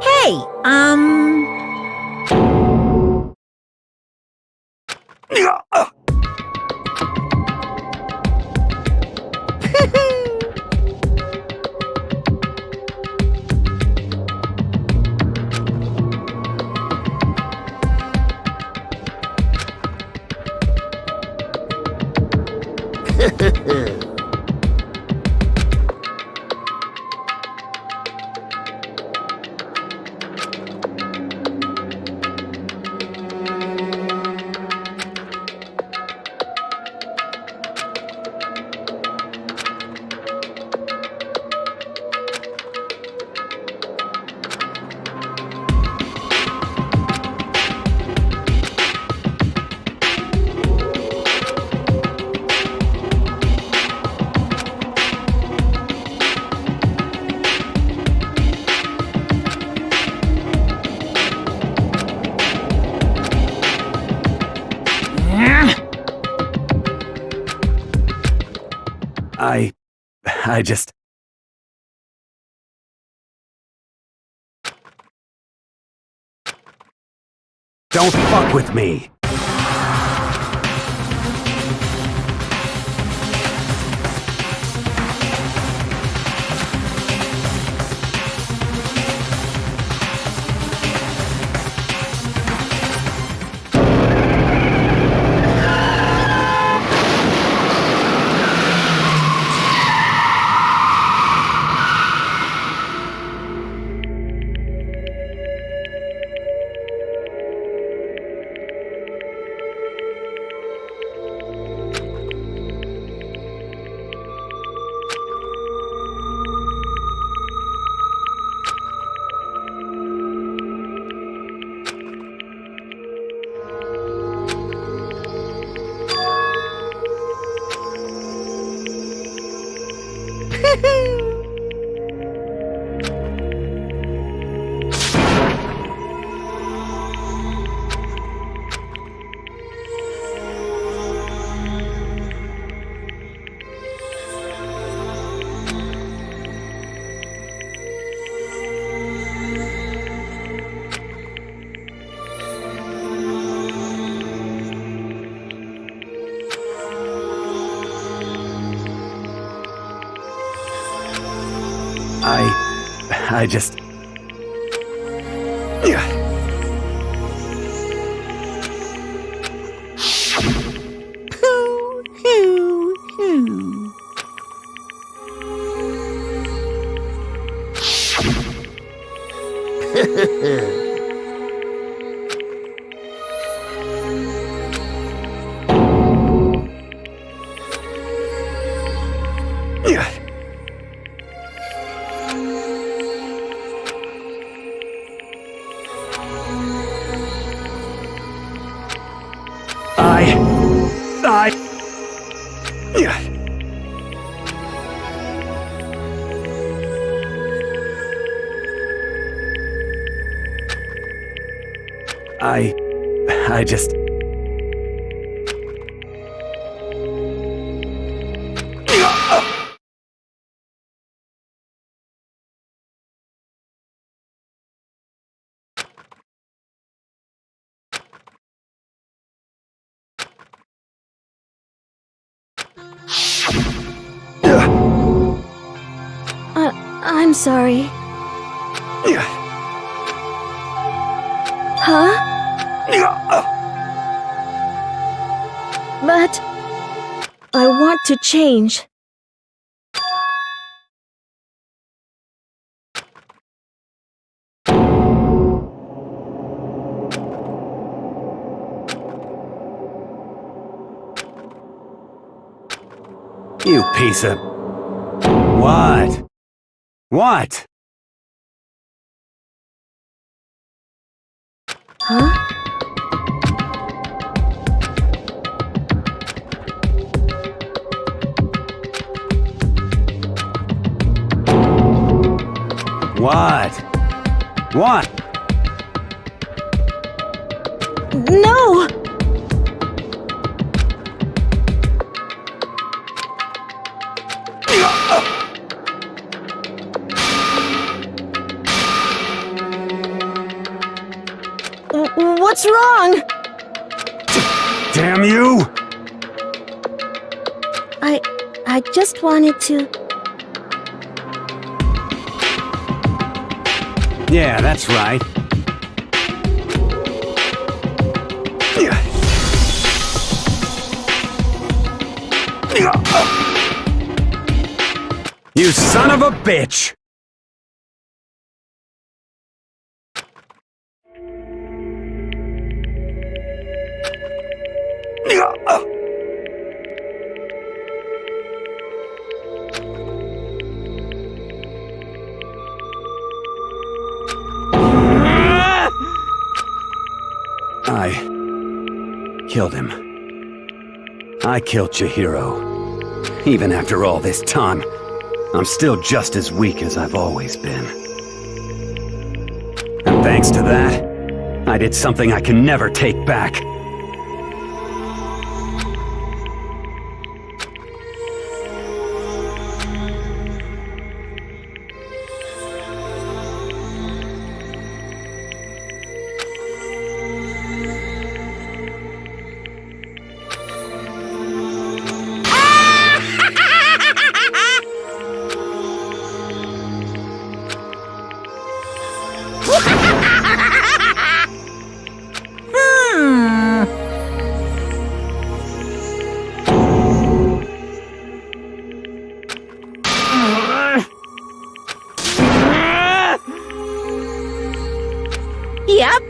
Hey, I just... Don't fuck with me! I just... I just... I'm sorry. Huh? But I want to change. You piece of... What? What? Huh? What? What? No! What's wrong? Damn you! I just wanted to... Yeah, that's right. You son of a bitch! I killed him. I killed Chihiro. Even after all this time, I'm still just as weak as I've always been. And thanks to that, I did something I can never take back. Yep.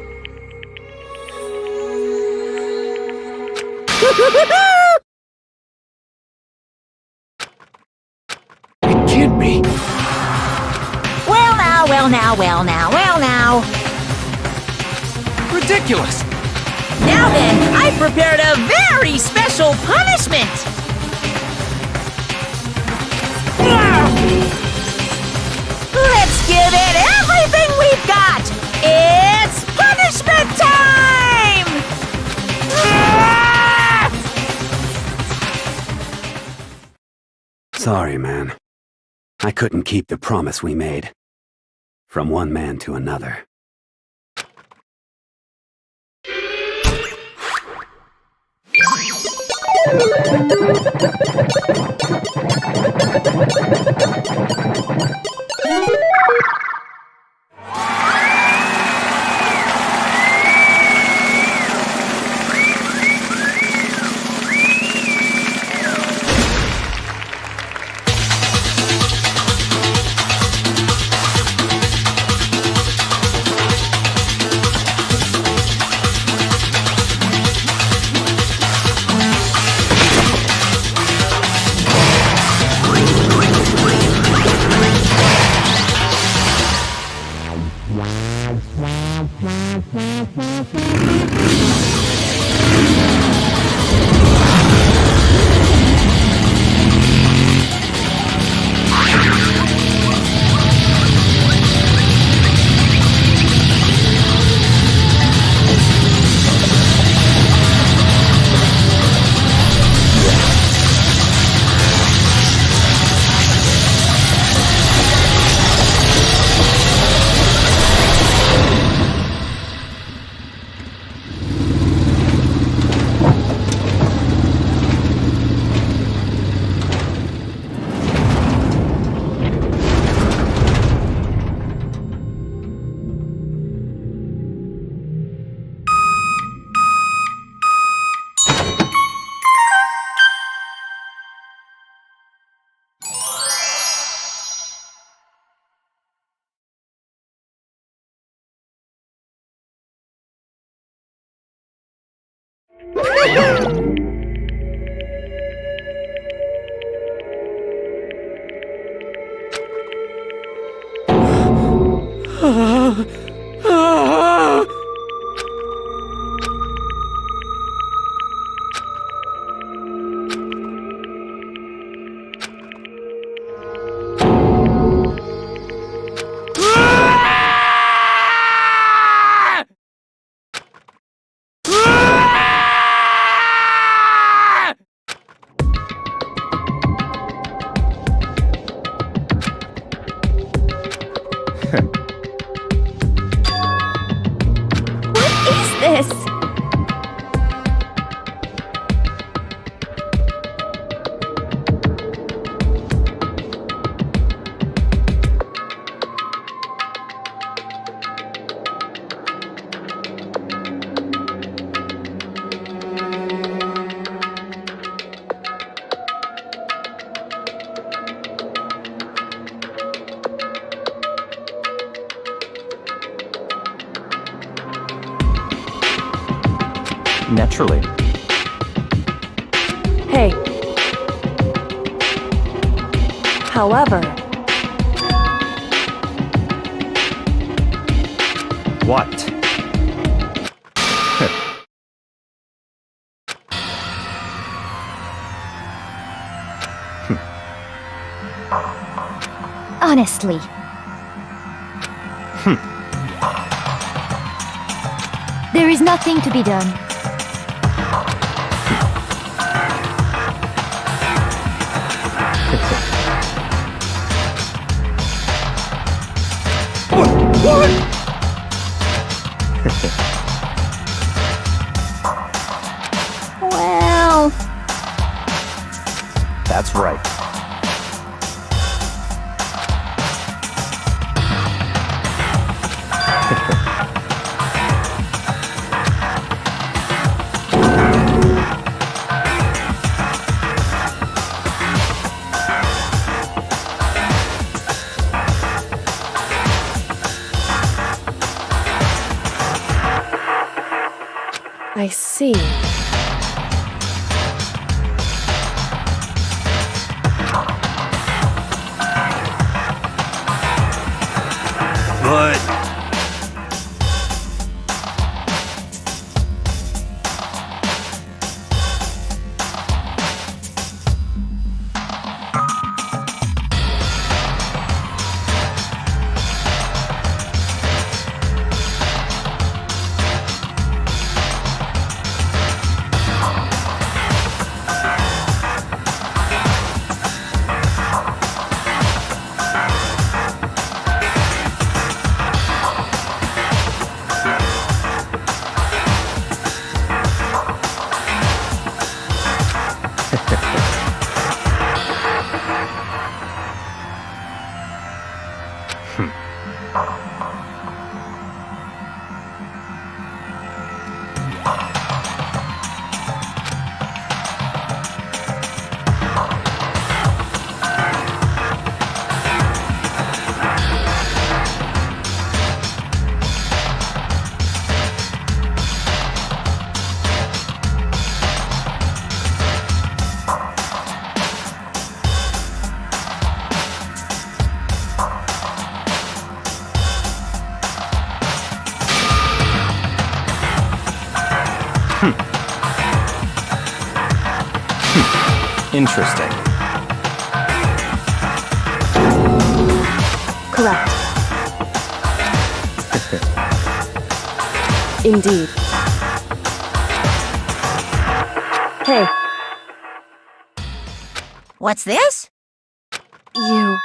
It can't be. Well now, well now, well now, well now. Ridiculous! Now then, I prepared a very special punishment! Let's give it everything we've got! It's punishment time! Sorry, man. I couldn't keep the promise we made. From one man to another. This. Naturally. Hey. However, What? Honestly. There is nothing to be done. Well, That's right. I see. But Interesting. Correct. Indeed. Hey, What's this? you.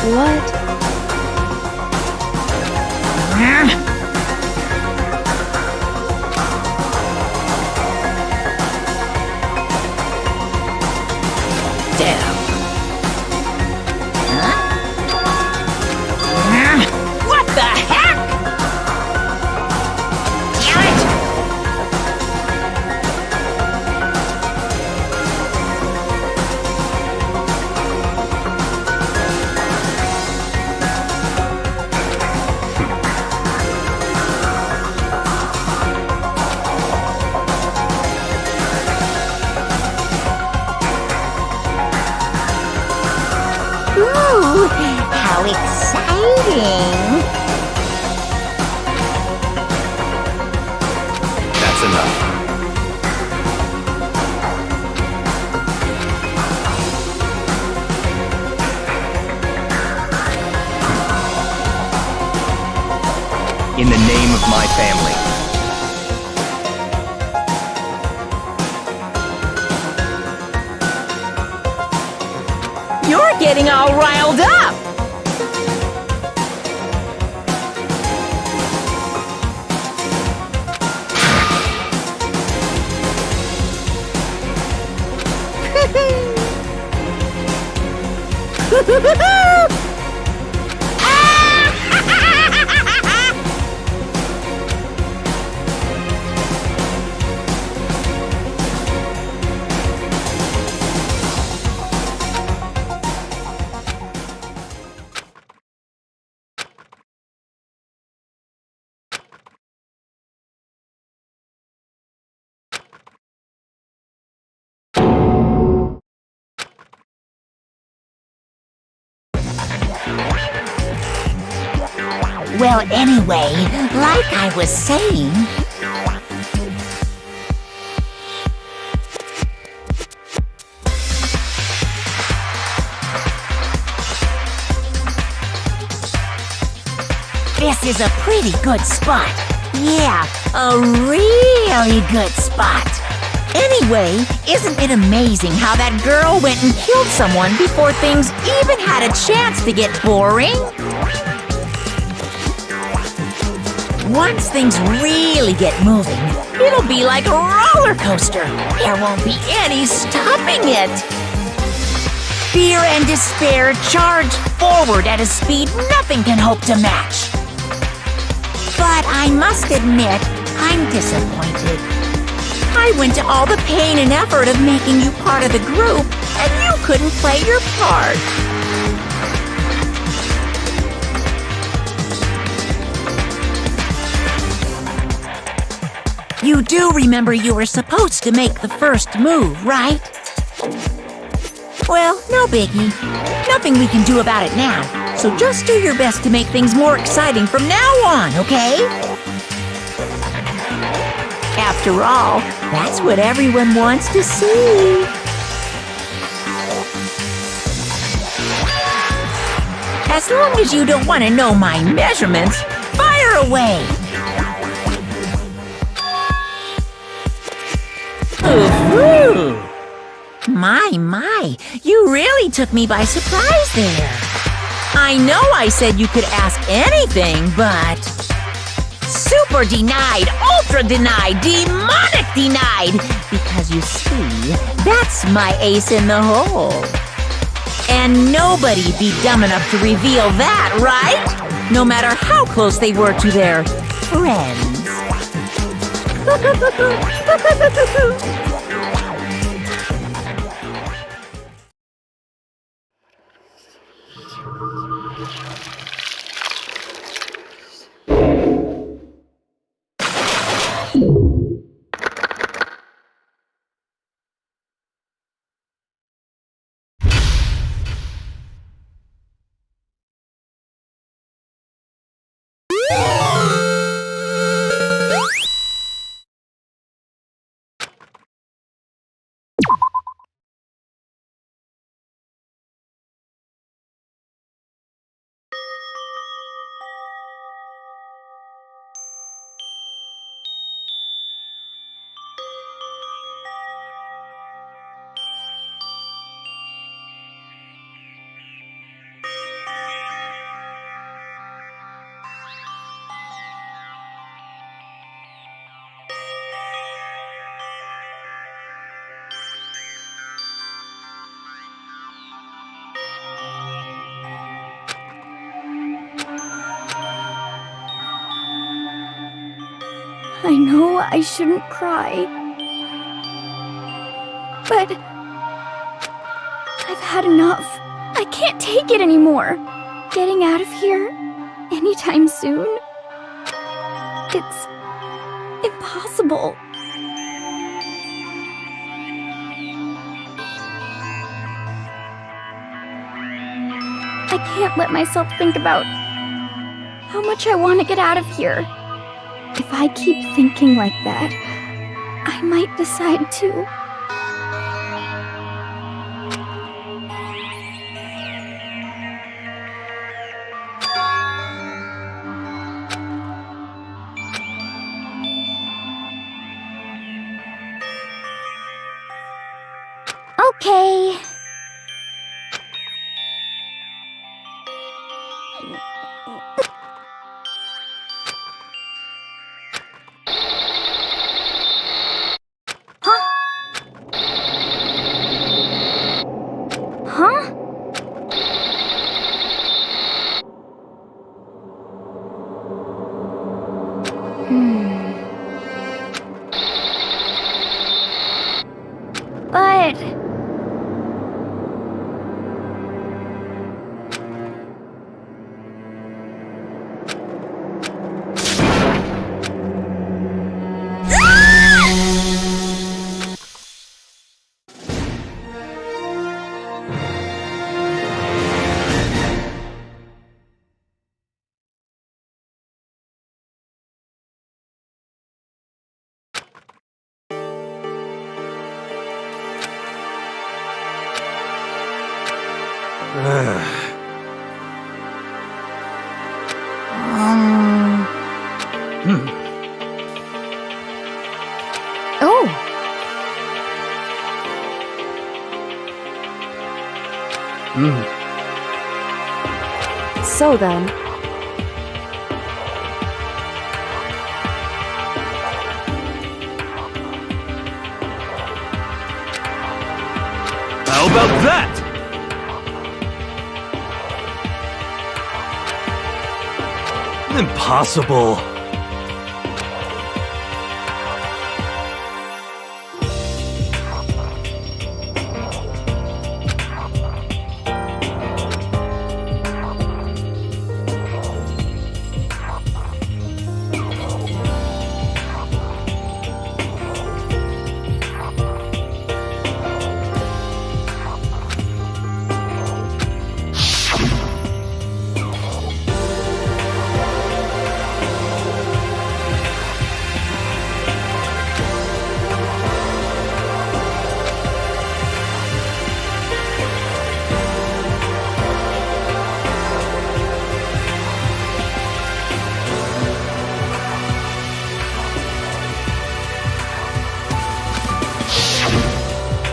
What? Damn. Huh? close enough. In the name of my family. You're getting all riled up! Well, anyway, like I was saying... This is a pretty good spot. Yeah, a really good spot. Anyway, isn't it amazing how that girl went and killed someone before things even had a chance to get boring? Once things really get moving, it'll be like a roller coaster. There won't be any stopping it. Fear and despair charge forward at a speed nothing can hope to match. But I must admit, I'm disappointed. I went to all the pain and effort of making you part of the group, and you couldn't play your part. You do remember you were supposed to make the first move, right? Well, no biggie. Nothing we can do about it now. So just do your best to make things more exciting from now on, okay? After all, that's what everyone wants to see. As long as you don't want to know my measurements, fire away! Ooh. My, you really took me by surprise there. I know I said you could ask anything, but... Super denied, ultra denied, demonic denied! Because you see, that's my ace in the hole. And nobody'd be dumb enough to reveal that, right? No matter how close they were to their friends. I know I shouldn't cry, but I've had enough. I can't take it anymore. Getting out of here anytime soon, it's impossible. I can't let myself think about how much I want to get out of here. If I keep thinking like that, I might decide to. Okay. Huh? But... Oh. So then, How about that? Impossible.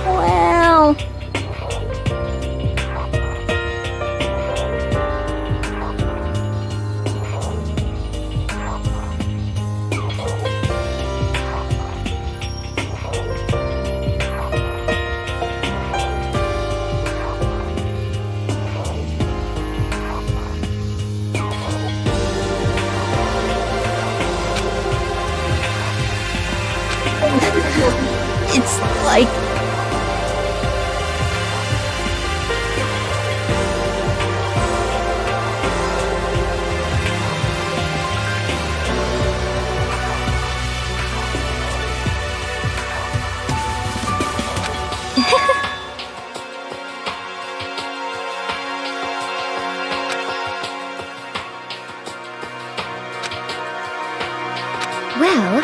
Well... It's like... Well...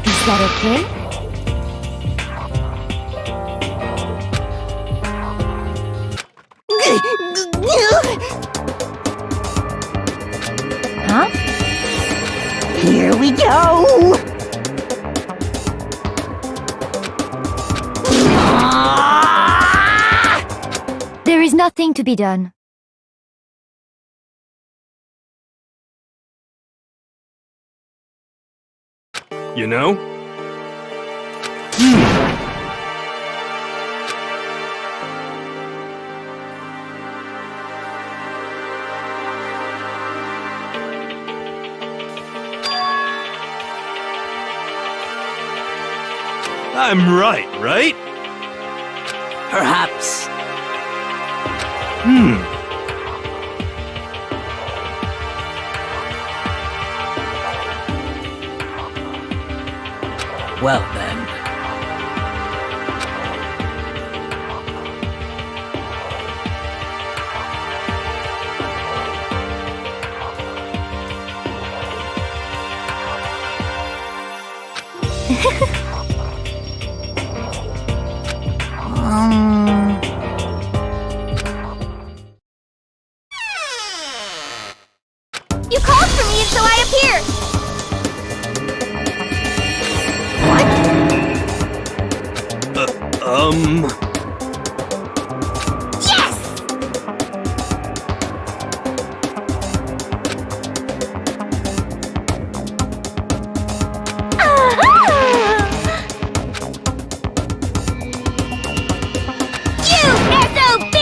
Is that okay? Huh? Here we go! There is nothing to be done. You know? I'm right? Perhaps. Well then. You called for me, and so I appeared! Yes! You SOB!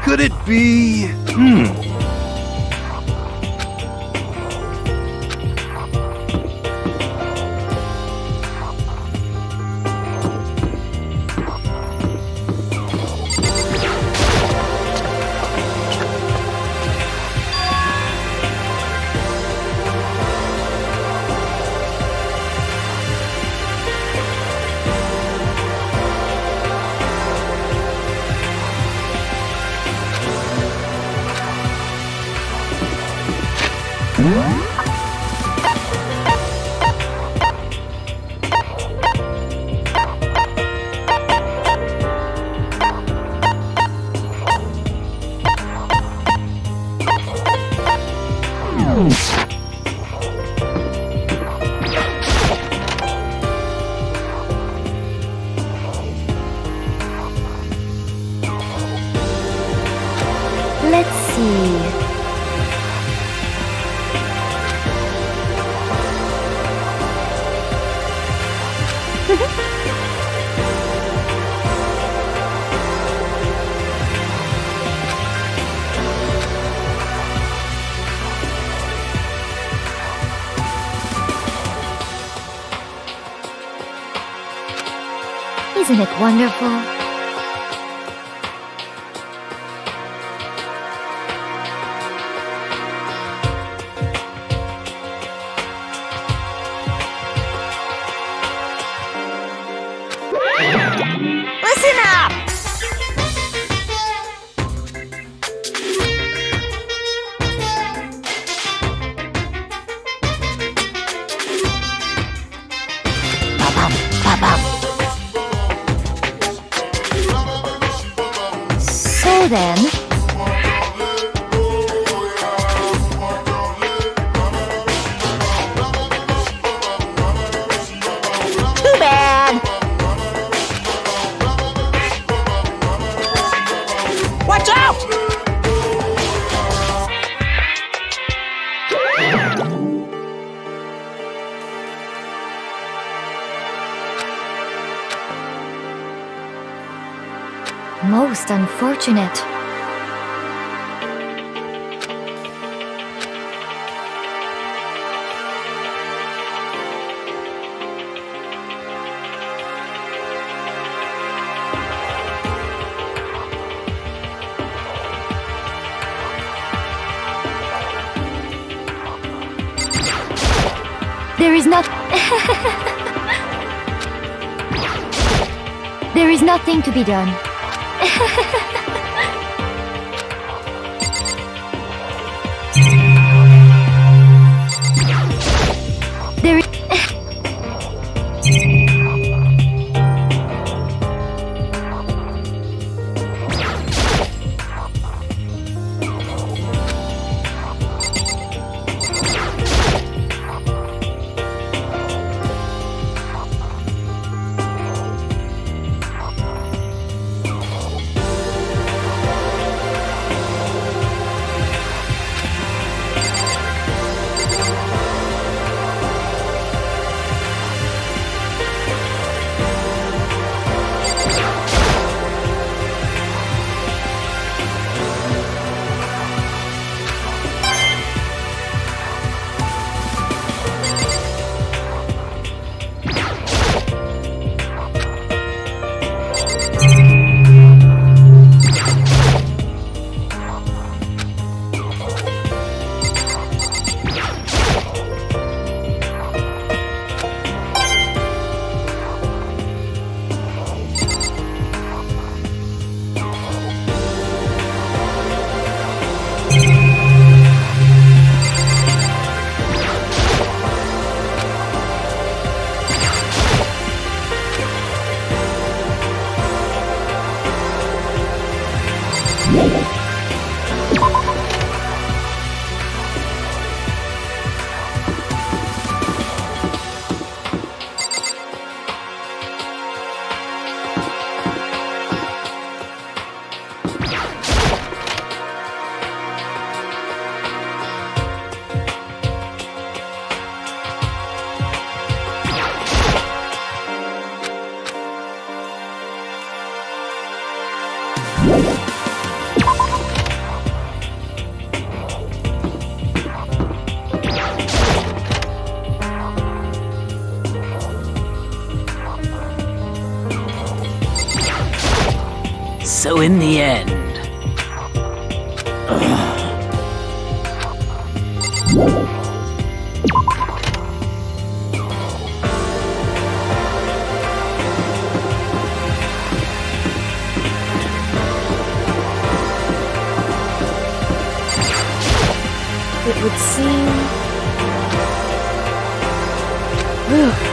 Could it be... Let's see. Isn't it wonderful? Listen up! Ba-bum, ba-bum. So then, Too bad! Watch out! most unfortunate. There is not... There is nothing to be done. There is... So in the end... It would seem... Ugh.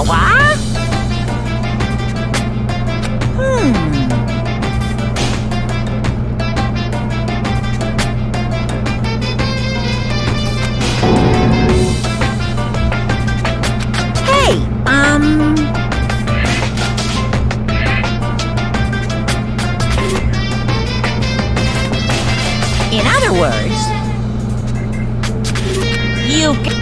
Wah? Hey, in other words, you...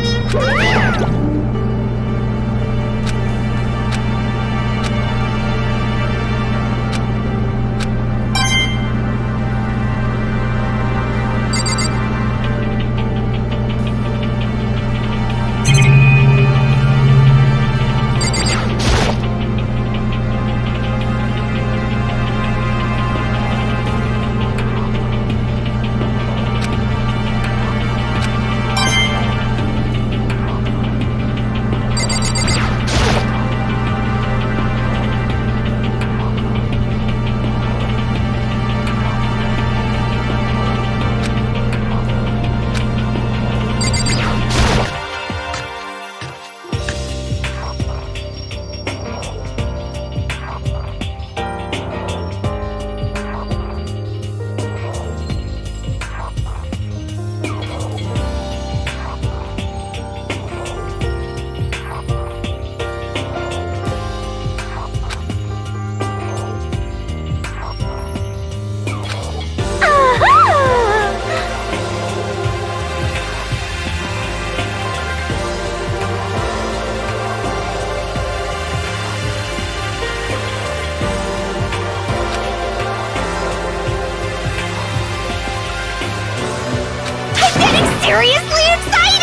Seriously excited!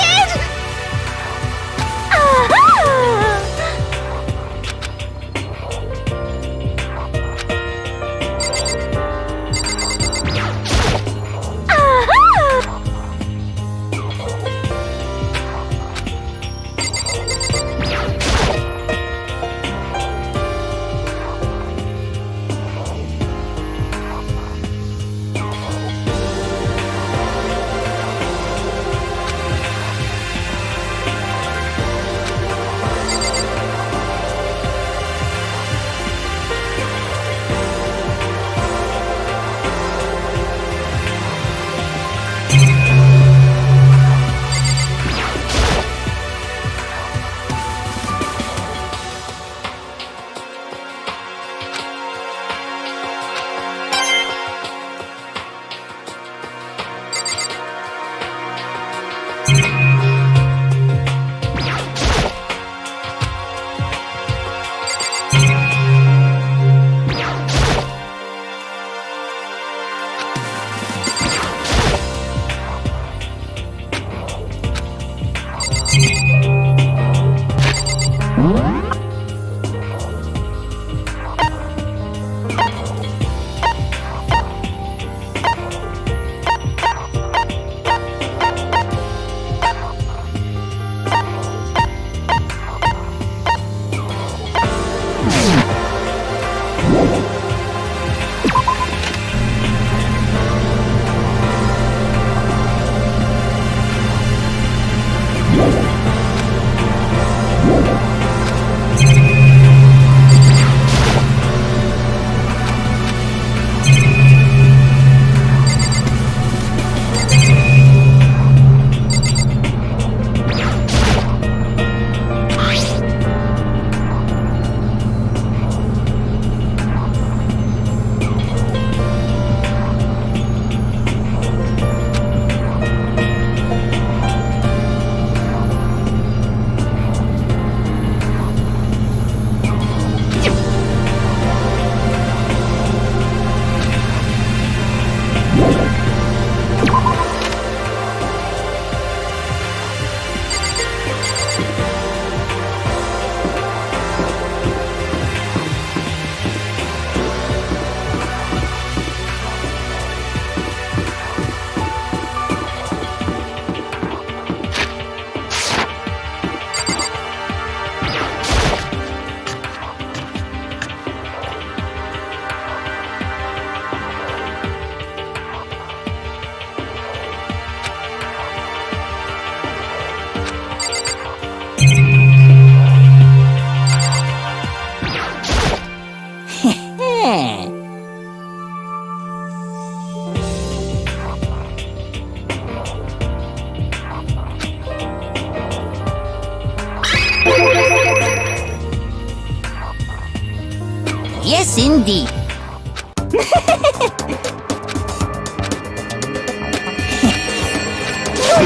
Yes, indeed.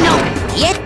No, yet.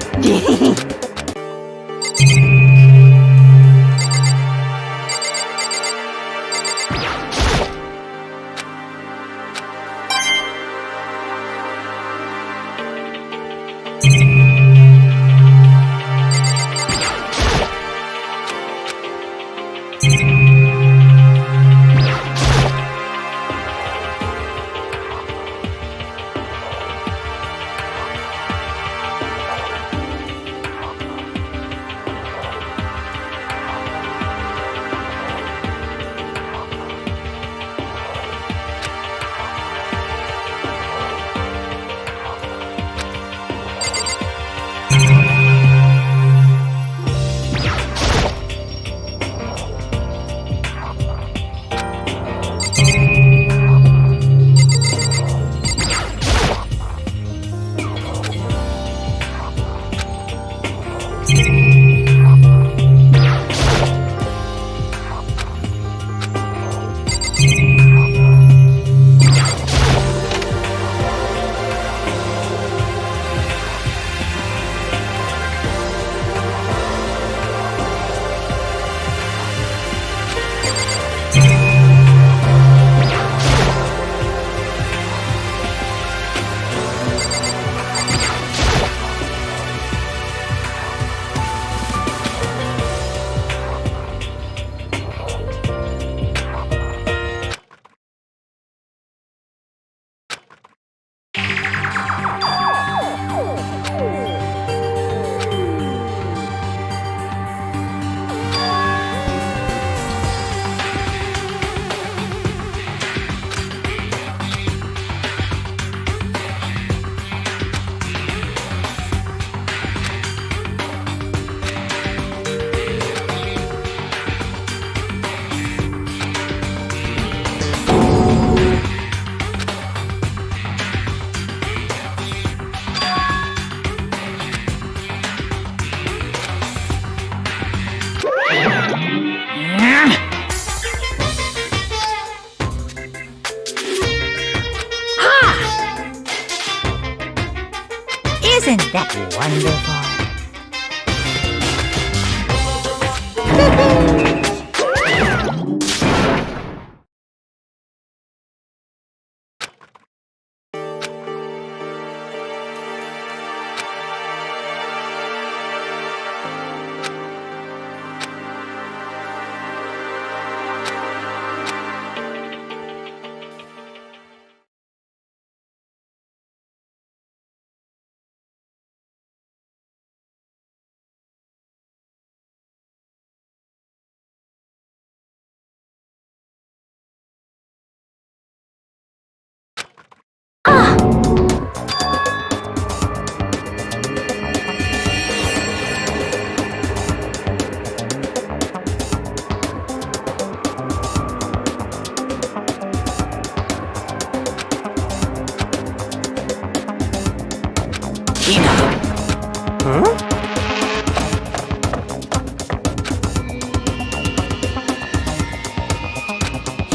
Isn't that wonderful?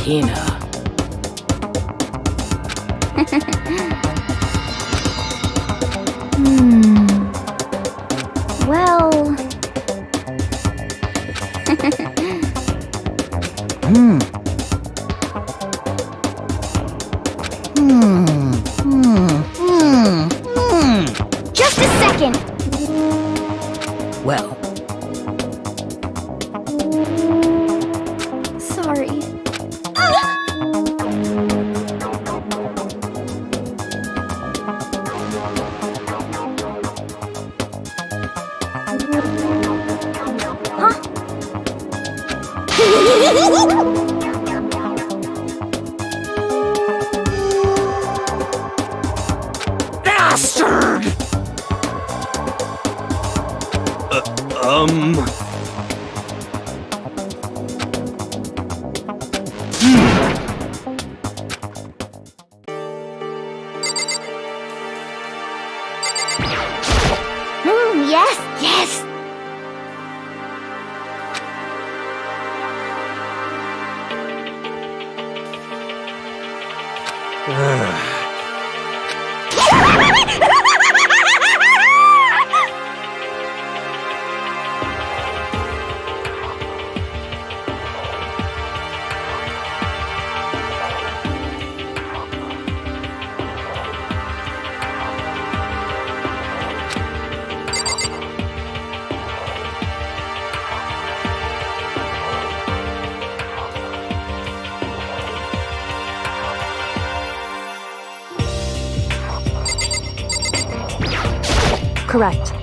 Hina. Well... Just a second! Well, Sorry. Bastard! Yes, yes! Correct.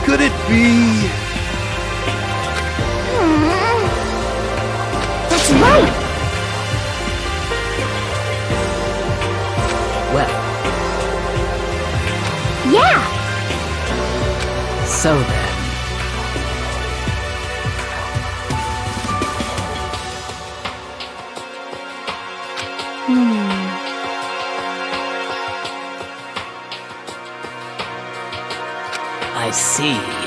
Could it be... That's right! Well, Yeah! so then. I see.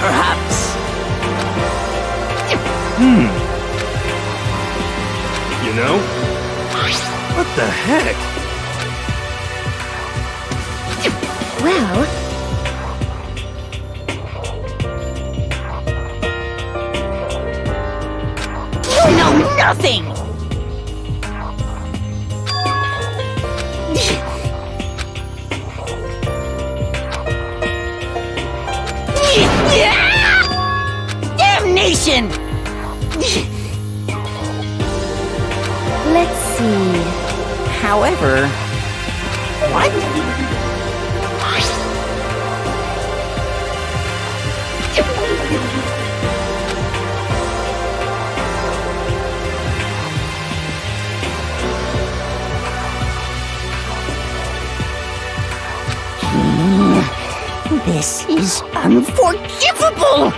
Perhaps. You know? What the heck? Well, You know nothing! Damnation! Let's see. However... What? This is unforgivable!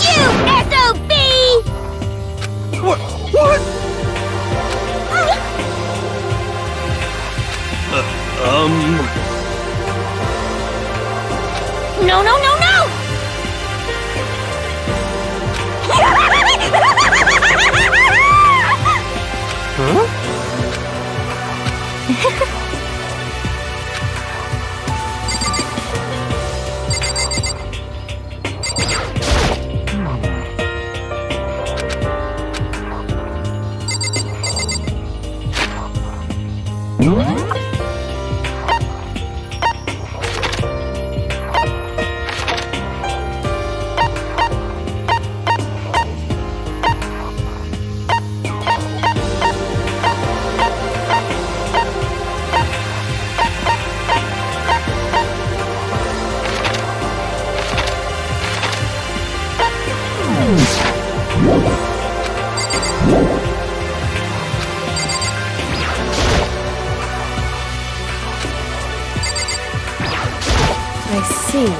you SOB! What? What? No, no, no, no! see.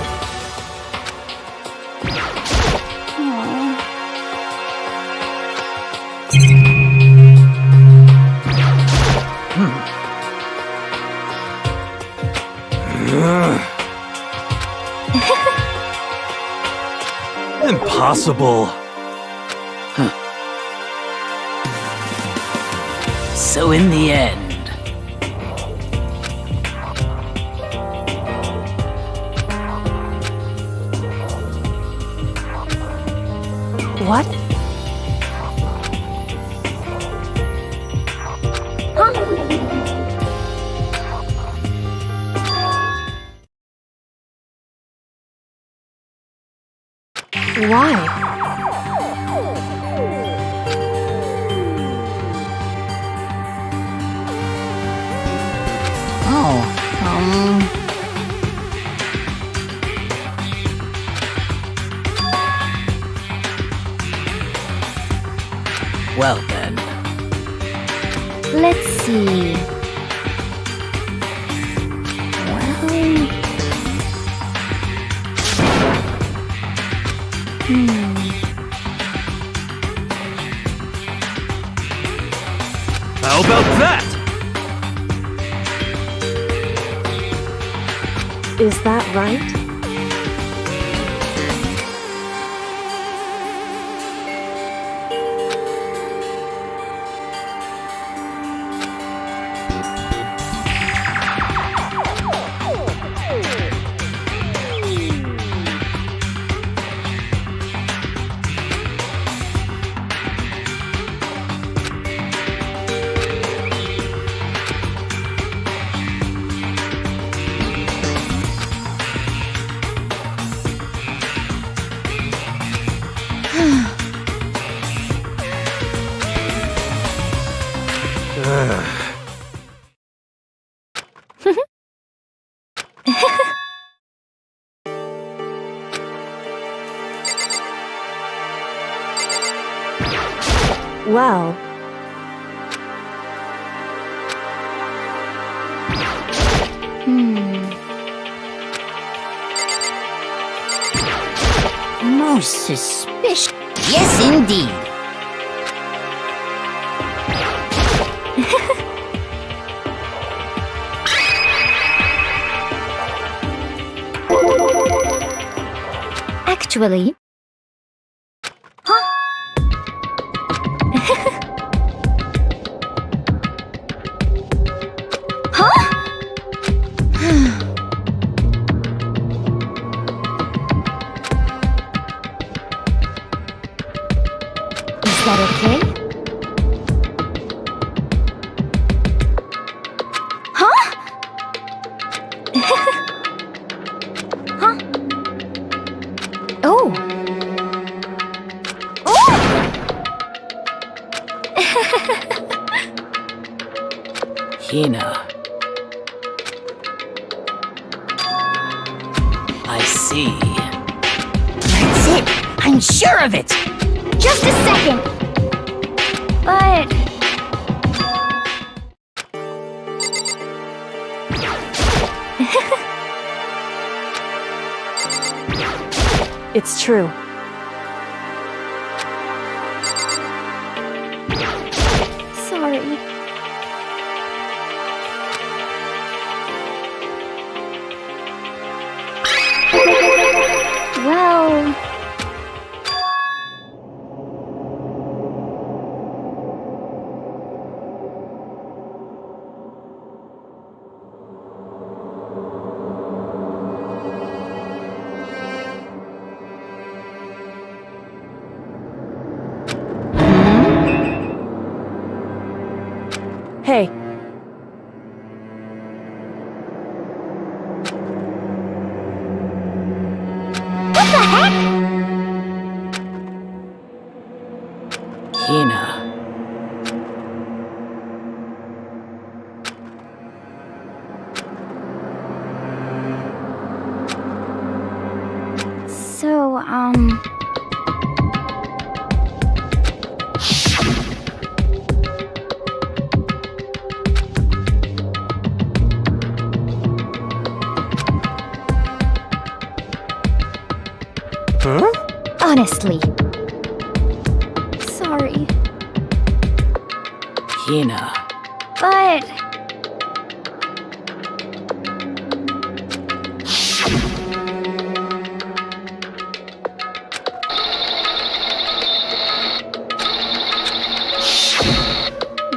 Impossible. So in the end, What? Why? well then. Let's see. How about that? Is that right? Well, Most suspicious. Yes, indeed. Actually, is that okay? Huh? Huh? Oh. Hina. I see. That's it. I'm sure of it. Just a second. But It's true. Sorry. Well, Hey, what the heck? Hina. so, Huh? Honestly. Sorry. Hina. But...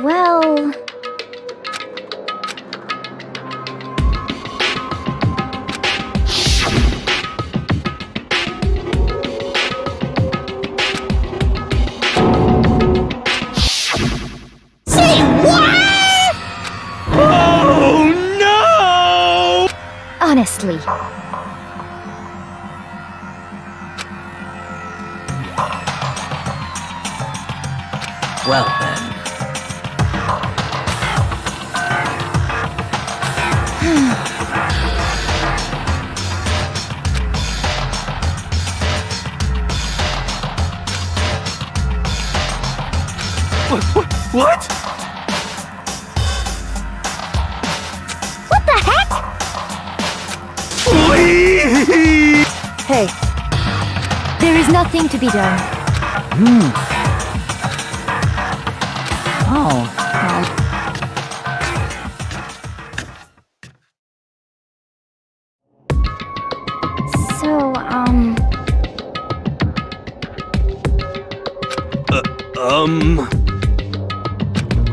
Well... Say what? Oh no! Honestly. Well then. What? What the heck? Please! Hey, There is nothing to be done. Oh, So,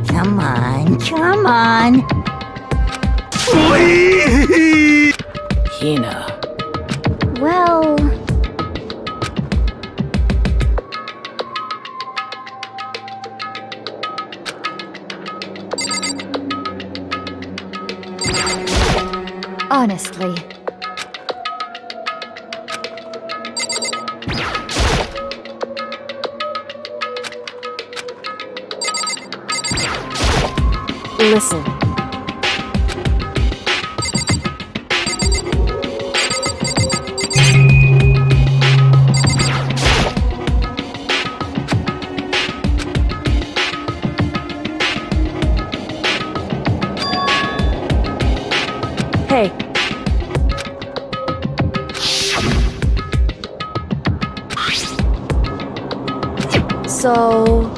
come on, come on. Please! Hina. well... Honestly. listen. Hey. So...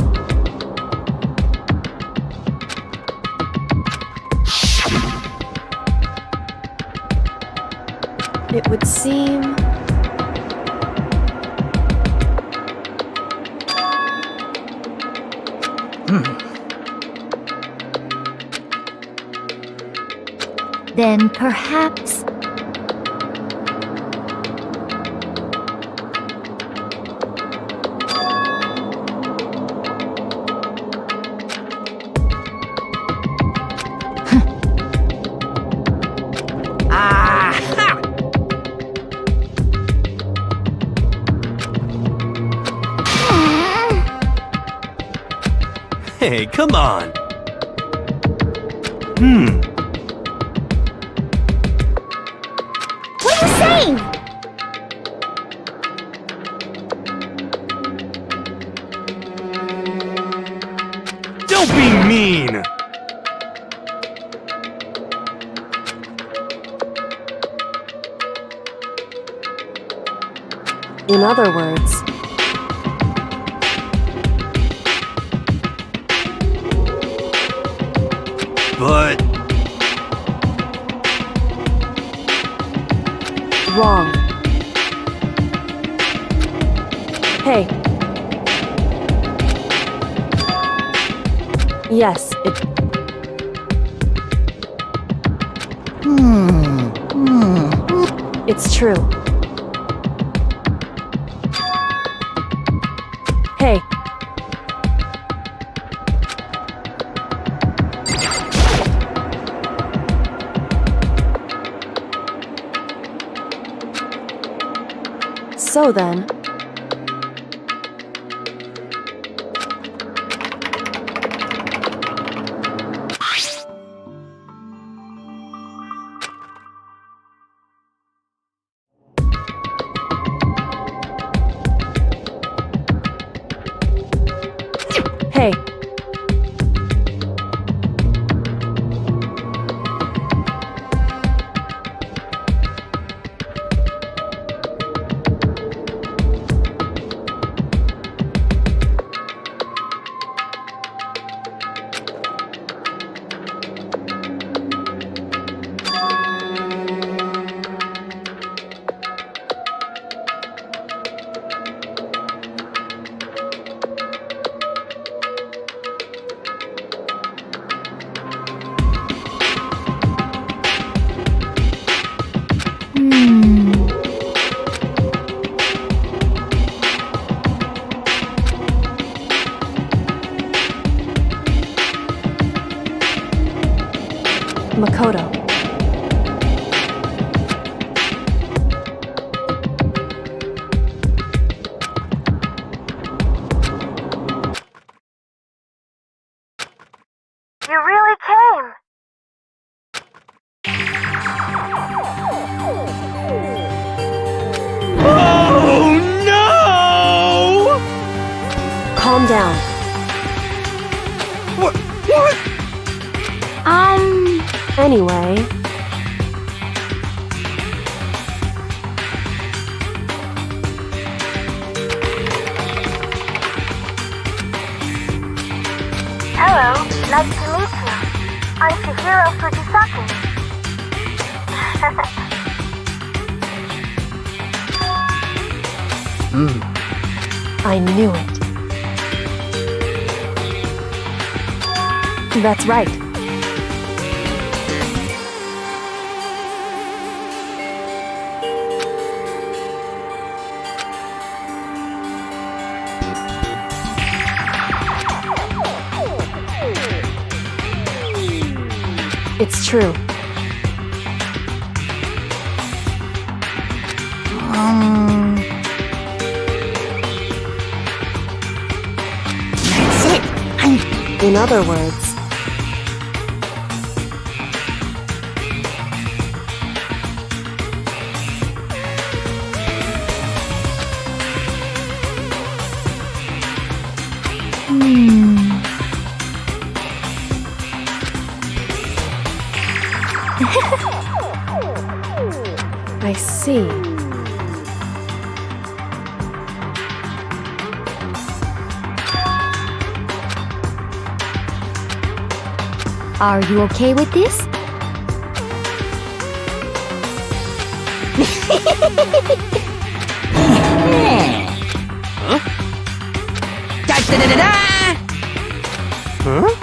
it would seem... Then perhaps... Hey, come on. What are you saying? Don't be mean! In other words... But... wrong. Hey. Yes, it... It's true. Hey. So then... Hey. Makoto. You really came. Oh no! Calm down. What? Anyway, Hello, nice to meet you. I'm Chihiro Fujisaki. I knew it. That's right. It's true. That's it. In other words, I see. Are you okay with this? Huh?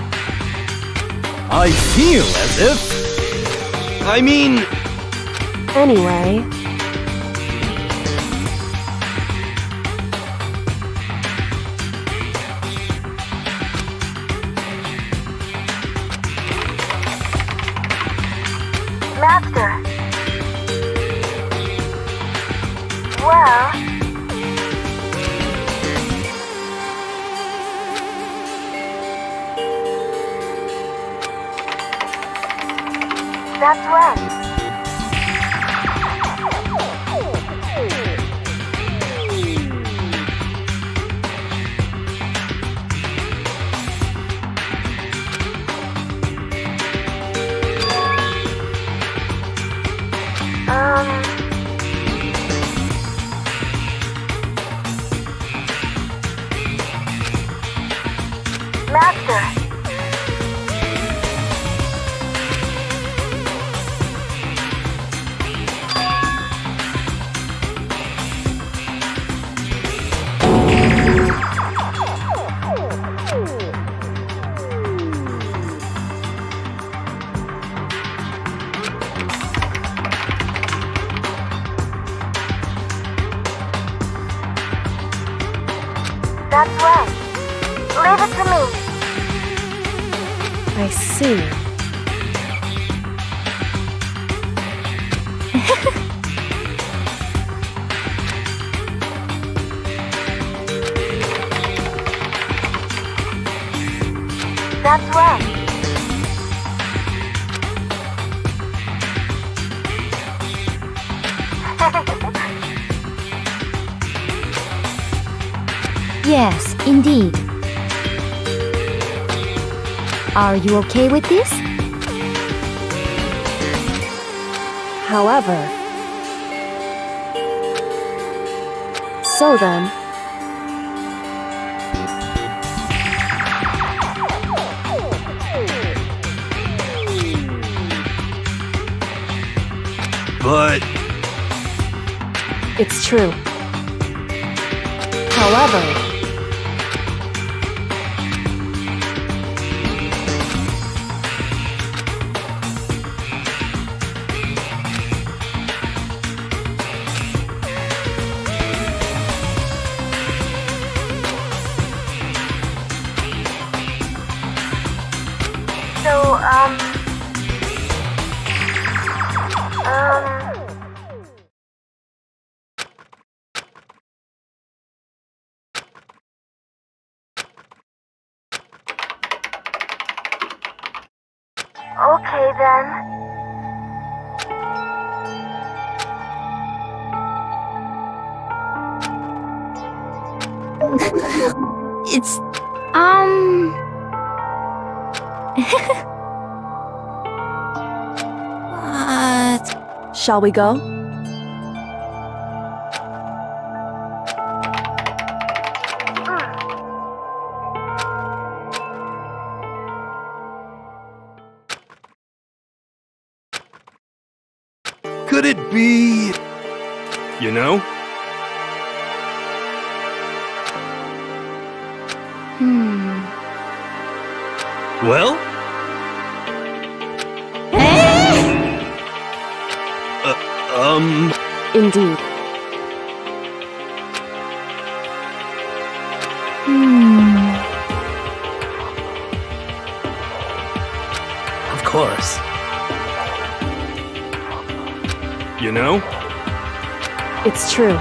I feel as if... I mean... Anyway, Master. Well... That's right. Master. That's right. Leave it to me. I see. That's right. Yes, indeed. Are you okay with this? However, so then, But... it's true. However, Okay then. It's... What? Shall we go? Could it be... You know? Well? Indeed. Of course. You know? It's true.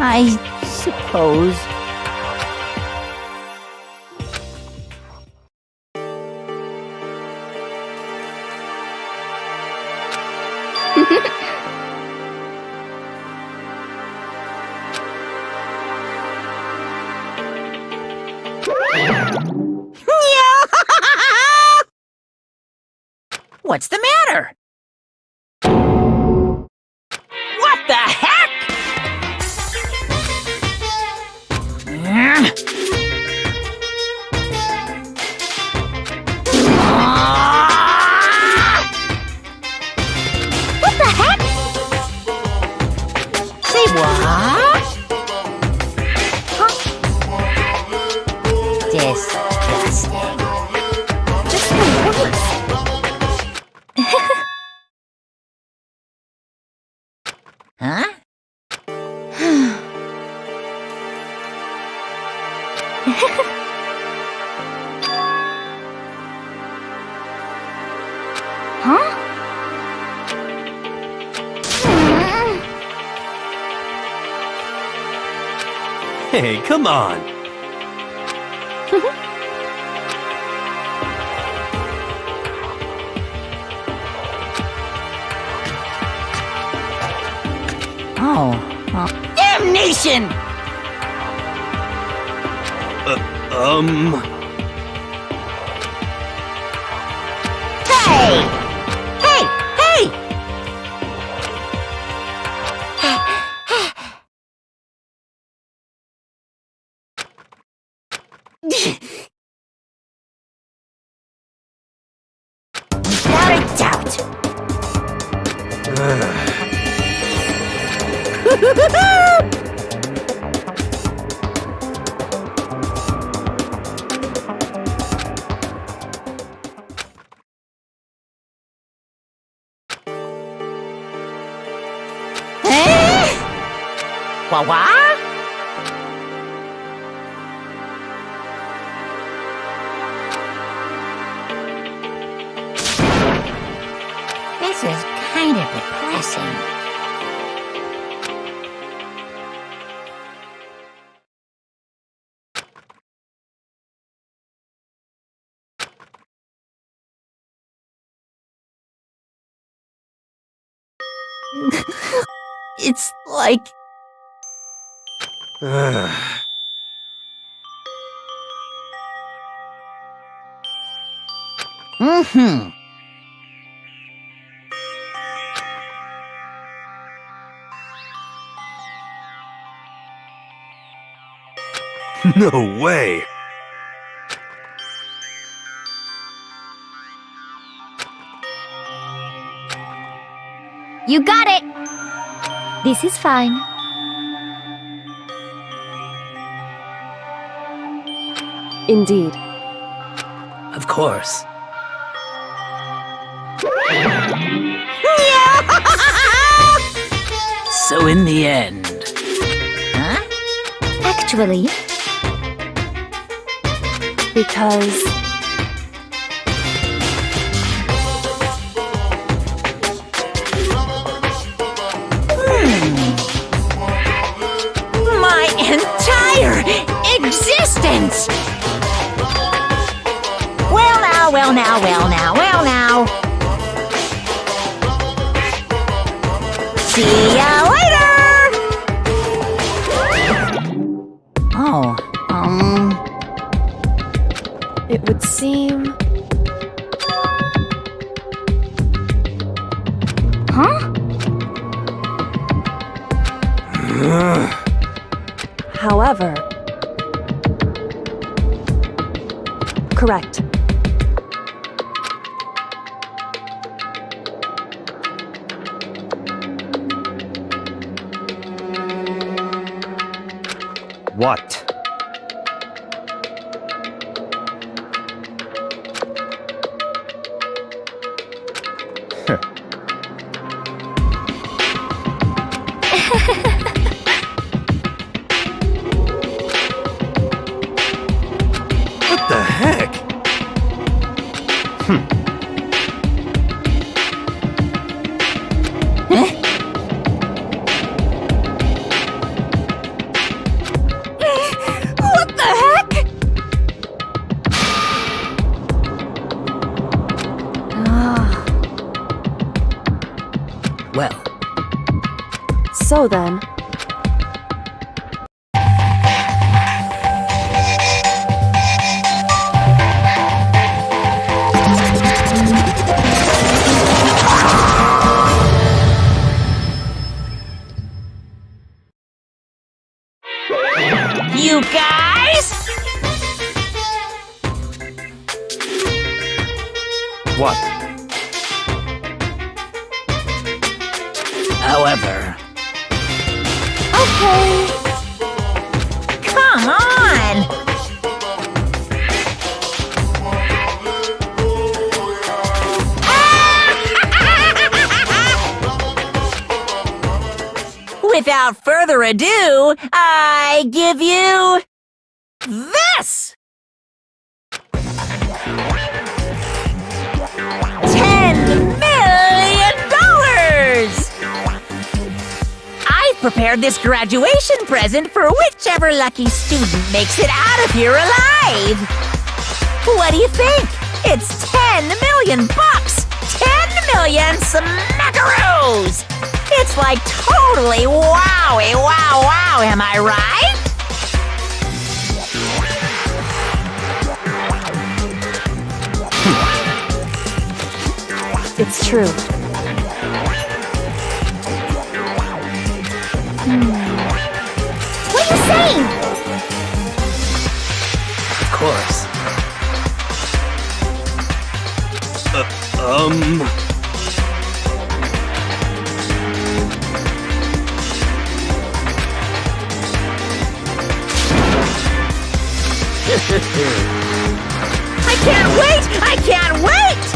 I suppose. What's the matter? What the heck? What the heck? Say what? Disgusting. Just my voice. Huh? Huh? Hey, come on. Oh. Damnation! Hey! Hey! Hey! Without a doubt. What? This is kind of depressing. It's like... Mm-hmm. No way. You got it! This is fine. Indeed. Of course. So in the end... Huh? Actually, Because... My entire existence! Well now, well now, well now, well now. See ya later! Oh, It would seem... Huh? However... Correct. What? What the heck? What the heck? Well, So then... you guys? What? however, Okay. Come on! Without further ado, I give you this! $10 million! I've prepared this graduation present for whichever lucky student makes it out of here alive. What do you think? It's 10 million bucks! 10 million smackaroos! It's like totally wowie wow wow, am I right? It's true. What are you saying? of course. I can't wait! I can't wait!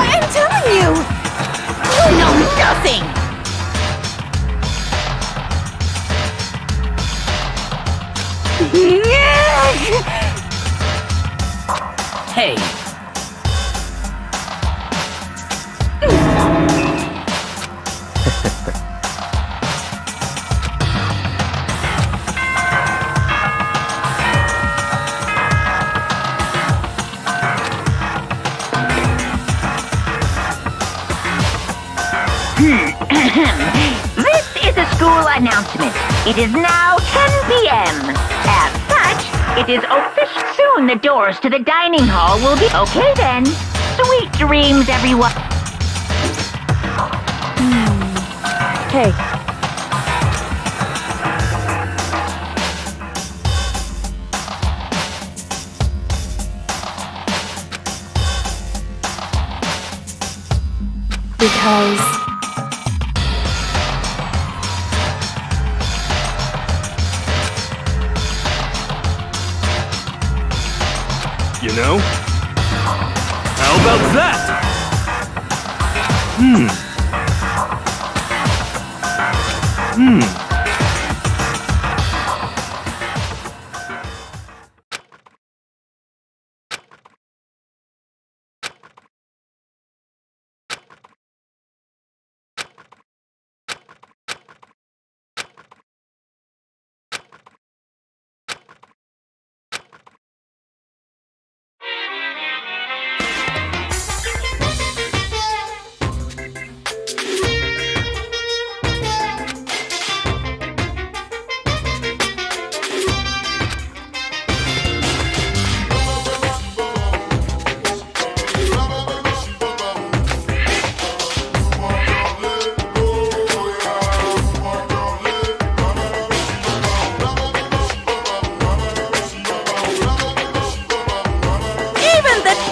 I'm telling you! You know nothing! Hey, This is a school announcement. It is now 10 p.m. As such, it is official. Soon the doors to the dining hall will be... Okay then. Sweet dreams, everyone. Okay. Because... You know? How about that?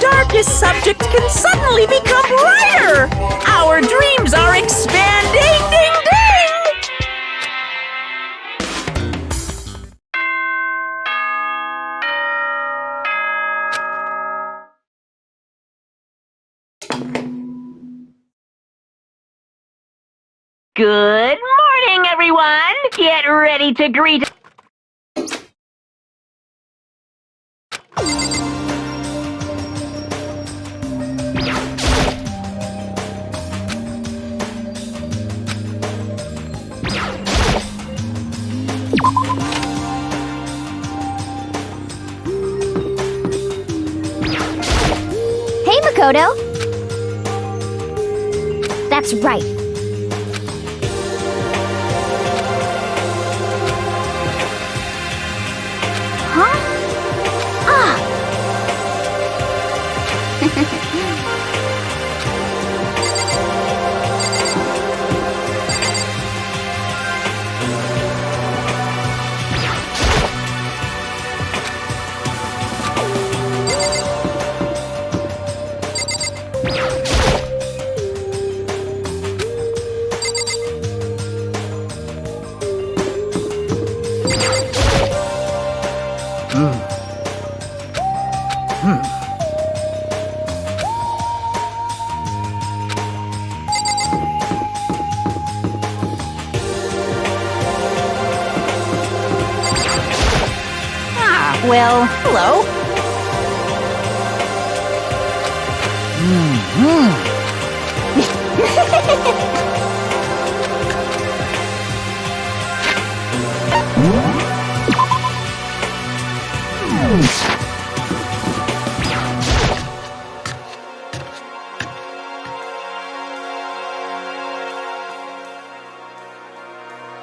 darkest subject can suddenly become brighter! Our dreams are expanding! Ding ding! Good morning, everyone! Get ready to greet... Hey, Makoto! That's right. Huh? Ah! Well, hello.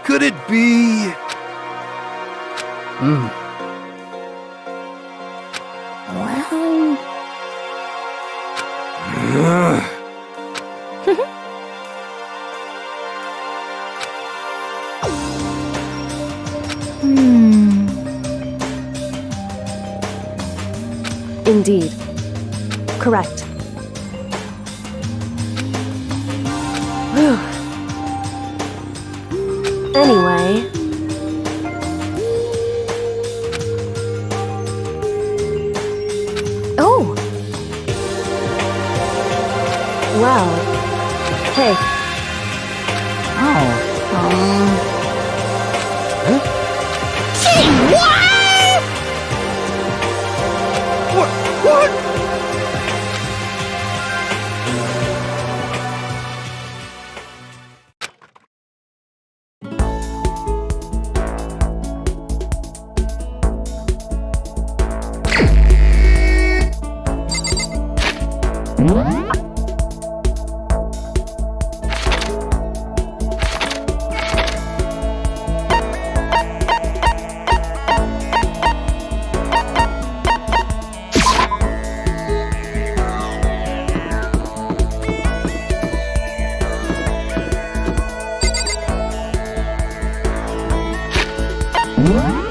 Could it be... Indeed. Correct. Whew. Anyway... Oh! Well... Hey. Gee, what? What? What?